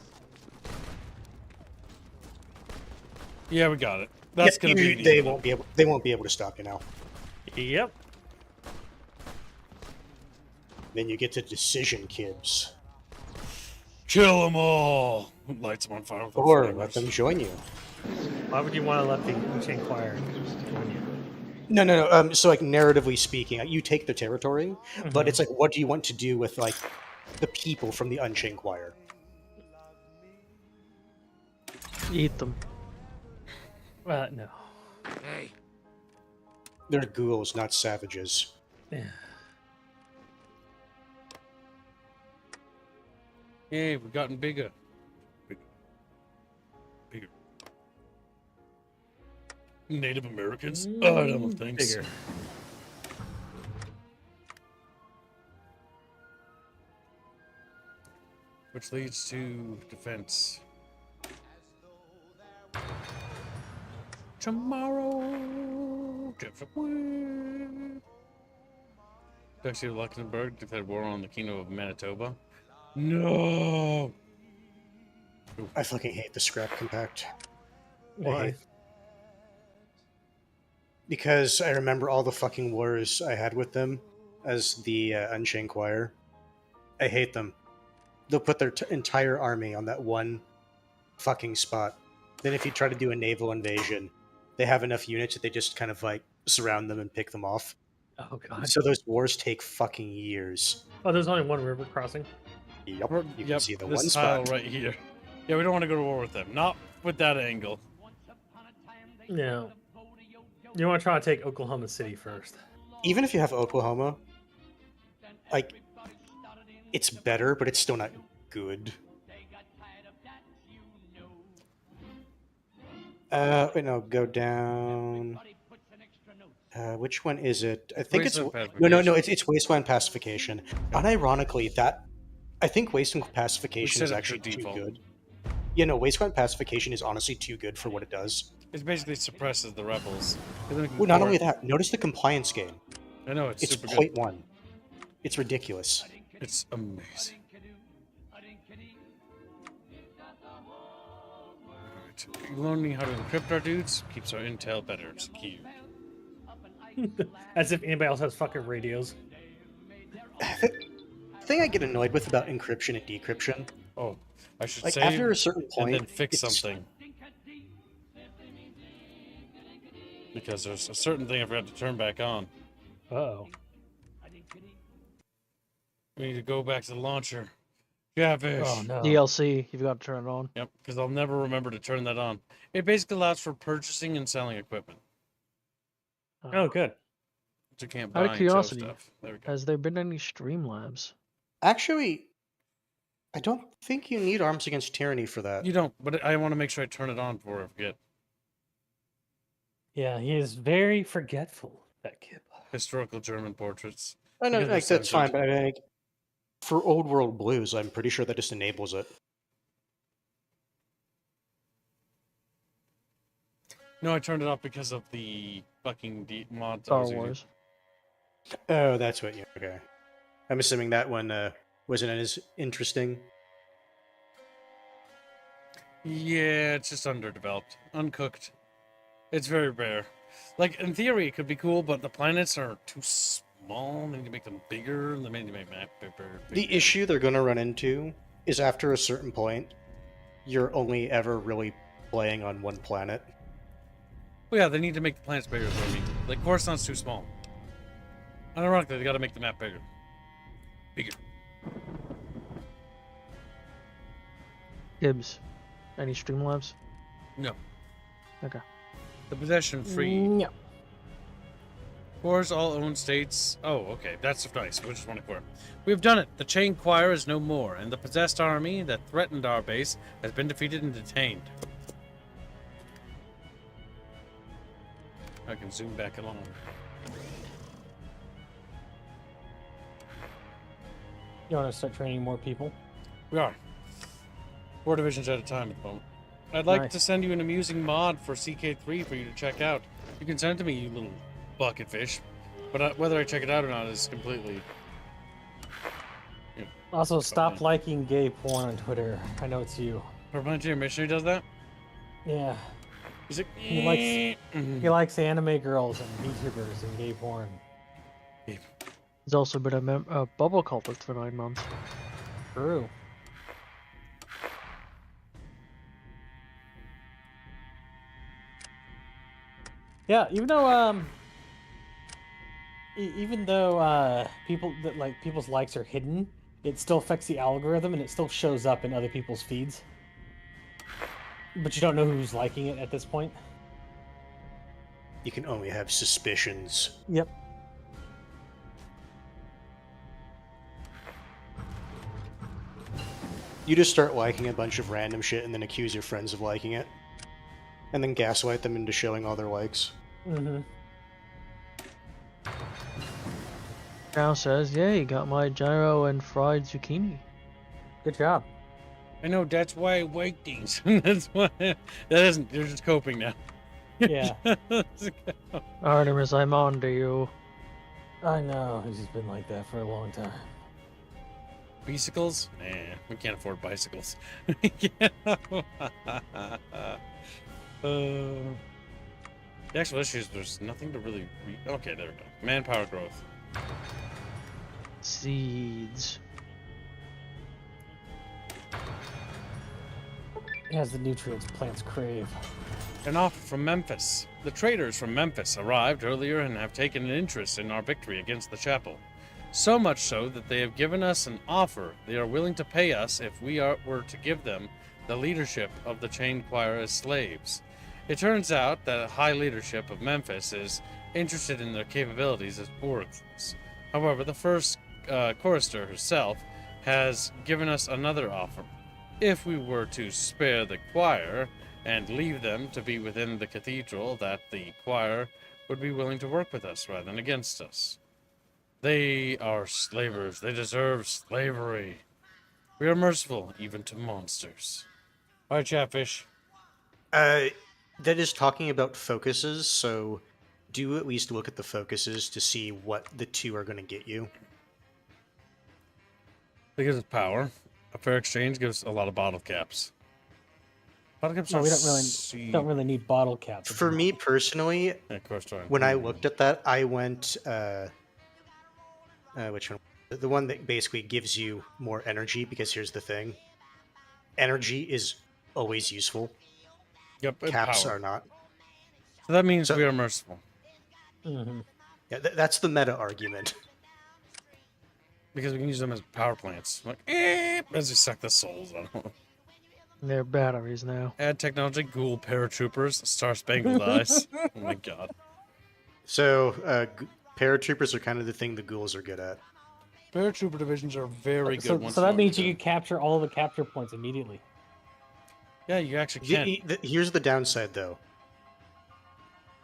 Yeah, we got it. That's Yep, gonna be. they won't be able. They won't be able to stop you now. Yep. Then you get to decision, kids, Kill them all. Lights them on fire with or flames. let them join you. Why would you want to let the Unchained Choir join you? No. So, like, narratively speaking, you take the territory, but it's like, what do you want to do with like the people from the Unchained Choir? Eat them. No. Hey. They're ghouls, not savages. Yeah. Yay, we've gotten bigger. Bigger. Native Americans? Oh, I don't think so. Bigger. Which leads to defense. Tomorrow, Jefferson. Duchy of Luxembourg declared war on the Kingdom of Manitoba. No! I fucking hate the scrap compact. Why? Because I remember all the fucking wars I had with them as the Unchained Choir. I hate them. They'll put their entire army on that one fucking spot. Then if you try to do a naval invasion, they have enough units that they just kind of like surround them and pick them off. Oh god. So those wars take fucking years. Oh, there's only one river crossing. Yep, you can Yep, see the this one tile spot. right here. Yeah, we don't want to go to war with them. Not with that angle. No. You want to try to take Oklahoma City first. Even if you have Oklahoma, like, it's better, but it's still not good. Wait, no, go down. Which one is it? I think it's Wasteland no. Pacification. It's Wasteland Pacification. Unironically, that I think Wasteland Pacification set is it to actually too default. good. You know, Wasteland Pacification is honestly too good for what it does. It basically suppresses the rebels. And then we can Well, not core- only that, notice the compliance game. I know, it's It's super good. 0.1. It's ridiculous. It's amazing. Alright. Learning how to encrypt our dudes keeps our intel better and secure. As if anybody else has fucking radios. The thing I get annoyed with about encryption and decryption, Oh, I should like save after a certain and point, then fix it's- something. Because there's a certain thing I forgot to turn back on. Uh-oh. We need to go back to the launcher. Catfish. Oh no. DLC, you've got to turn it on. Yep, because I'll never remember to turn that on. It basically allows for purchasing and selling equipment. Oh, good. But you can't Out buy of and sell curiosity, stuff. There we go. has there been any Streamlabs? Actually, I don't think you need Arms Against Tyranny for that. You don't, but I want to make sure I turn it on before I forget. Yeah, he is very forgetful, that kid. Historical German portraits. I know, because like, it's that's fine, censored. but I think for Old World Blues, I'm pretty sure that just enables it. No, I turned it off because of the fucking mods. I Star was using. Wars. Oh, that's what you. Okay. I'm assuming that one wasn't as interesting. Yeah, it's just underdeveloped, uncooked. It's very rare. Like in theory, it could be cool, but the planets are too small. small. They need to make them bigger. They need to make map bigger. The issue they're going to run into is after a certain point, you're only ever really playing on one planet. Well, yeah, they need to make the planets bigger. Is what I mean. Like Coruscant's too small. And ironically, they got to make the map bigger. Bigger. Gibbs, any Streamlabs? No. Okay. The possession free. No. Cores all own states. Oh, okay. That's nice. We just want to core. We've done it. The chain choir is no more, and the possessed army that threatened our base has been defeated and detained. I can zoom back along. You want to start training more people? We are. 4 divisions at a time at the moment. I'd like Nice. to send you an amusing mod for CK3 for you to check out. You can send it to me, you little bucket fish. But whether I check it out or not is completely... Also, stop liking gay porn on Twitter. I know it's you. Permanent Missionary does that? Yeah. He's like... He likes anime girls and VTubers and gay porn. He's also been a bubble cultist for 9 months. True. Yeah, even though people's likes are hidden, it still affects the algorithm and it still shows up in other people's feeds. But you don't know who's liking it at this point. You can only have suspicions. Yep. You just start liking a bunch of random shit and then accuse your friends of liking it. And then gaslight them into showing all their likes. Mm-hmm. Now says, yeah, you got my gyro and fried zucchini. Good job. I know, that's why I like these. That's why... That isn't... You're just coping now. Yeah. Artemis, I'm on to you. I know, he's just been like that for a long time. Bicycles? Nah, we can't afford bicycles. The actual issue is there's nothing to really... Okay, there we go. Manpower growth. Seeds. It has the nutrients plants crave. An offer from Memphis. The traders from Memphis arrived earlier and have taken an interest in our victory against the chapel. So much so that they have given us an offer. They are willing to pay us if we were to give them the leadership of the chain choir as slaves. It turns out that high leadership of Memphis is interested in their capabilities as oracles. However, the first chorister herself has given us another offer. If we were to spare the choir and leave them to be within the cathedral, that the choir would be willing to work with us rather than against us. They are slavers. They deserve slavery. We are merciful even to monsters. All right, Chatfish. That is talking about focuses, so do at least look at the focuses to see what the two are going to get you. It gives us power. A fair exchange gives a lot of bottle caps. Bottle caps No, are we don't really need bottle caps. For me personally, when I looked at that, I went which one? The one that basically gives you more energy, because here's the thing. Energy is always useful. Yep, Caps power are not. So that means we are merciful. Mm-hmm. Yeah, that's the meta argument. Because we can use them as power plants. Like, as we suck the souls out of them. They're batteries now. Add technology, ghoul paratroopers, Star Spangled Eyes. Oh my god. So, paratroopers are kind of the thing the ghouls are good at. Paratrooper divisions are very good. So that means you can capture all the capture points immediately. Yeah, you actually can. Here's the downside, though.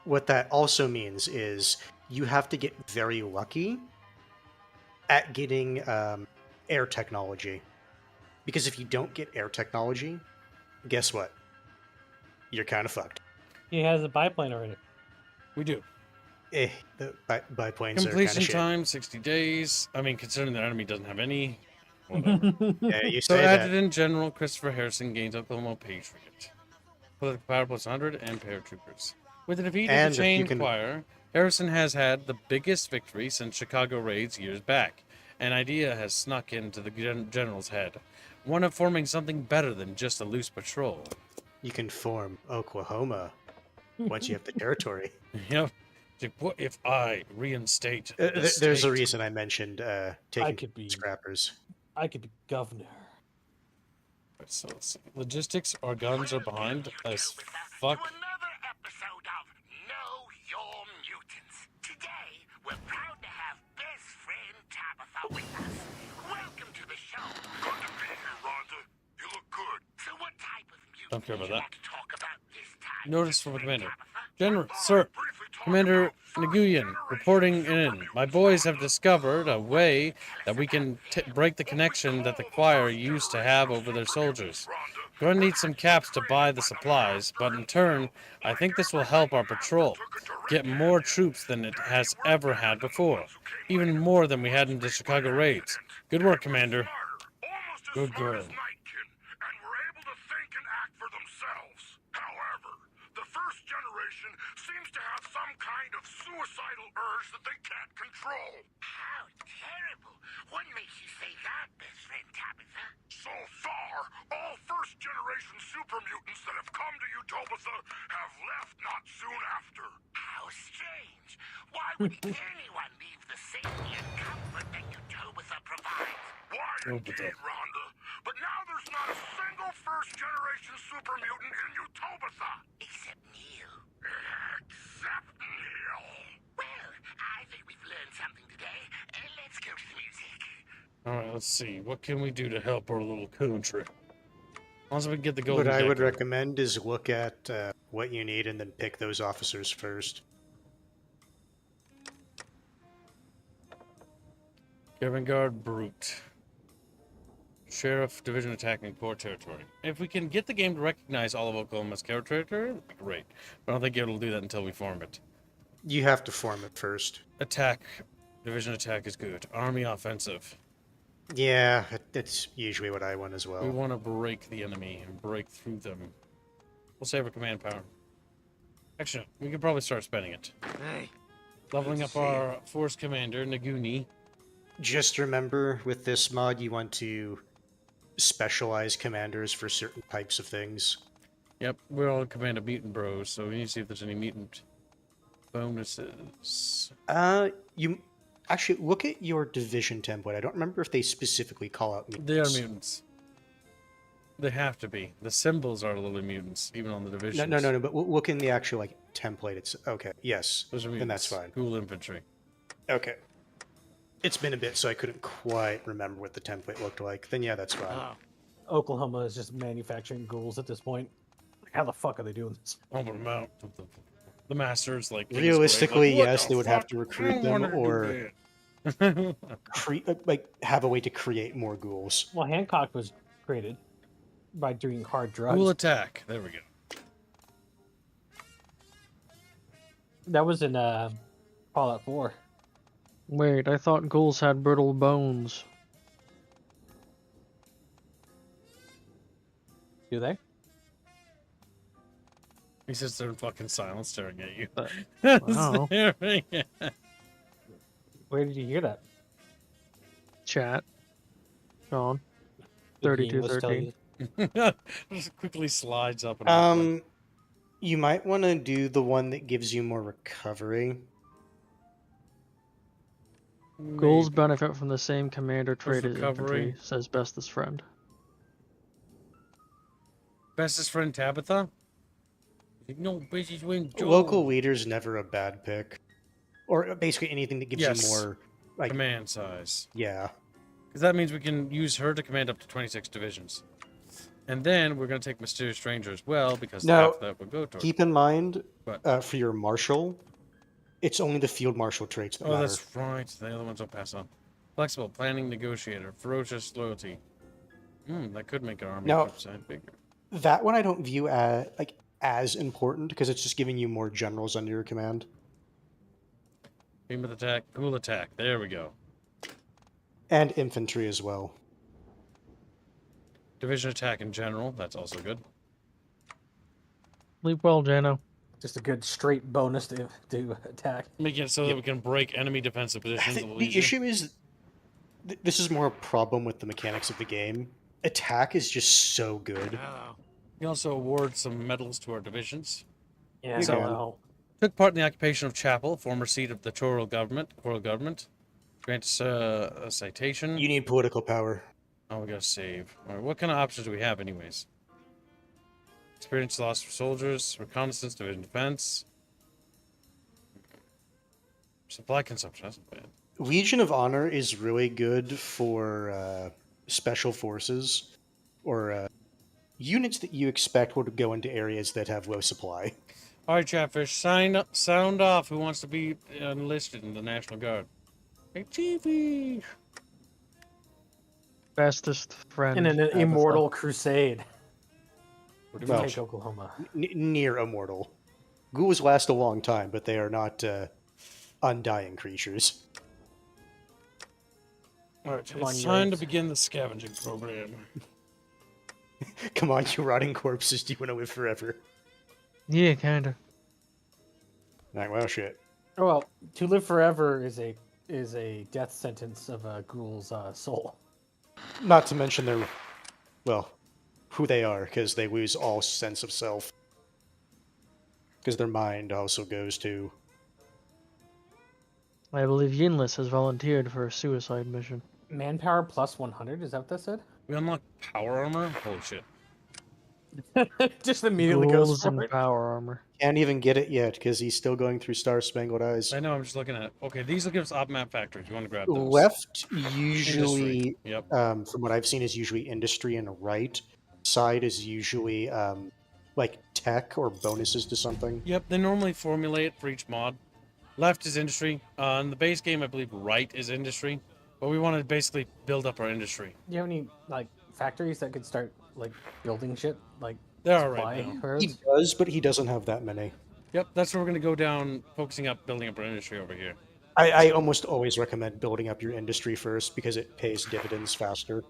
What that also means is you have to get very lucky at getting air technology. Because if you don't get air technology, guess what? You're kind of fucked. He has a biplane already. We do. The biplanes are kind Completion of shit. time, 60 days. I mean, considering the enemy doesn't have any. Whatever. Yeah, you So say that. added in general, Christopher Harrison gains Oklahoma Patriot. Political power plus 100 and paratroopers. With the defeat And of the chain you can- choir, Harrison has had the biggest victory since Chicago raids years back. An idea has snuck into the general's head. One of forming something better than just a loose patrol. You can form Oklahoma once you have the territory. Yep. What if I reinstate the There's a state? reason I mentioned taking could be- scrappers. I could be governor. So let's see. Logistics, our guns are behind as To fuck. another episode of Know Your Mutants. Today, we're proud to have best friend Tabitha with us. Welcome to the show. Good to be here, Rhonda. You look good. So what type of mutant Don't care about would you that. like to talk about this time? Notice best from the friend commander. Tabitha? General, sir, Commander Nguyen, reporting in. My boys have discovered a way that we can break the connection that the choir used to have over their soldiers. Going to need some caps to buy the supplies, but in turn, I think this will help our patrol get more troops than it has ever had before, even more than we had in the Chicago raids. Good work, Commander. Good girl. And were able to think and act for themselves. However, the first generation seems to have some kind of suicidal urge that they can't control. How terrible. What makes you say that, best friend Tabitha? So far, all first generation super mutants that have come to Utopia have left not soon after. How strange. Why would anyone leave the safety and comfort that Utopia provides? Why indeed, Rhonda? But now there's not a single first generation super mutant in Utopia. Except Neil. Except Neil. Well, I think we've learned something today. Let's go to the music. Alright, let's see. What can we do to help our little country? Once we get the golden What I would decker. recommend is look at what you need and then pick those officers first. Avant-garde brute. Sheriff division attacking core territory. If we can get the game to recognize all of Oklahoma's territory, that'd be great. But I don't think it'll do that until we form it. You have to form it first. Attack. Division attack is good. Army offensive. Yeah, that's usually what I want as We well. want to break the enemy and break through them. We'll save our command power. Actually, we could probably start spending it. Hey. Leveling up our force commander, Naguni. Just remember, with this mod, you want to specialize commanders for certain types of things. Yep, we're all command of mutant bros, so we need to see if there's any mutant bonuses. You actually look at your division template. I don't remember if they specifically call out mutants. They are mutants. They have to be. The symbols are literally mutants, even on the divisions. No. But look in the actual like template. It's okay. Yes, Those are mutants. then that's fine. Ghoul infantry. Okay. It's been a bit, so I couldn't quite remember what the template looked like. Then yeah, that's fine. Oklahoma is just manufacturing ghouls at this point. How the fuck are they doing this? Open them out. The masters, like... think it's Realistically, great. Like, what yes, the they would have fuck? to I recruit don't them wanna do or that. like have a way to create more ghouls. Well, Hancock was created by doing hard drugs. Ghoul attack. There we go. That was in Fallout 4. Wait, I thought ghouls had brittle bones. Do they? He sits there in fucking silence staring at you. Wow. Staring at- Where did you hear that? Chat. Sean. Did the English tell 3213. you? Just quickly slides up and You might want to do the one that gives you more recovery. Ghouls benefit from the same commander trait as recovery. infantry, says bestest friend. Bestest friend Tabitha? No bitches win Joe. Local leader's never a bad pick. Or basically anything that gives Yes. you more like Command size. yeah. Because that means we can use her to command up to 26 divisions. And then we're going to take Mysterious Stranger as well, because Now, half that would go towards. Keep in mind What? for your marshal, it's only the field marshal traits that Oh, matter. that's right. The other ones I'll pass on. Flexible, planning, negotiator, ferocious loyalty. That could make our army Now- percent bigger. That one I don't view as important because it's just giving you more generals under your command. Beam of attack, ghoul attack. There we go. And infantry as well. Division attack in general. That's also good. Sleep well, Jano. Just a good straight bonus to attack. Make it so that we can break enemy defensive positions a The, little the easier. issue is, this is more a problem with the mechanics of the game. Attack is just so good. We also award some medals to our divisions. Yeah, You so can. well. Took part in the occupation of Chapel, former seat of the Choral government. Grant us a citation. You need political power. Oh, we gotta save. All right, what kind of options do we have, anyways? Experience loss for soldiers, reconnaissance, division defense, supply consumption. That's not bad. Legion of Honor is really good for special forces or units that you expect will go into areas that have low supply. All right, Chatfish, sound off. Who wants to be enlisted in the National Guard? Hey, Chiefy! Bestest friend. In an Tabitha. immortal crusade Pretty to Well, take Oklahoma. Near immortal. Ghouls last a long time, but they are not undying creatures. All right, Come on, it's you time to apes. begin the scavenging program. Come on, you rotting corpses. Do you want to live forever? Yeah, kinda. Like, well, shit. Oh well, to live forever is a death sentence of a ghoul's soul. Not to mention their, well, who they are, because they lose all sense of self. Because their mind also goes to... I believe Yinlis has volunteered for a suicide mission. Manpower plus 100. Is that what that said? We unlock power armor? Holy shit. Just immediately goes Ghouls for and it. power armor. Can't even get it yet, because he's still going through Star Spangled Eyes. I know, I'm just looking at it. Okay, these will give us op-map factories. You want to grab those? Left, Industry. usually, Yep. from what I've seen, is usually industry, and right side is usually like tech or bonuses to something. Yep, they normally formulate for each mod. Left is industry. In the base game, I believe right is industry. But we want to basically build up our industry. Do you have any like factories that could start like building shit like They're all supply right now. He roads? does, but he doesn't have that many. Yep, that's where we're going to go down, focusing up, building up our industry over here. I almost always recommend building up your industry first because it pays dividends faster.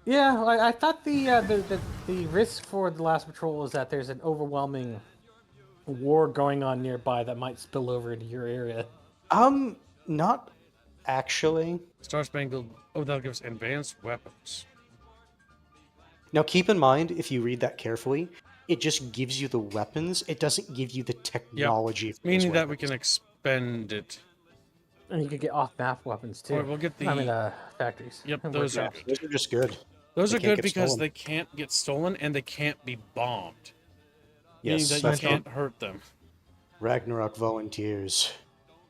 Yeah, I thought the risk for the last patrol is that there's an overwhelming war going on nearby that might spill over into your area. Not actually. Star Spangled. Oh, that'll give us advanced weapons. Now keep in mind, if you read that carefully, it just gives you the weapons. It doesn't give you the technology. For those Meaning that we weapons. can expend it. And you could get off-map weapons too. Alright, we'll get the. I mean, factories. Yep, and those are workshops. good. Those are just good. Those They are can't good get because stolen. they can't get stolen and they can't be bombed. Yes, Meaning that that's you can't hurt them. Ragnarok volunteers.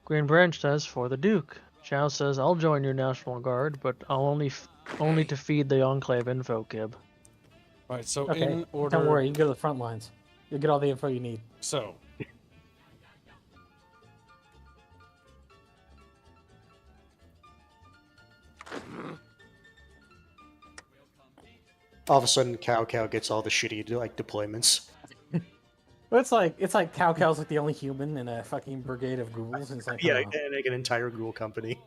Green Branch says for the Duke. Chow says I'll join your National Guard, but I'll only to feed the Enclave info kib. Alright, so Okay, in order. don't worry. You can go to the front lines. You'll get all the info you need. So. All of a sudden, Cow gets all the shitty like deployments. But it's like Cow Cow's like the only human in a fucking brigade of ghouls, and it's like, Yeah, oh. and like an entire ghoul company.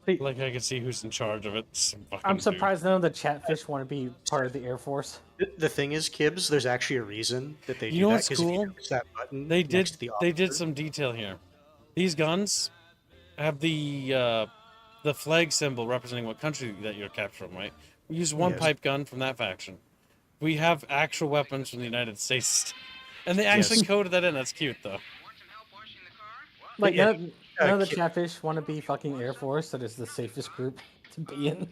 Like I can see who's in charge of it. Some fucking I'm dude. surprised none of the Chatfish want to be part of the Air Force. The thing is, Kibbs, there's actually a reason that they You do know that. what's 'Cause if you cool? notice that button They next did. to the They did officer- some detail here. These guns have the flag symbol representing what country that you're captured from, right? We use one Yes. pipe gun from that faction. We have actual weapons from the United States, and they actually Yes. coded that in. That's cute, though. Like yeah, none of the Kib- Chatfish want to be fucking Air Force. That is the safest group to be in.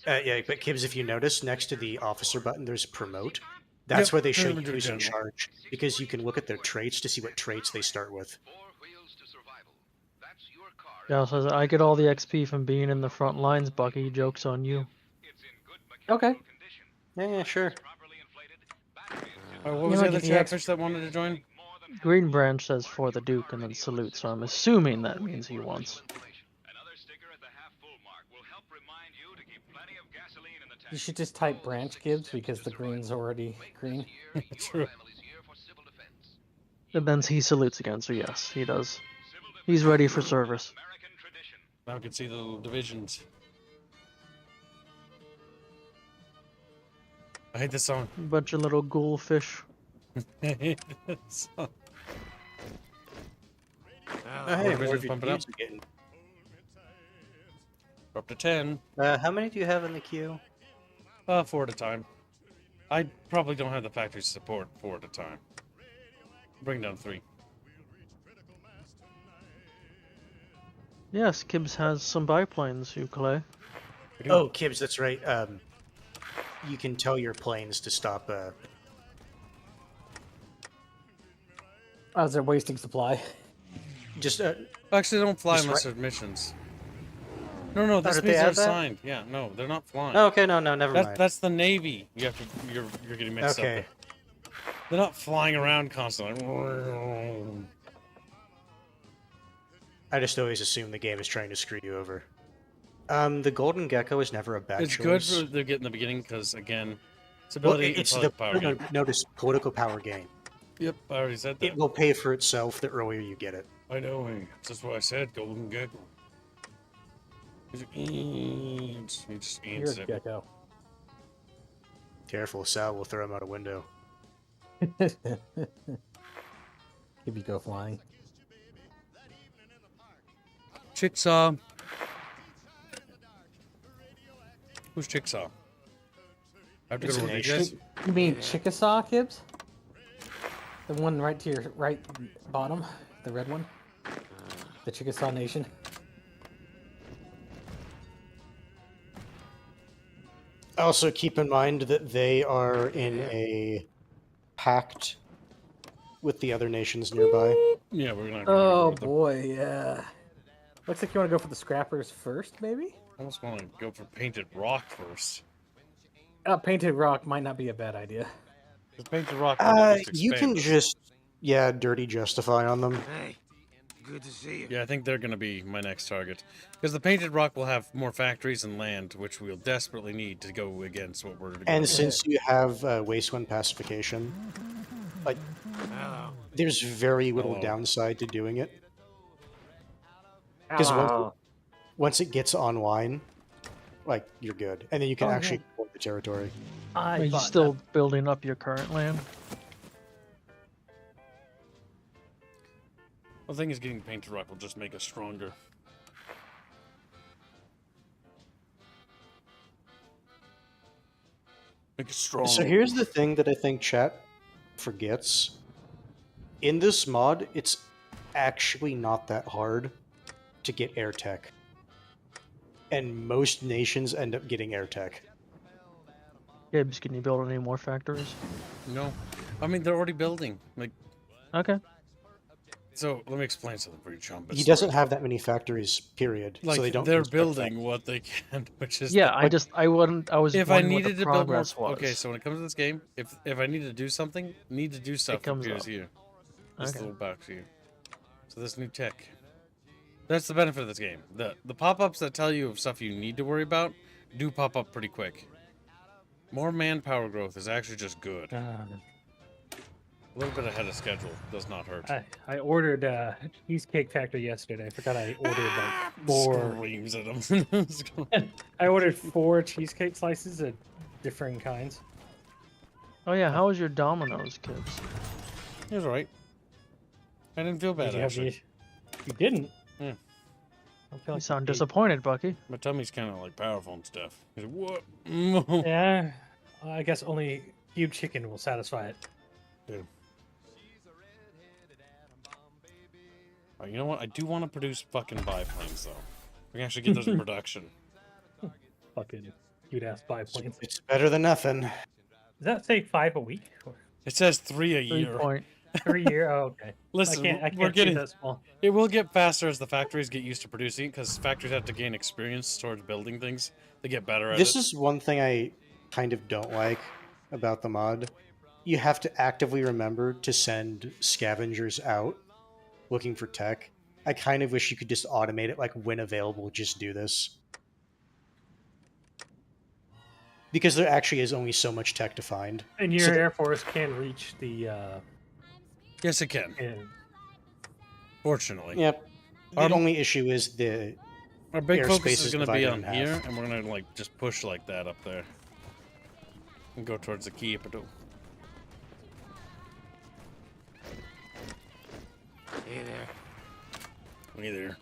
Yeah, but Kibbs, if you notice, next to the officer button, there's promote. That's Yep, where they show you Major who's in General. charge, because you can look at their traits to see what traits they start with. Chow says I get all the XP from being in the front lines, Bucky. Joke's on you. Okay. Yeah, sure. What You was know, the other get the X- Chatfish that wanted to join? Green Branch says for the Duke and then salute, so I'm assuming that means he wants. You should just type Branch Gibbs because the green's already green. True. And then he salutes again, so yes, he does. He's ready for service. Now I can see the little divisions. I hate this song. Bunch of little ghoul fish. I hate this song. Oh, hey, Motivation's more of your pumping up. queues are getting. We're up to 10. How many do you have in the queue? 4 at a time. I probably don't have the factory support 4 at a time. Bring down 3. Yes, Kibbs has some biplanes, Ukulele. Oh, Kibbs, that's right. You can tell your planes to stop. As they're wasting supply. Just Actually, they don't fly Just unless right- there's missions. No, this did they means they're have that? assigned. Yeah, no, they're not flying. Oh, okay, no, never mind. That's the Navy. You have to. You're getting mixed Okay. up. They're not flying around constantly. I just always assume the game is trying to screw you over. The golden gecko is never a bad It's choice. good for the get in the beginning because again, it's Well, ability. it's and the power game. notice political power game. Yep, I already said that. It will pay for itself the earlier you get it. I know. That's just what I said. Golden gecko. He just You're ants a it. gecko. Careful, Sal will throw him out a window. If you go flying. Chicksaw. Who's Chicksaw? I have to It's go a to work, nation. guys. You mean Chickasaw, Kibbs? The one right to your right bottom? The red one? The Chickasaw Nation? Also, keep in mind that they are in a pact with the other nations nearby. Yeah, we're gonna. Oh boy, yeah. Looks like you want to go for the scrappers first, maybe? I almost want to go for painted rock first. Painted rock might not be a bad idea. Because painted rock. will at least You can expand us. just, dirty justify on them. Hey, good to see you. Yeah, I think they're going to be my next target. Because the painted rock will have more factories and land, which we'll desperately need to go against what we're. And since you have Waste One pacification, like, there's very little Hello. downside to doing it. Because once it gets online, like, you're good. And then you can Oh, actually yeah. control the territory. Are I you thought still building up your current land? The thing is, getting painted rock will just make us stronger. Make us strong. So here's the thing that I think chat forgets. In this mod, it's actually not that hard to get air tech. And most nations end up getting air tech. Gibbs, can you build any more factories? No, I mean they're already building. Like, Okay. so let me explain something for you, chum. He doesn't have that many factories, period. Like so they don't they're construct building that. what they can, which is Yeah, the- I was If I wondering what needed the to build more, progress was. okay. So when it comes to this game, if I need to do something, need to do stuff, comes appears up. here. This Okay. little box here. So this new tech. That's the benefit of this game. The pop-ups that tell you of stuff you need to worry about do pop up pretty quick. More manpower growth is actually just good. A little bit ahead of schedule does not hurt. I ordered Cheesecake Factory yesterday. I forgot I ordered like 4. Screams at him. I ordered 4 cheesecake slices of different kinds. Oh yeah, how was your Domino's, Kibbs? It was alright. I didn't feel bad Did you have actually. the- You didn't. Yeah. I feel You like sound you did. disappointed, Bucky. My tummy's kind of like powerful and stuff. He's like, what? Yeah, I guess only cube chicken will satisfy it. You know what? I do want to produce fucking biplanes though. We can actually get those in production. Fucking cute ass biplanes. It's better than nothing. Does that say 5 a week? Or It says 3 a 3 year. point. 3 a year? Oh, okay. Listen, I we're can't getting see that small. it will get faster as the factories get used to producing because factories have to gain experience towards building things. They get better at This it. is one thing I kind of don't like about the mod. You have to actively remember to send scavengers out looking for tech. I kind of wish you could just automate it, like when available, just do this. Because there actually is only so much tech to find. And your So- Air Force can reach the. Yes, it can. Fortunately. Yep. The only issue is the Our big airspace focus is is going to be divided on in half. here, and we're going to like just push like that up there. And go towards the key. Hey there. Hey there.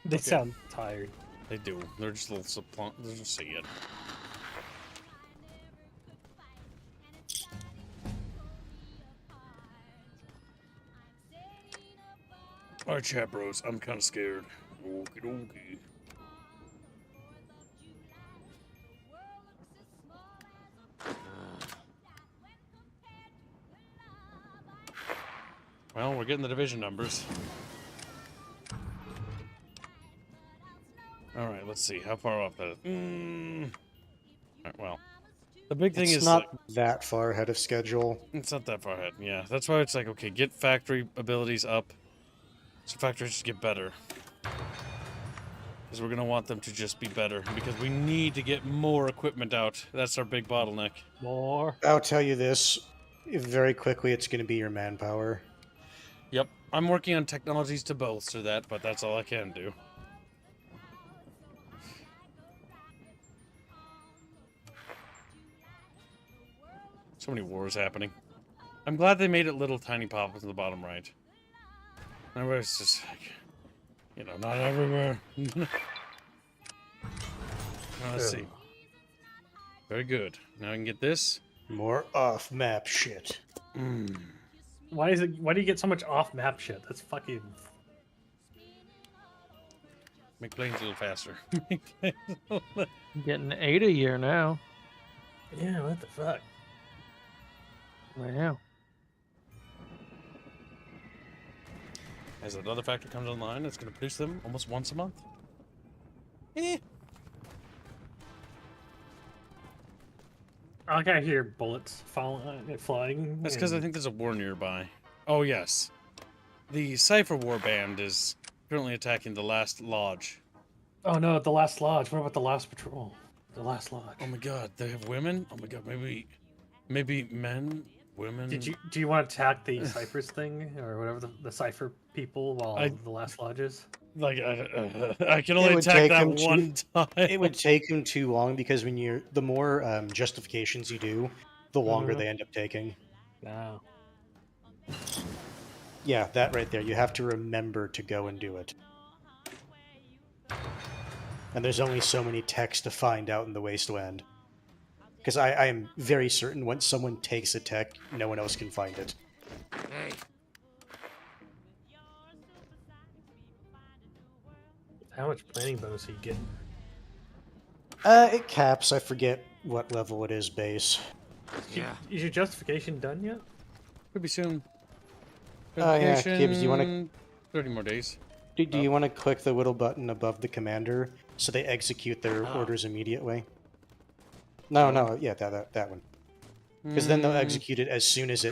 They Okay. sound tired. They do. They're just little supplant. They're just sad. Alright, chat bros. I'm kind of scared. Okie dokie. Well, we're getting the division numbers. Alright, let's see. How far off that is. Alright, well. The big thing It's is not like, that far ahead of schedule. it's not that far ahead. Yeah, that's why it's like, okay, get factory abilities up. So factories just get better. Because we're going to want them to just be better. Because we need to get more equipment out. That's our big bottleneck. More. I'll tell you this, very quickly it's going to be your manpower. Yep. I'm working on technologies to bolster that, but that's all I can do. So many wars happening. I'm glad they made it little tiny pop-ups in the bottom right. Everybody's just like, you know, not everywhere. Now, let's see. Very good. Now I can get this. More off-map shit. Why do you get so much off-map shit? That's fucking. Make planes a little faster. Getting 8 a year now. Yeah, what the fuck? Wow. As another factory comes online, it's going to produce them almost once a month. Eh. I can hear bullets flying. That's because I think there's a war nearby. Oh, yes. The Cypher War Band is currently attacking the last lodge. Oh no, the last lodge. What about the last patrol? The last lodge. Oh my god, they have women? Oh my god, maybe men, women. Do you want to attack the Cyphers thing or whatever the Cypher people while the last lodge is? Like I can only attack that one time. It would take him too long because the more justifications you do, the longer they end up taking. No. Yeah, that right there. You have to remember to go and do it. And there's only so many techs to find out in the Wasteland. Because I am very certain once someone takes a tech, no one else can find it. Hey. How much planning bonus are you getting? It caps. I forget what level it is base. Yeah. Is your justification done yet? Could be soon. Oh yeah, Gibbs, do you want to... 30 more days. Do you want to click the little button above the commander so they execute their orders immediately? No, yeah, that one. Because then they'll execute it as soon as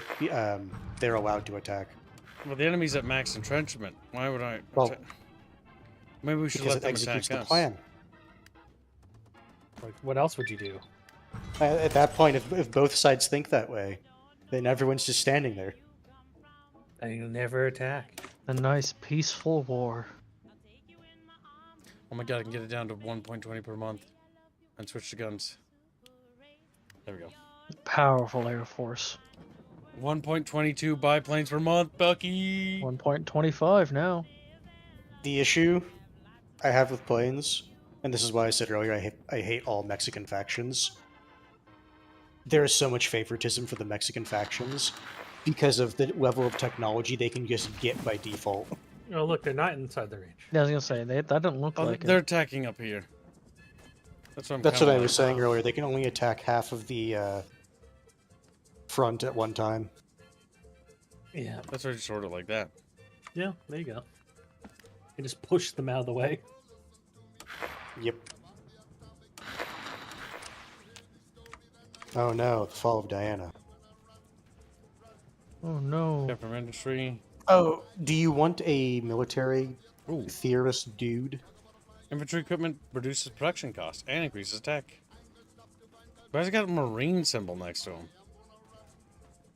they're allowed to attack. Well, the enemy's at max entrenchment. Why would I? Well, maybe we should because let it them executes attack the us. plan. Like, what else would you do? At that point, if both sides think that way, then everyone's just standing there. And you'll never attack. A nice peaceful war. Oh my god, I can get it down to 1.20 per month, and switch to guns. There we go. Powerful Air Force. 1.22 biplanes per month, Bucky. 1.25 now. The issue I have with planes, and this is why I said earlier I hate all Mexican factions. There is so much favoritism for the Mexican factions because of the level of technology they can just get by default. Oh look, they're not inside the range. Yeah, I was gonna say that didn't look like They're it. attacking up here. That's what That's what I was saying earlier. They can only attack half of the front at one time. Yeah. That's already sort of like that. Yeah, there you go. You just push them out of the way. Yep. Oh no, the fall of Diana. Oh no. Yeah, from industry. Oh, do you want a military Ooh. theorist dude? Infantry equipment reduces production cost and increases attack. But he's got a marine symbol next to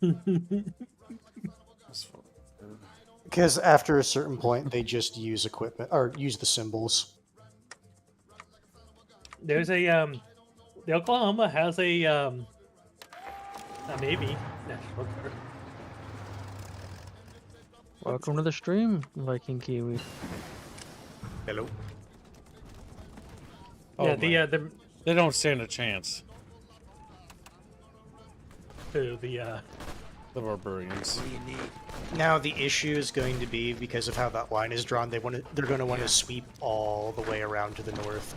him. Because after a certain point, they just use equipment or use the symbols. There's a the Oklahoma has a Maybe. National Guard. Welcome to the stream, Viking Kiwi. Hello. Oh Yeah, my. They don't stand a chance. the barbarians. What do you need? Now the issue is going to be because of how that line is drawn. They're going to want to sweep all the way around to the north.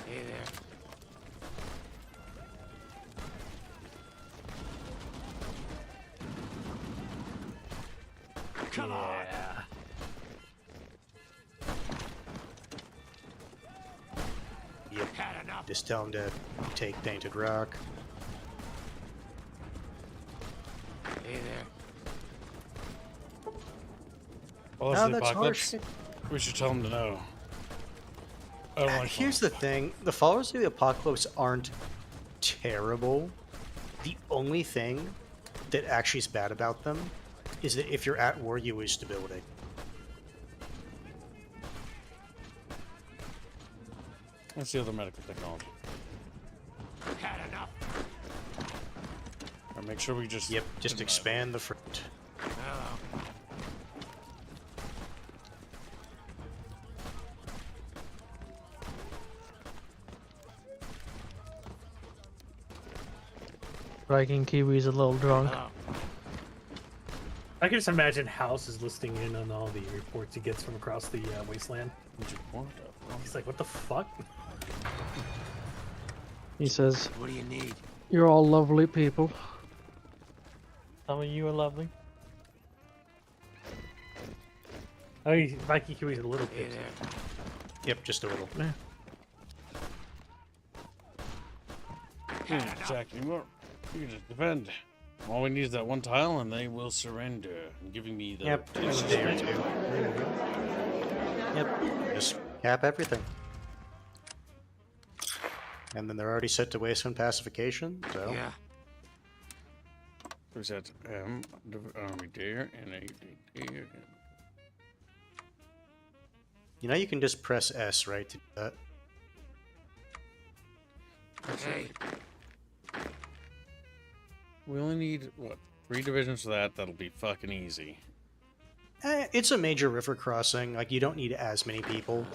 Hey there. Come on. Yep. Had enough. Just tell them to take Tainted Rock. Hey there. Well, Oh, the that's apocalypse. harsh. We should tell them to know. I don't like Here's the thing: the followers of the apocalypse aren't terrible. The only thing that actually is bad about them is that if you're at war, you lose stability. Let's see other medical technology. Had enough. Or make sure we just. Yep, just expand the front. Hello. Viking Kiwi's a little drunk. Hello. I can just imagine House is listening in on all the reports he gets from across the wasteland. He's like, "What the fuck?" He says, What do you need? "You're all lovely people. Some of you are lovely." Oh, Viking Kiwi's a little Hey bit. there. Yep, just a little. Exactly. More. You can just defend. All we need is that one tile, and they will surrender, giving me the. Yep, just a day or two. Yep, just cap everything. And then they're already set to wasteland pacification, so... Yeah. We set army there and a there. You know you can just press S, right, to do that? Hey. We only need, what, 3 divisions for that? That'll be fucking easy. It's a major river crossing. Like, you don't need as many people.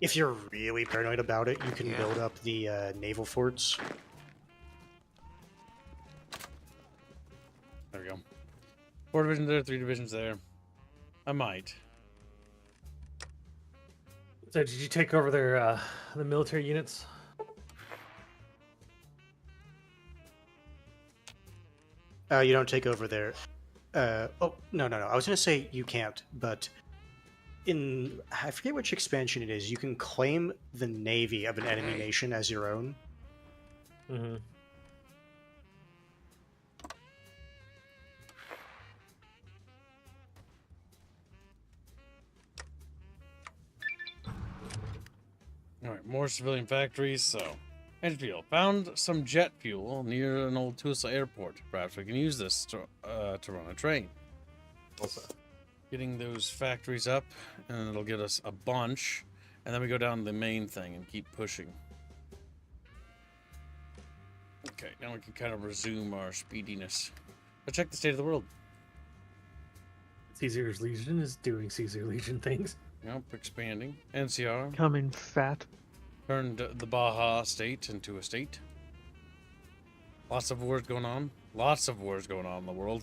If you're really paranoid about it, you can build up the naval forts. There we go. 4 divisions there, 3 divisions there. I might. So, did you take over their the military units? You don't take over there. Oh, no. I was going to say you can't, but I forget which expansion it is, you can claim the navy of an enemy nation as your own. Mm-hmm. Alright, more civilian factories, so. Engine fuel. Found some jet fuel near an old Tulsa airport. Perhaps we can use this to run a train. Getting those factories up, and it'll get us a bunch. And then we go down to the main thing and keep pushing. Okay, now we can kind of resume our speediness. But check the state of the world. Caesar's Legion is doing Caesar Legion things. Nope, expanding. NCR. Coming fat. Turned the Baja state into a state. Lots of wars going on. Lots of wars going on in the world.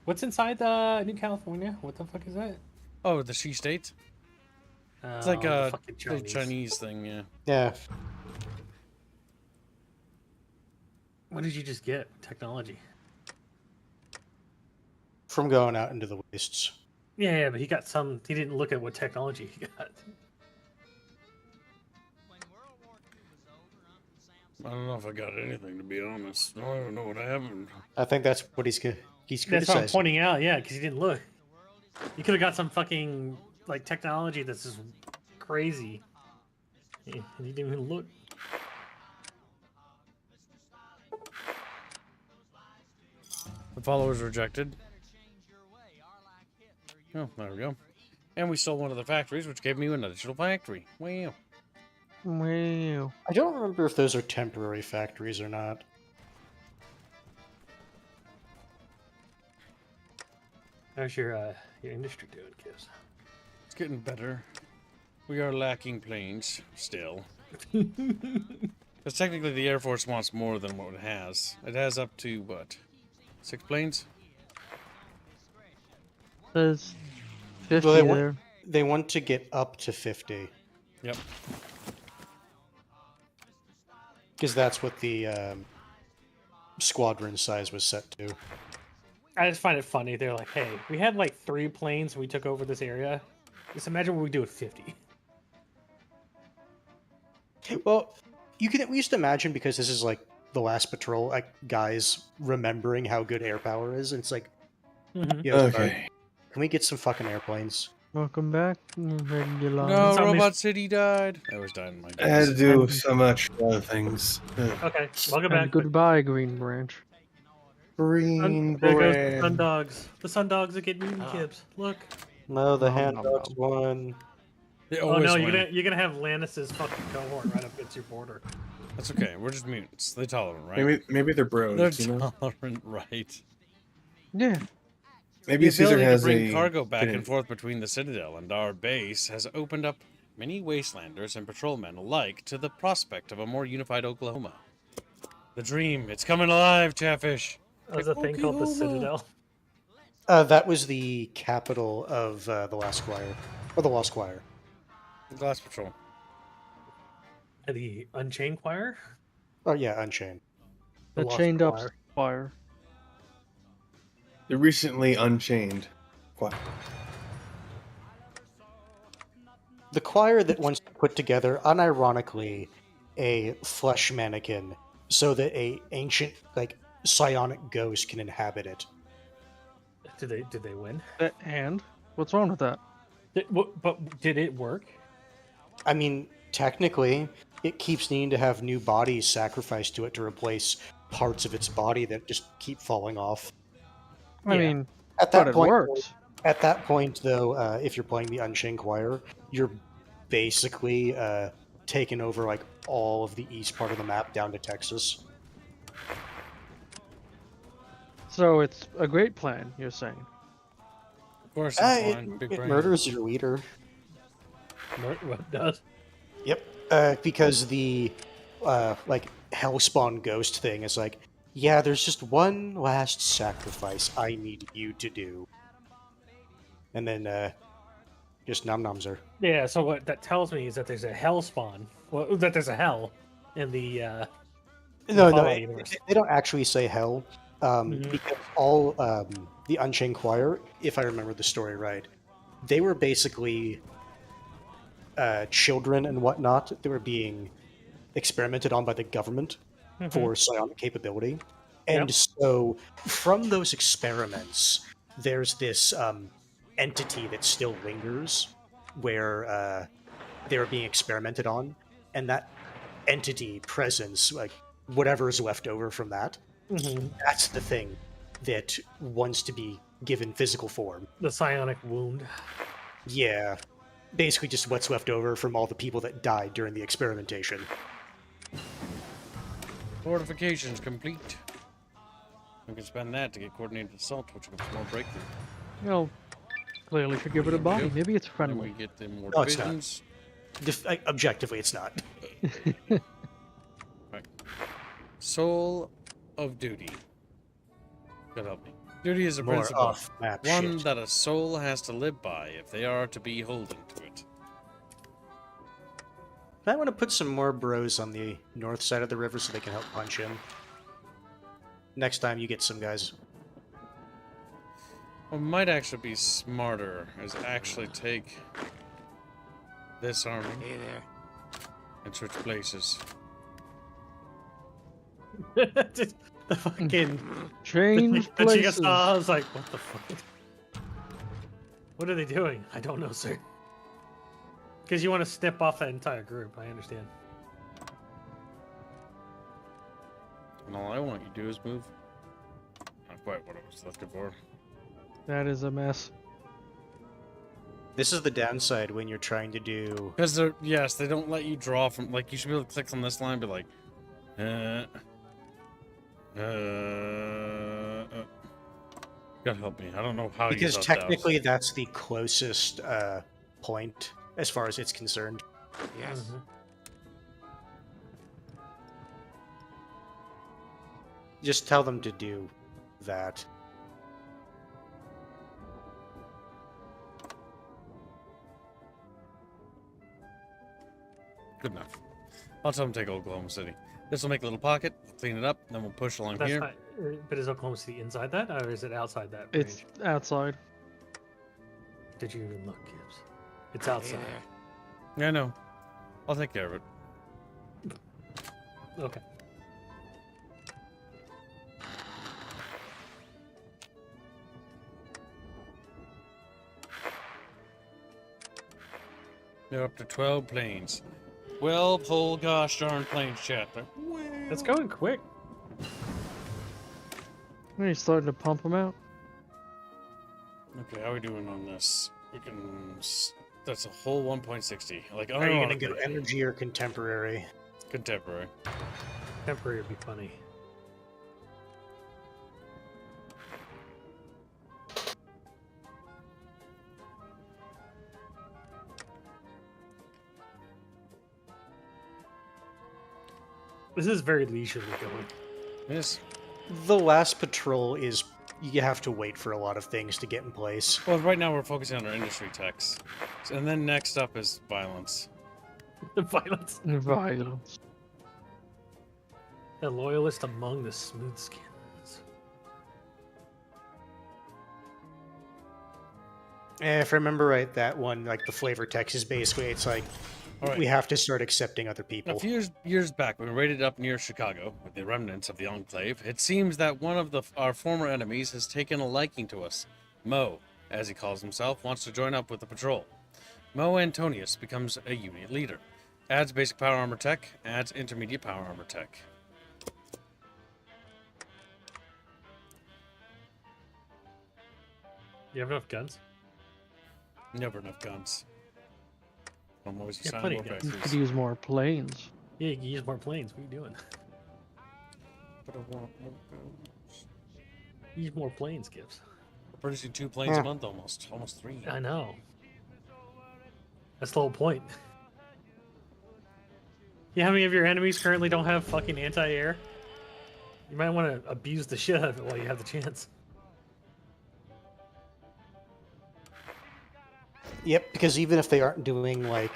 What's inside New California? What the fuck is that? Oh, the She State? It's like a little Chinese thing, yeah. Yeah. What did you just get? Technology. From going out into the wastes. Yeah, but he got some. He didn't look at what technology he got. I don't know if I got anything, to be honest. I don't even know what I haven't. I think that's what he's That's criticizing. what I'm pointing out. Yeah, because he didn't look. You could have got some fucking like technology that's just crazy. Yeah, and he didn't even look. The followers rejected. Oh, there we go. And we stole one of the factories, which gave me an additional factory. Wow. Wow. I don't remember if those are temporary factories or not. How's your industry doing, kids? It's getting better. We are lacking planes still. Because technically the Air Force wants more than what it has. It has up to, what, 6 planes? There's 50 Well, there. they want to get up to 50. Yep. Because that's what the squadron size was set to. I just find it funny. They're like, hey, we had like 3 planes when we took over this area. Just imagine what we do with 50. Well, you can at least imagine, because this is like the last patrol, like guys remembering how good air power is. And it's like, yo, Okay. can we get some fucking airplanes? Welcome back, regular. No, Zombies- Robot City died. I was dying in my I had guess. to do so much other things. Okay, welcome And back. goodbye, Green Branch. Green There goes the sun brand. dogs. The sun dogs are getting mutant kibs. Look. No, the Nom, hand nom, dogs nom. won. They Oh always no, win. you're gonna have Lannis's fucking cohort right up against your border. That's okay. We're just mutants. They're tolerant, right? Maybe they're bros. They're You know? tolerant, right? Yeah. Maybe The Caesar ability to has bring a cargo back opinion. and forth between the Citadel and our base has opened up many wastelanders and patrolmen alike to the prospect of a more unified Oklahoma. The dream, it's coming alive, Chatfish. There's a thing called the Citadel. That was the capital of the Last Squire. Or the Lost Squire. Glass Patrol. The Unchained Choir? Oh, yeah, Unchained. The Lost chained up Choir. fire. The recently unchained. What? The choir that wants to put together, unironically, a flesh mannequin so that a ancient, like, psionic ghost can inhabit it. Did they win? And? What's wrong with that? But did it work? I mean, technically, it keeps needing to have new bodies sacrificed to it to replace parts of its body that just keep falling off. I Yeah. mean, At but that it point, works. At that point, though, if you're playing the Unchained Choir, you're basically taking over like all of the east part of the map down to Texas. So it's a great plan, you're saying. Of course, Uh, it's it fine. Big it brain. murders your leader. What does? Yep, because the like Hellspawn ghost thing is like, yeah, there's just one last sacrifice I need you to do, and then just nom-noms her. Yeah, so what that tells me is that there's a hell spawn. Well, that there's a hell in the No, Fallout universe. they don't actually say hell, because all the Unchained Choir, if I remember the story right, they were basically children and whatnot that were being experimented on by the government for psionic capability. And so from those experiments, there's this entity that still lingers where they were being experimented on. And that entity presence, like whatever is left over from that, that's the thing that wants to be given physical form. the psionic wound. Yeah. Basically just what's left over from all the people that died during the experimentation. Fortifications complete. We can spend that to get coordinated assault, which will give more breakthrough. Well, clearly should give it a body. Maybe it's Then we friendly. get the more No, it's not. divisions. Objectively, it's not. Right. Soul of duty. God help me. Duty is a More principle. off-map One shit. that a soul has to live by if they are to be beholden to it. I want to put some more bros on the north side of the river so they can help punch in. Next time you get some guys. What might actually be smarter is actually take this army Hey there. and switch places. Just the fucking Change the places. Chickasaw, I was like, what the fuck? What are they doing? I don't know, sir. Because you want to snip off that entire group. I understand. And all I want you to do is move. Not quite what I was looking for. That is a mess. This is the downside when you're trying to do. Because they're, yes, they don't let you draw from, like, you should be able to click on this line and be like, gotta help me. I don't know how Because you thought technically that's the closest point as far as it's concerned. Yes. Just tell them to do that. Good enough. I'll tell them to take Oklahoma City. This will make a little pocket, clean it up, then we'll push along That's here. not, but is Oklahoma City inside that, or is it outside that It's range? outside. Did you even look, Gibbs? It's Hey outside. there. Yeah, I know. I'll take care of it. Okay. They're up to 12 planes. 12 whole gosh darn planes, chat. It's going quick. He's starting to pump them out. Okay, how are we doing on this? We can... That's a whole 1.60. Like, Are you gonna go energy or contemporary? Contemporary. Temporary would be funny. This is very leisurely going. Yes. The last patrol is you have to wait for a lot of things to get in place. Well, right now we're focusing on our industry techs. And then next up is violence. The violence. Violence. The loyalist among the smooth skins. If I remember right, that one, like the flavor text is basically, it's like, All right. we have to start accepting other A people. few years back, when we raided up near Chicago with the remnants of the Enclave, it seems that one of our former enemies has taken a liking to us. Mo, as he calls himself, wants to join up with the patrol. Mo Antonius becomes a unit leader. Adds basic power armor tech, adds intermediate power armor tech. You have enough guns? Never enough guns. I'm always Yeah, assigning plenty more of guns. You could factories. use more planes. Yeah, you can use more planes. What are you doing? But I want more guns. Use more planes, Gibbs. We're producing 2 planes a month almost. Almost 3. I know. That's the whole point. Yeah, how many of your enemies currently don't have fucking anti-air? You might want to abuse the shit out of it while you have the chance. Yep, because even if they aren't doing like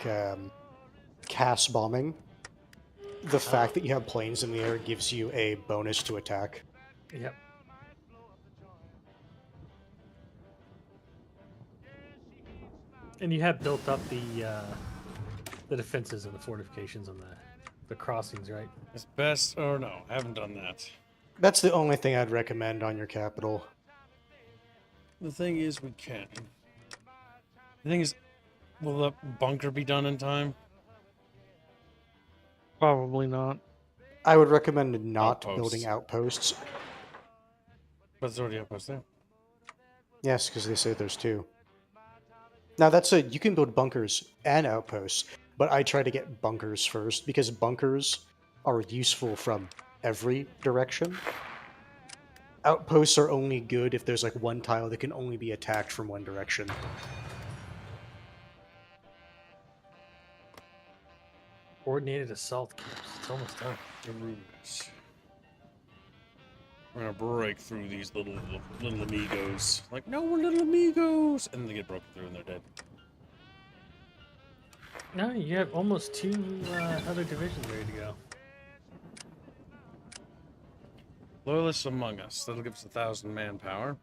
CAS bombing, the fact that you have planes in the air gives you a bonus to attack. Yep. And you have built up the defenses and the fortifications on the crossings, right? It's best, or no, I haven't done that. That's the only thing I'd recommend on your capital. The thing is, we can. The thing is, will the bunker be done in time? Probably not. I would recommend not Outposts. building outposts. But it's already outpost there. Yes, because they say there's 2. Now you can build bunkers and outposts, but I try to get bunkers first because bunkers are useful from every direction. Outposts are only good if there's like one tile that can only be attacked from one direction. Coordinated assault camps. It's almost done. Roots. We're gonna break through these little amigos. Like, no, we're little amigos! And they get broken through and they're dead. No, you have almost 2 other divisions ready to go. Loyalists among us. That'll give us 1,000 manpower.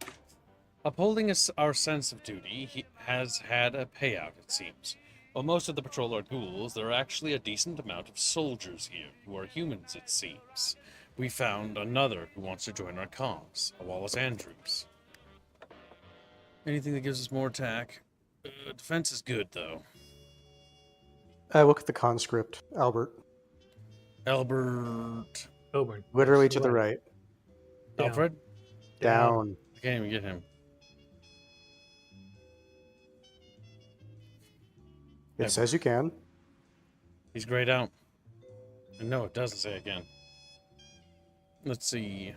Upholding our sense of duty, he has had a payout, it seems. While most of the patrol are ghouls, there are actually a decent amount of soldiers here, who are humans, it seems. We found another who wants to join our cause, a Wallace Andrews. Anything that gives us more attack. Defense is good, though. Look at the conscript, Albert. Albert... Oburn. Literally to the right. Down. Alfred? Down. I can't even get him. It says you can. He's grayed out. And no, it doesn't say again. Let's see.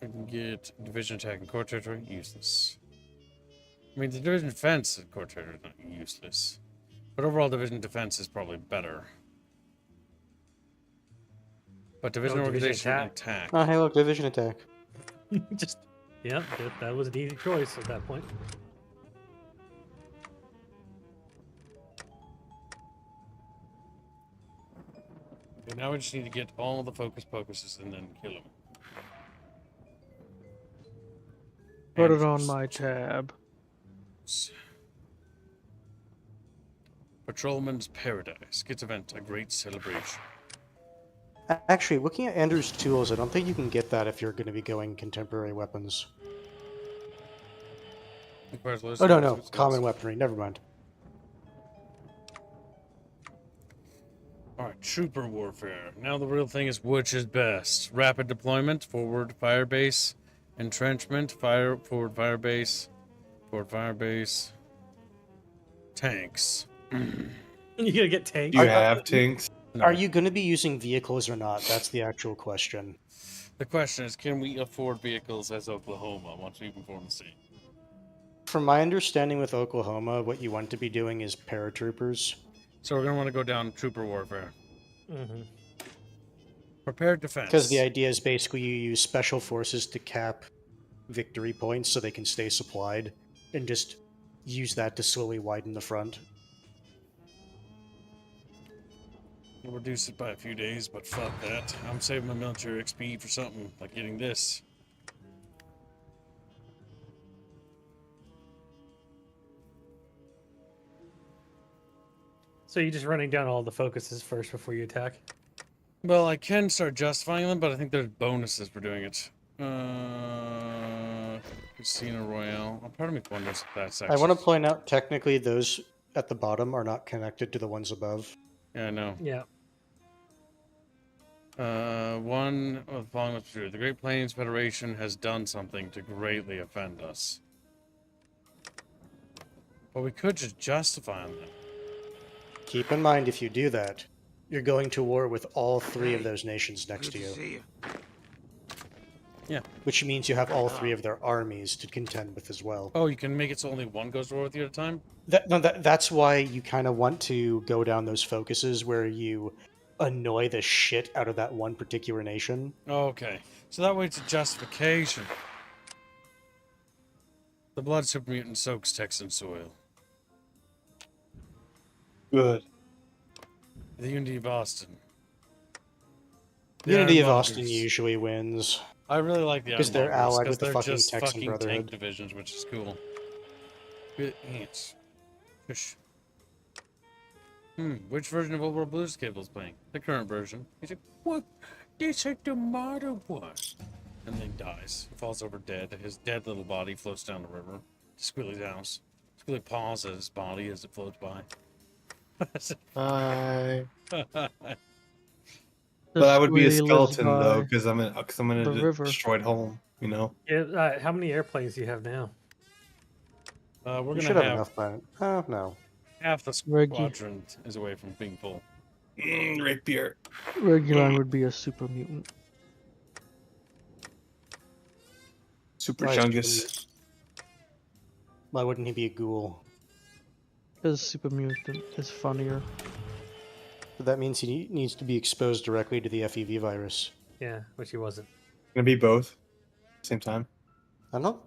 I can get division attack in core territory. Useless. I mean, the division defense in core territory is not useless. But overall division defense is probably better. But division organization and attack. Oh, hey, look, division attack. Just, yeah, that was an easy choice at that point. Okay, now we just need to get all the focus focuses and then kill them. Put it on my tab. Patrolman's Paradise. Gets event, a great celebration. Actually, looking at Andrew's tools, I don't think you can get that if you're going to be going contemporary weapons. Oh, no, common weaponry. Never mind. Alright, trooper warfare. Now the real thing is which is best. Rapid deployment, forward fire base, entrenchment, forward fire base, tanks. You gonna get tanks? You have tanks. No. Are you going to be using vehicles or not? That's the actual question. The question is, can we afford vehicles as Oklahoma once we even form the state? From my understanding with Oklahoma, what you want to be doing is paratroopers. So we're going to want to go down trooper warfare. Mm-hmm. Prepared defense. Because the idea is basically you use special forces to cap victory points so they can stay supplied, and just use that to slowly widen the front. We'll reduce it by a few days, but fuck that. I'm saving my military XP for something like getting this. So you're just running down all the focuses first before you attack? Well, I can start justifying them, but I think there's bonuses for doing it. Casino Royale. Part of me wonders if that's actually... I want to point out, technically, those at the bottom are not connected to the ones above. Yeah, I know. Yeah. One of the following was true. The Great Plains Federation has done something to greatly offend us. But we could just justify them. Keep in mind, if you do that, you're going to war with all three of those nations next to Good you. see you. Yeah. Which means you have all three of their armies to contend with as well. Oh, you can make it so only one goes to war with you at a time? That's why you kind of want to go down those focuses where you annoy the shit out of that one particular nation. Okay. So that way it's a justification. The blood super mutant soaks Texan soil. Good. The Unity of Austin. Unity of Iron Austin Monsters. usually wins. I really like the Because they're Iron Monsters, allied with the they're fucking just Texan fucking Brotherhood. tank divisions, which is cool. Good ants. Push. Which version of Overworld Blues Cable's playing? The current version. He's like, what? This is the modern one. And then dies. He falls over dead. His dead little body floats down the river to Squealy's house. Squealy paws at his body as it floats by. Bye. But I would be a skeleton though, because I'm in a destroyed home. You know. Yeah, how many airplanes do you have now? We're You gonna should have have enough planet. Oh, no. half the squadron is away from being full. Rapier. Regulon would be a super mutant. Super Why Chungus. Why wouldn't he be a ghoul? Because super mutant is funnier. But that means he needs to be exposed directly to the FEV virus. Yeah, which he wasn't. Gonna be both. Same time. I don't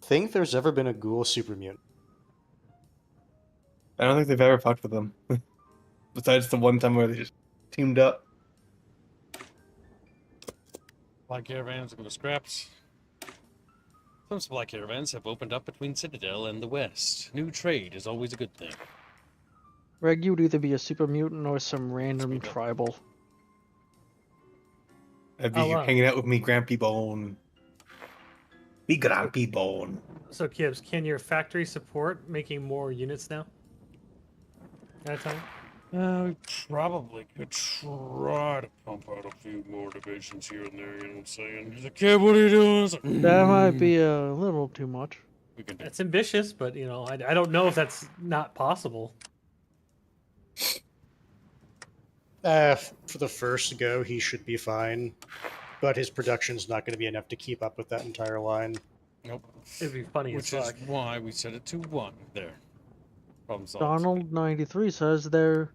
think there's ever been a ghoul super mutant. I don't think they've ever fucked with them. Besides the one time where they just teamed up. Supply caravans go to scraps. Some supply caravans have opened up between Citadel and the West. New trade is always a good thing. Reg, you would either be a super mutant or some random tribal. I'd be hanging out with me Grampy Bone. Me Grampy Bone. So, Kibbs, can your factory support making more units now? At a time? We probably could try to pump out a few more divisions here and there, you know what I'm saying? He's like, kid, what are you doing? Like, That might be a little too much. we can do. That's ambitious, but you know, I don't know if that's not possible. For the first go, he should be fine, but his production's not going to be enough to keep up with that entire line. Nope. It'd be funny Which as is fuck. why we set it to 1 there. Problem solved. Donald93 says there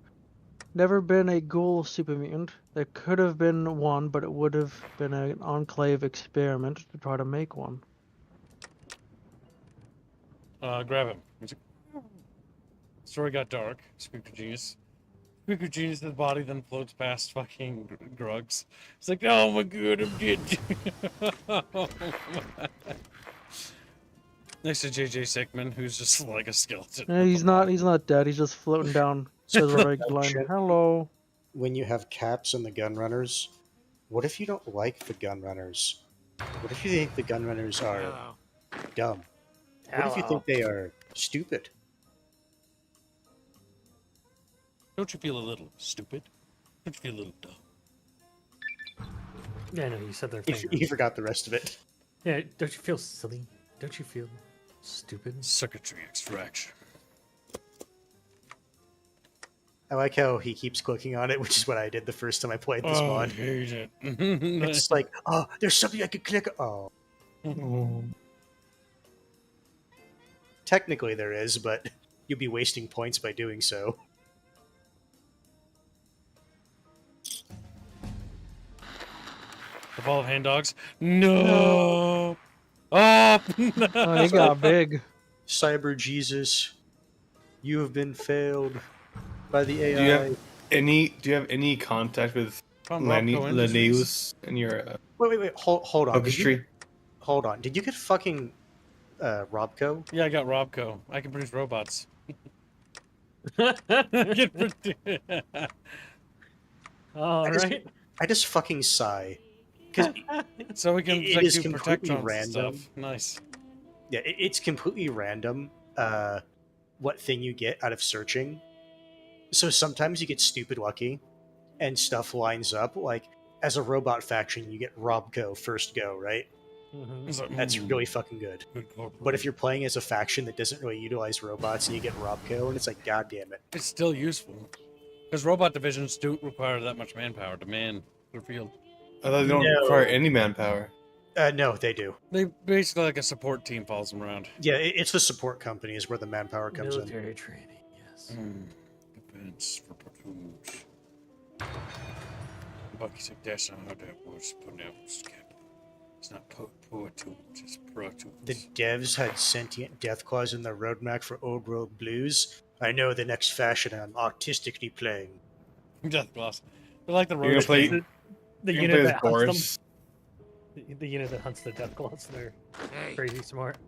never been a ghoul super mutant. There could have been one, but it would have been an enclave experiment to try to make one. Grab him. Story got dark. Squeaker Genius. Squeaker Genius' body then floats past fucking Grugs. It's like, oh my god, I'm dead. Next to JJ Sickman, who's just like a skeleton. He's not dead. He's just floating down. Says a red line. Hello. When you have caps and the gun runners, what if you don't like the gun runners? What if you think the gun runners are Hello. dumb? What if you think they are stupid? Don't you feel a little stupid? Don't you feel a little dumb? Yeah, no, you said their You, thing. you forgot the rest of it. Yeah, don't you feel silly? Don't you feel stupid? Circuitry extraction. I like how he keeps clicking on it, which is what I did the first time I played this I mod. hate it. It's just like, oh, there's something I could click. Oh, technically there is, but you'll be wasting points by doing so. The ball of hand dogs. No. Oh, no. Oh, he got big. Cyber Jesus, you have been failed by the AI. Do you have any contact with Linnaeus in your Wait, hold on. focus tree? Hold on. Did you get fucking Robco? Yeah, I got Robco. I can produce robots. I can produce- All right. I just fucking sigh. Because so we can It is do completely protectrons and random. stuff. Nice. yeah, it's completely random what thing you get out of searching. So sometimes you get stupid lucky and stuff lines up. Like, as a robot faction, you get Robco first go, right? Mhm. It's like, That's really fucking good. good corporate. But if you're playing as a faction that doesn't really utilize robots and you get Robco, and it's like, god damn it. It's still useful. Because robot divisions do require that much manpower to man their field. I thought they don't No. require any manpower. No, they do. They basically like a support team follows them around. Yeah, it's the support company is where the manpower comes in. Military training, yes. Events for platoons. Bucky's like, that's not how that was pronounced, Captain. It's not platoons, it's platoons. The devs had sentient death claws in their roadmap for Old World Blues. I know the next fashion I'm artistically playing. Death Gloss. They're like the You're gonna road play. The You're unit gonna play that as hunts Boris. them. The unit that hunts the death claws. They're Hey. crazy smart.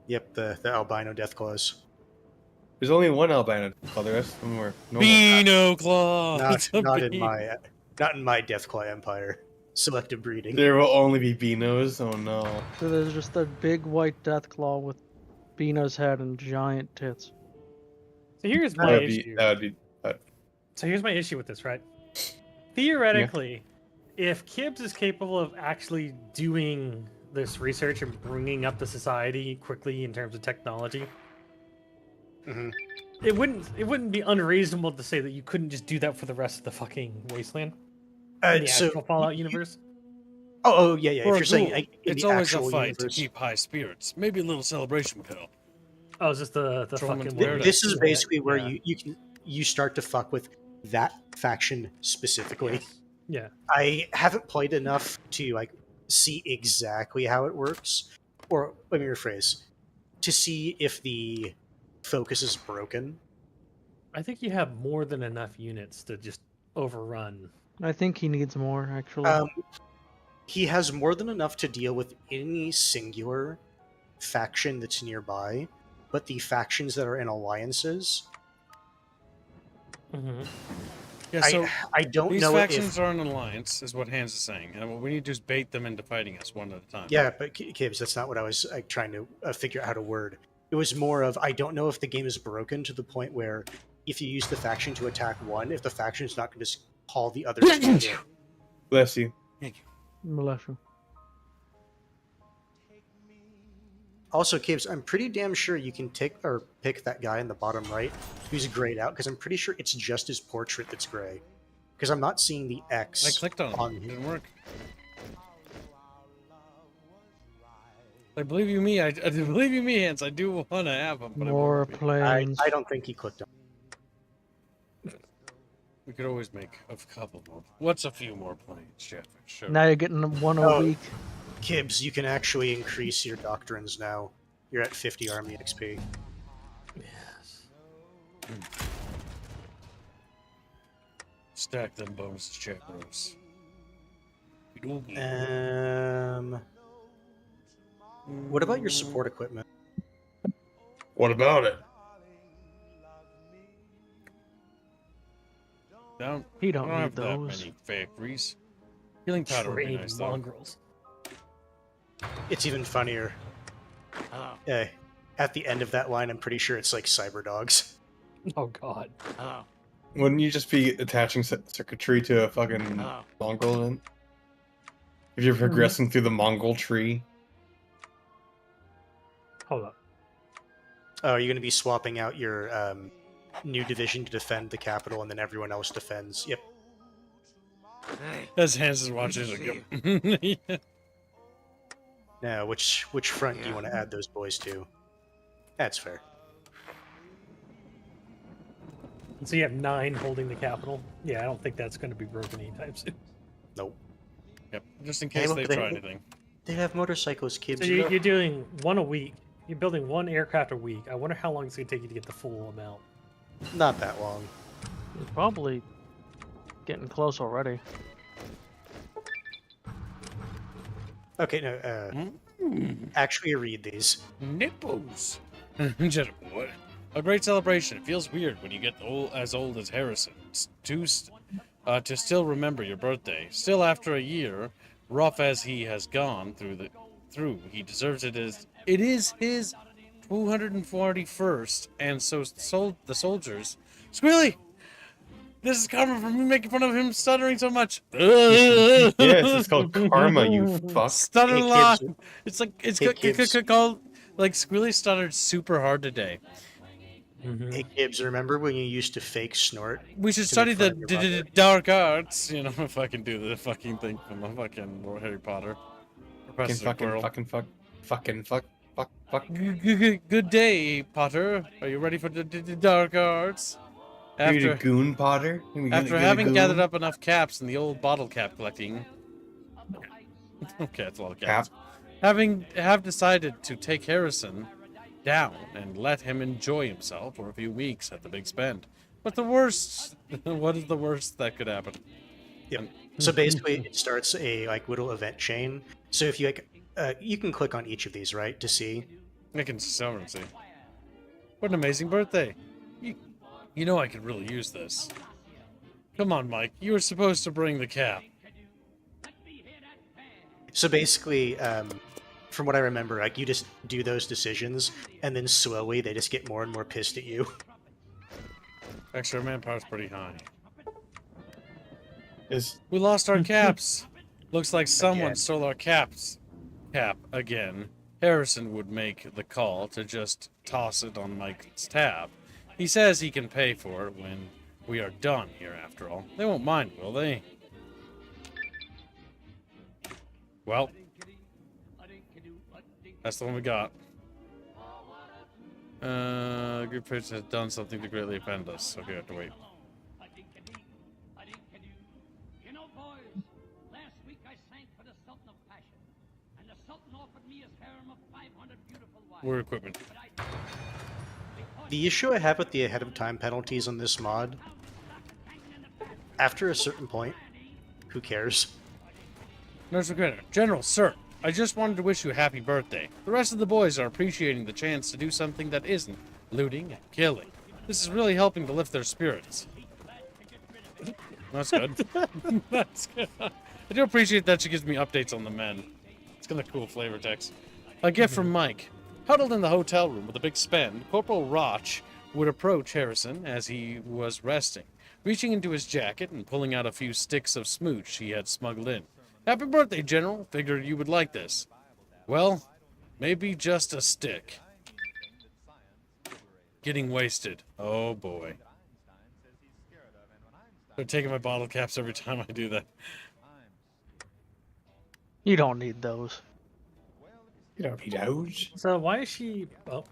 Yep, the albino death claws. There's only one albino. Oh, the rest of them were normal. Beano Claw! Not in my death claw empire. Selective breeding. There will only be Beanos. Oh no. So there's just a big white death claw with Beano's head and giant tits. So here's That my would issue. be. That would be. So here's my issue with this, right? Theoretically, if Kibbs is capable of actually doing this research and bringing up the society quickly in terms of technology, Mhm. it wouldn't be unreasonable to say that you couldn't just do that for the rest of the fucking wasteland in the actual Fallout universe. Oh, yeah. If For a you're saying ghoul, in it's the always a actual fight universe, to keep high spirits. Maybe a little celebration would help. Oh, is this the Trollman's fucking Paradise. this is basically where Yeah. you start to fuck with that faction specifically. Yeah. I haven't played enough to like see exactly how it works, or let me rephrase, to see if the focus is broken. I think you have more than enough units to just overrun. I think he needs more, actually. He has more than enough to deal with any singular faction that's nearby, but the factions that are in alliances, Mm-hmm. Yeah, so I don't these know factions if. are an alliance, is what Hans is saying. And what we need to do is bait them into fighting us one at a time. Yeah, but Kibbs, that's not what I was trying to figure out how to word. It was more of, I don't know if the game is broken to the point where if you use the faction to attack one, if the faction is not going to call the other together. Bless you. Militia. Also, Gibbs, I'm pretty damn sure you can pick that guy in the bottom right who's grayed out, because I'm pretty sure it's just his portrait that's gray. Because I'm not seeing the X I clicked on it. It him. didn't work. I believe you me. I believe you me, Hans. I do want to have him. But More it won't be. planes. I don't think he clicked on. We could always make a couple more. What's a few more planes, Jeff? Sure. Now you're getting one a week. Gibbs, you can actually increase your doctrines now. You're at 50 army XP. Yes. Stack them bonuses, chat bros. What about your support equipment? What about it? He I don't don't need have that those. many factories. Healing powder would be Trained nice, though. mongrels. It's even funnier. Hello. At the end of that line, I'm pretty sure it's like cyber dogs. Oh god. Hello. Wouldn't you just be attaching circuitry to a fucking Hello. mongrel then? If you're progressing through the Mongol tree. Hold up. Oh, are you going to be swapping out your new division to defend the capital, and then everyone else defends? Yep. Hey. As Hans is watching, Good to like, yeah. Now, which front do you want to add those boys to? That's fair. So you have 9 holding the capital. Yeah, I don't think that's going to be broken anytime soon. Nope. Yep. Just in case they try anything. They have motorcycles, kids. So you're doing 1 a week. You're building 1 aircraft a week. I wonder how long it's going to take you to get the full amount. Not that long. He's probably getting close already. Okay, no. Actually, read these. Nipples. Just what? A great celebration. It feels weird when you get as old as Harrison to still remember your birthday. Still, after a year, rough as he has gone through, he deserves it as it is his 241st, and so the soldiers. Squealy, this is karma for me making fun of him stuttering so much. Yes, it's called karma, you fuck. Stutter a Hey, lot. kids. It's like it's Hey, kids. called like Squealy stuttered super hard today. Hey, Gibbs, remember when you used to fake snort? We should to study make fun the of your mother? dark arts. You know, if I can do the fucking thing from the fucking Harry Potter. Professor Quirrell. Good day, Potter. Are you ready for the dark arts? After Goon Potter? After having gathered up enough caps in the old bottle cap collecting. Okay, that's a lot of caps. Have decided to take Harrison down and let him enjoy himself for a few weeks at the big spend. But the worst, what is the worst that could happen? Yep. So basically, it starts a little event chain. So if you you can click on each of these, right, to see. I can see. What an amazing birthday! You know I could really use this. Come on, Mike. You were supposed to bring the cap. So basically, from what I remember, you just do those decisions, and then slowly they just get more and more pissed at you. Actually, our manpower's pretty high. Is We lost our caps. Looks like someone Again. stole our cap again. Harrison would make the call to just toss it on Mike's tab. He says he can pay for it when we are done here, after all. They won't mind, will they? Well, that's the one we got. Group Prince has done something to greatly offend us, so we have to wait. You know, boys, last week I sang for the Sultan of Passion, and the Sultan offered me his harem of 500 beautiful wives. We're equipment. The issue I have with the ahead of time penalties on this mod, after a certain point, who cares? Nurse McGregor, General, sir, I just wanted to wish you a happy birthday. The rest of the boys are appreciating the chance to do something that isn't looting and killing. This is really helping to lift their spirits. That's good. That's good. I do appreciate that she gives me updates on the men. It's got a cool flavor text. A gift from Mike. Huddled in the hotel room with a big spend, Corporal Roch would approach Harrison as he was resting, reaching into his jacket and pulling out a few sticks of smooch he had smuggled in. Happy birthday, General. Figured you would like this. Well, Maybe just a stick. Getting wasted. Oh boy. They're taking my bottle caps every time I do that. You don't need those. You don't need those. So why is she? Oh,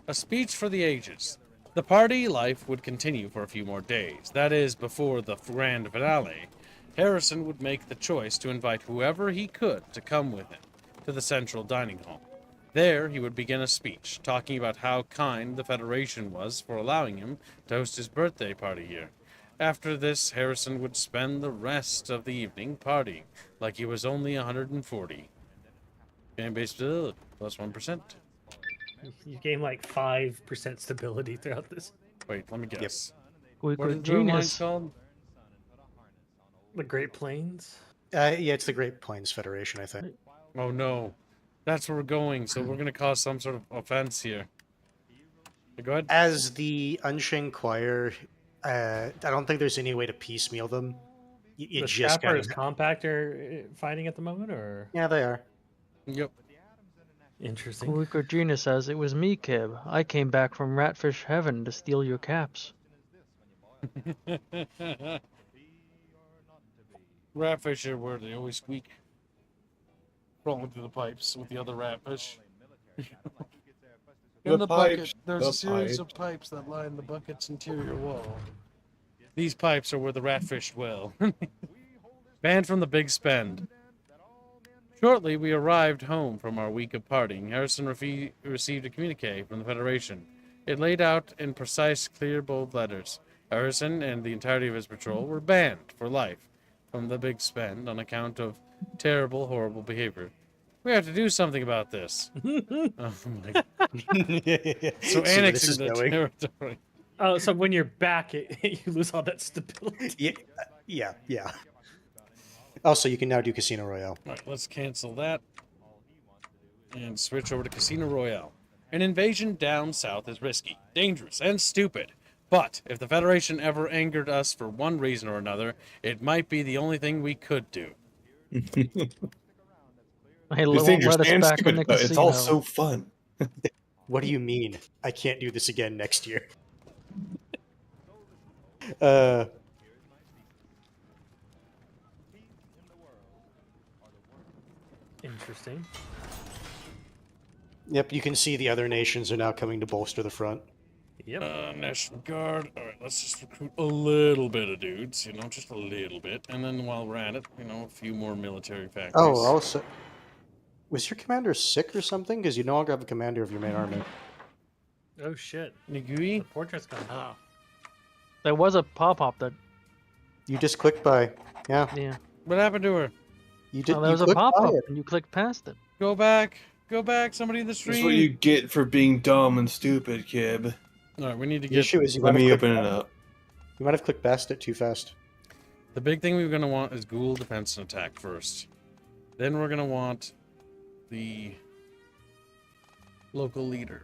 A speech for the ages. The party life would continue for a few more days. That is, before the grand finale. Harrison would make the choice to invite whoever he could to come with him to the central dining hall. There, he would begin a speech, talking about how kind the Federation was for allowing him to host his birthday party here. After this, Harrison would spend the rest of the evening partying, like he was only 140. Fan-based stability, plus 1%. you gain like 5% stability throughout this. Wait, let me guess. Quick What with is the line genius. called? The Great Plains. Yeah, it's the Great Plains Federation, I think. Oh no. That's where we're going, so we're going to cause some sort of offense here. Go ahead. As the Unchained Choir, I don't think there's any way to piecemeal them. You The just Chapter gotta... is Compact are fighting at the moment, or Yeah, they are. Yep. interesting. Quick with genius says, it was me, Kib. I came back from Ratfish Heaven to steal your caps. Ratfish are where they always squeak. Crawling through the pipes with the other ratfish. In the bucket, there's a series of pipes that line the bucket's interior wall. These pipes are where the ratfish dwell. Banned from the big spend. Shortly, we arrived home from our week of partying. Harrison received a communique from the Federation. It laid out in precise, clear, bold letters. Harrison and the entirety of his patrol were banned for life from the big spend on account of terrible, horrible behavior. We have to do something about this. Oh my God. So annexing the territory. Oh, so when you're back, you lose all that stability. Yeah. Also, you can now do Casino Royale. All right, let's cancel that and switch over to Casino Royale. An invasion down south is risky, dangerous, and stupid. But if the Federation ever angered us for one reason or another, it might be the only thing we could do. Hey, This won't dangerous let us and back in stupid, the but casino. it's all so fun. What do you mean? I can't do this again next year. Interesting. Yep, you can see the other nations are now coming to bolster the front. Yep. National Guard. All right, let's just recruit a little bit of dudes, just a little bit. And then while we're at it, a few more military factories. Oh, also... Was your commander sick or something? Because you no longer have a commander of your main army. Oh shit. Nigui? The portrait's gone. Hello. There was a pop-up that... You just clicked by. Yeah. Yeah. What happened to her? You did. Oh, there was a clicked by pop-up, it. and you clicked past it. Go back. Go back, somebody in the stream. That's what you get for being dumb and stupid, Kib. All right, we need to The get... issue is you Let might me have open clicked- it up. You might have clicked past it too fast. The big thing we're going to want is ghoul defense and attack first. Then we're going to want the local leader.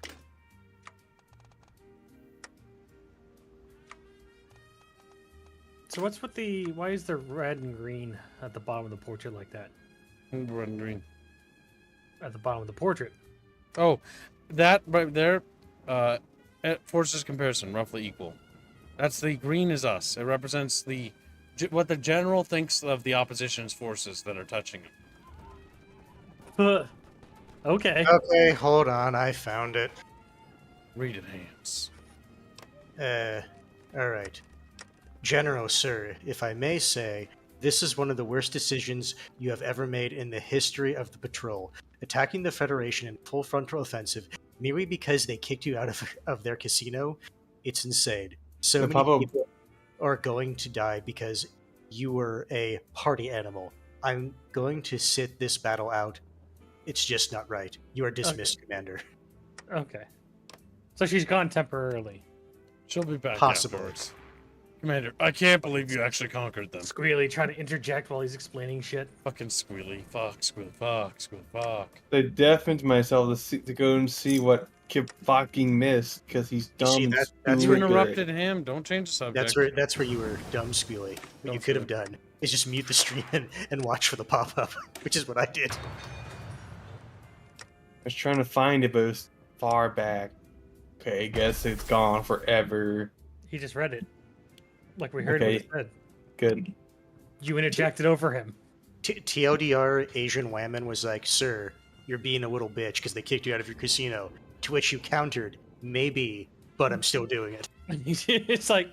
So what's with the? Why is there red and green at the bottom of the portrait like that? Red and green. At the bottom of the portrait. Oh, that right there, forces comparison, roughly equal. That's the green is us. It represents what the general thinks of the opposition's forces that are touching him. Okay. Okay, hold on. I found it. Read it, Hams. All right. General, sir, if I may say, this is one of the worst decisions you have ever made in the history of the patrol. Attacking the Federation in full frontal offensive merely because they kicked you out of their casino, it's insane. So The many Pappa- people are going to die because you were a party animal. I'm going to sit this battle out. It's just not right. You are dismissed, Commander. Okay. So she's gone temporarily. She'll be back Possible. afterwards. Commander, I can't believe you actually conquered them. Squealy trying to interject while he's explaining shit. Fucking squealy. Fuck, squealy. Fuck, squealy. Fuck. I deafened myself to go and see what Kib fucking missed because he's dumb. see, and that's You where stupid. interrupted him. Don't change the subject. That's where you were dumb, Squealy. What you could have done is just mute the stream and watch for the pop-up, which is what I did. was trying to find it, but it was far back. Okay, I guess it's gone forever. He just read it. Like we heard Okay. what it said. Good. You interjected over him. TLDR Asian Whammon was like, "Sir, you're being a little bitch because they kicked you out of your casino." To which you countered, "Maybe, but I'm still doing it." It's like,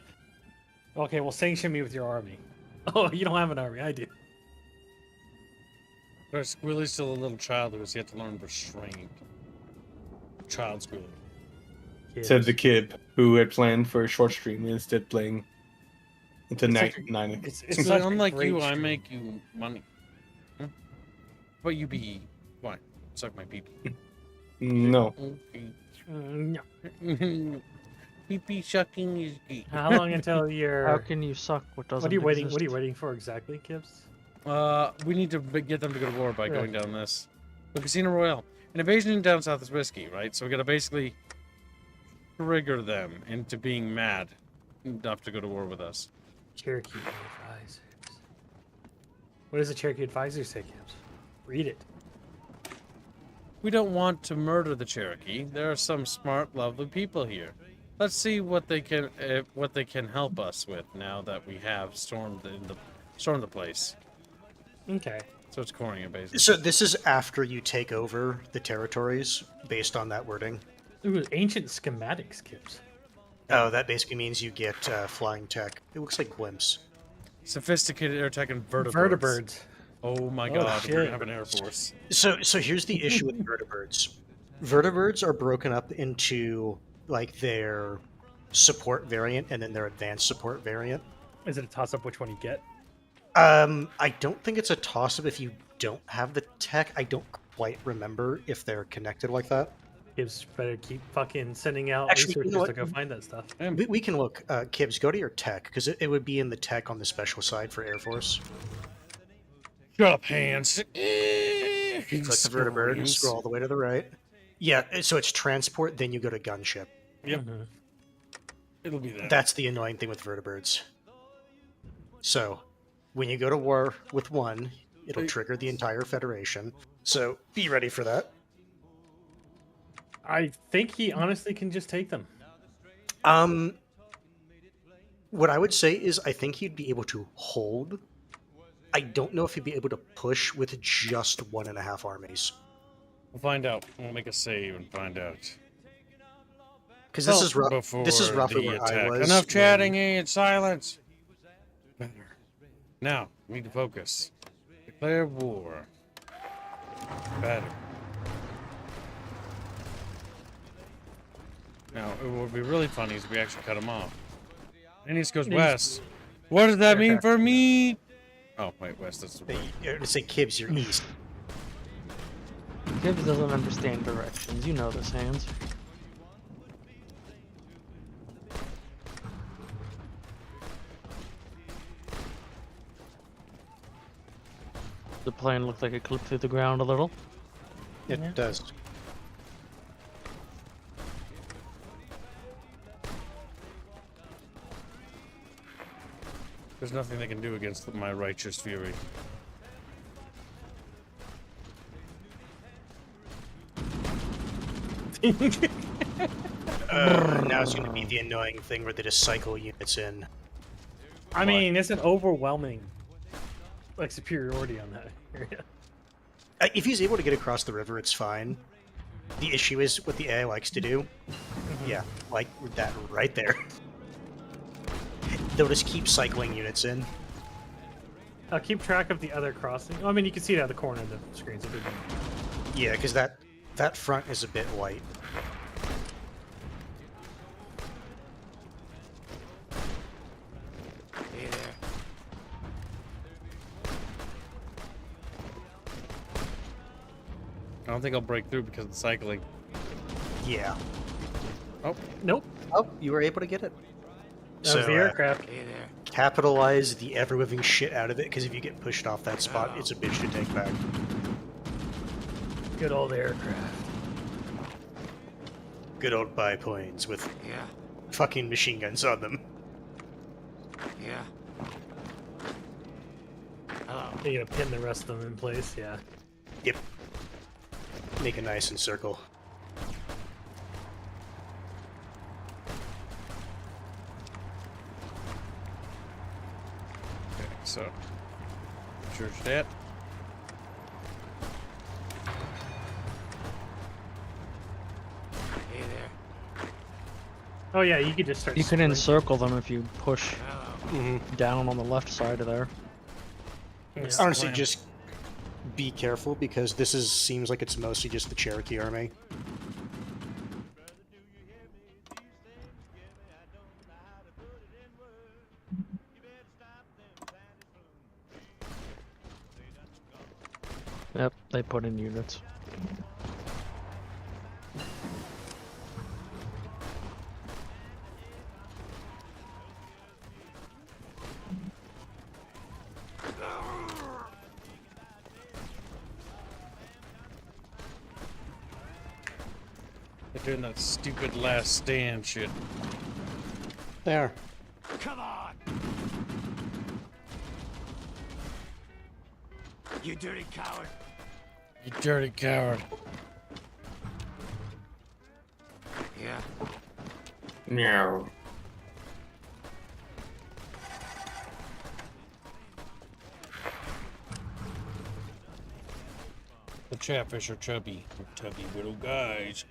okay, well, sanction me with your army. Oh, you don't have an army. I do. Whereas Squealy's still a little child who has yet to learn restraint. Child Squealy. Said the kid who had planned for a short stream and instead playing into nine. It's So such a unlike great you, I stream. make you money. Huh? But you be what? Suck my pee pee. No. No. Pee pee sucking is gay. How long until you're? How can you suck what doesn't What are you waiting? exist? What are you waiting for exactly, Gibbs? We need to get them to go to war by Yeah. going down this. The Casino Royale. An invasion down south is risky, right? So we gotta basically trigger them into being mad enough to go to war with us. Cherokee advisors. What does the Cherokee advisors say, Gibbs? Read it. We don't want to murder the Cherokee. There are some smart, lovely people here. Let's see what they can help us with now that we have stormed the place. Okay. So it's coring it basically. So this is after you take over the territories, based on that wording. Ooh, ancient schematics, Gibbs. Oh, that basically means you get flying tech. It looks like blimps. Sophisticated air tech and vertibirds. Vertibirds. Oh my Oh, god, shit. we're gonna have an air force. So here's the issue with vertibirds. Vertibirds are broken up into like their support variant and then their advanced support variant. Is it a toss up which one you get? I don't think it's a toss-up if you don't have the tech. I don't quite remember if they're connected like that. Gibbs better keep fucking sending out Actually, you researchers know to what? go find that stuff. We can look. Kibbs, go to your tech, because it would be in the tech on the special side for Air Force. Shut up, hands. Click the vertibird and scroll all the way to the right. Yeah, so it's transport, then you go to gunship. Yep. It'll be there. That's the annoying thing with vertibirds. So, when you go to war with one, it'll trigger the entire Federation. So, be ready for that. I think he honestly can just take them. What I would say is I think he'd be able to hold. I don't know if he'd be able to push with just 1.5 armies. We'll find out. We'll make a save and find out. Because this is Before this is roughly the where I attack. was. Enough chatting and silence. Better. Now, we need to focus. Declare war. Better. Now, it would be really funny if we actually cut him off. And he just goes west. What does that mean for me? Oh, wait, west. That's the word. It's like Kibbs, you're east. Gibbs doesn't understand directions. You know this, Hands. The plane looked like it clipped through the ground a little. It does. There's nothing they can do against my righteous fury. Now it's going to be the annoying thing where they just cycle units in. I mean, it's an overwhelming like superiority on that area. If he's able to get across the river, it's fine. The issue is what the AI likes to do. Yeah, like that right there. They'll just keep cycling units in. I'll keep track of the other crossing. I mean, you can see it out of the corner of the screen. So Yeah, because that front is a bit white. Hey there. I don't think I'll break through because of the cycling. Yeah. Oh. Nope. Oh, you were able to get it. That was the aircraft. Hey there. Capitalize the ever-living shit out of it, because if you get pushed off that spot, it's a bitch to take back. Good old aircraft. Good old biplanes with Yeah. fucking machine guns on them. Yeah. Hello. You're gonna pin the rest of them in place, yeah. Yep. make a nice encircle. Okay, so church that. Hey there. Oh yeah, you could just start. You can sprinting. encircle them if you push Hello. down on the left side of there. Yeah. Honestly, plan. just be careful because this seems like it's mostly just the Cherokee army. Yep, they put in units. They're doing that stupid last stand shit. There. Come on! You dirty coward! You dirty coward. Yeah. Meow. The Chatfish are chubby little guys.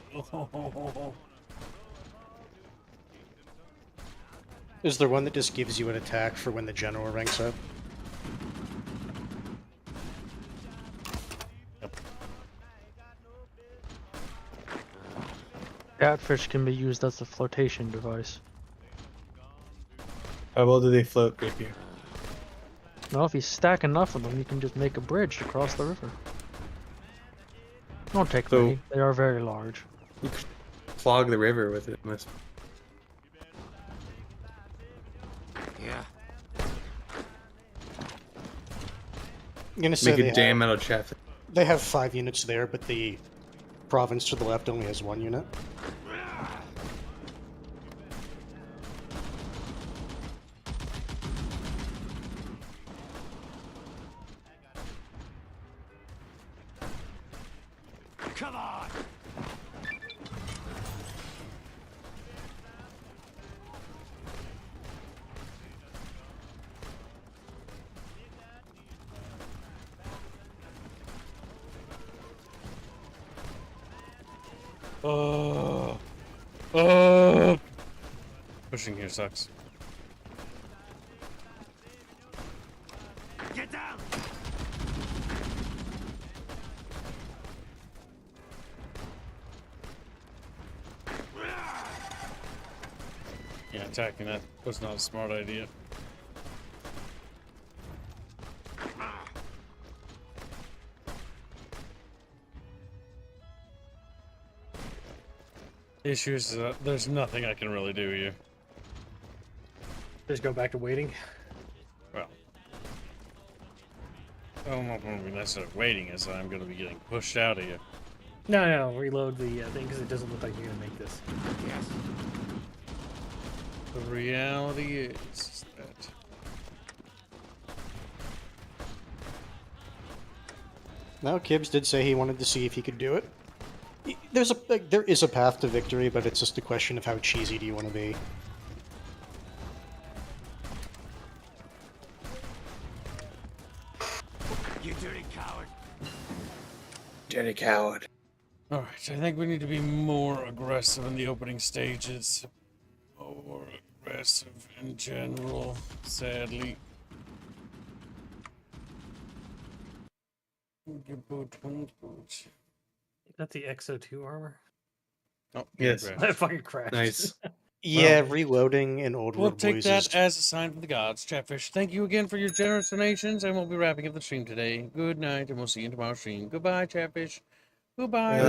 Is there one that just gives you an attack for when the general ranks up? Catfish can be used as a flotation device. How well do they float, Rapier? Well, if you stack enough of them, you can just make a bridge across the river. Don't take So- many. They are very large. You could clog the river with it. Must. Yeah. I'm gonna say Make a dam out of Chatfish. they have 5 units there, but the province to the left only has 1 unit. Come on! Pushing here sucks. Get down! Yeah, attacking that was not a smart idea. The issue is that there's nothing I can really do here. Just go back to waiting. Well, I'm not going to be necessarily waiting as I'm going to be getting pushed out of here. No, reload the thing because it doesn't look like you're gonna make this. Yes. The reality is that Now, Kibbs did say he wanted to see if he could do it. There is a path to victory, but it's just a question of how cheesy do you want to be. You dirty coward! Dirty coward. Alright, I think we need to be more aggressive in the opening stages. More aggressive in general, sadly. That's the XO2 armor. Oh, Yes. crashed. That fucking crashed. Nice. Yeah, reloading in Old We'll World take Boys that is... as a sign from the gods. Chatfish, thank you again for your generous donations, and we'll be wrapping up the stream today. Good night, and we'll see you in tomorrow's stream. Goodbye, Chatfish. Goodbye.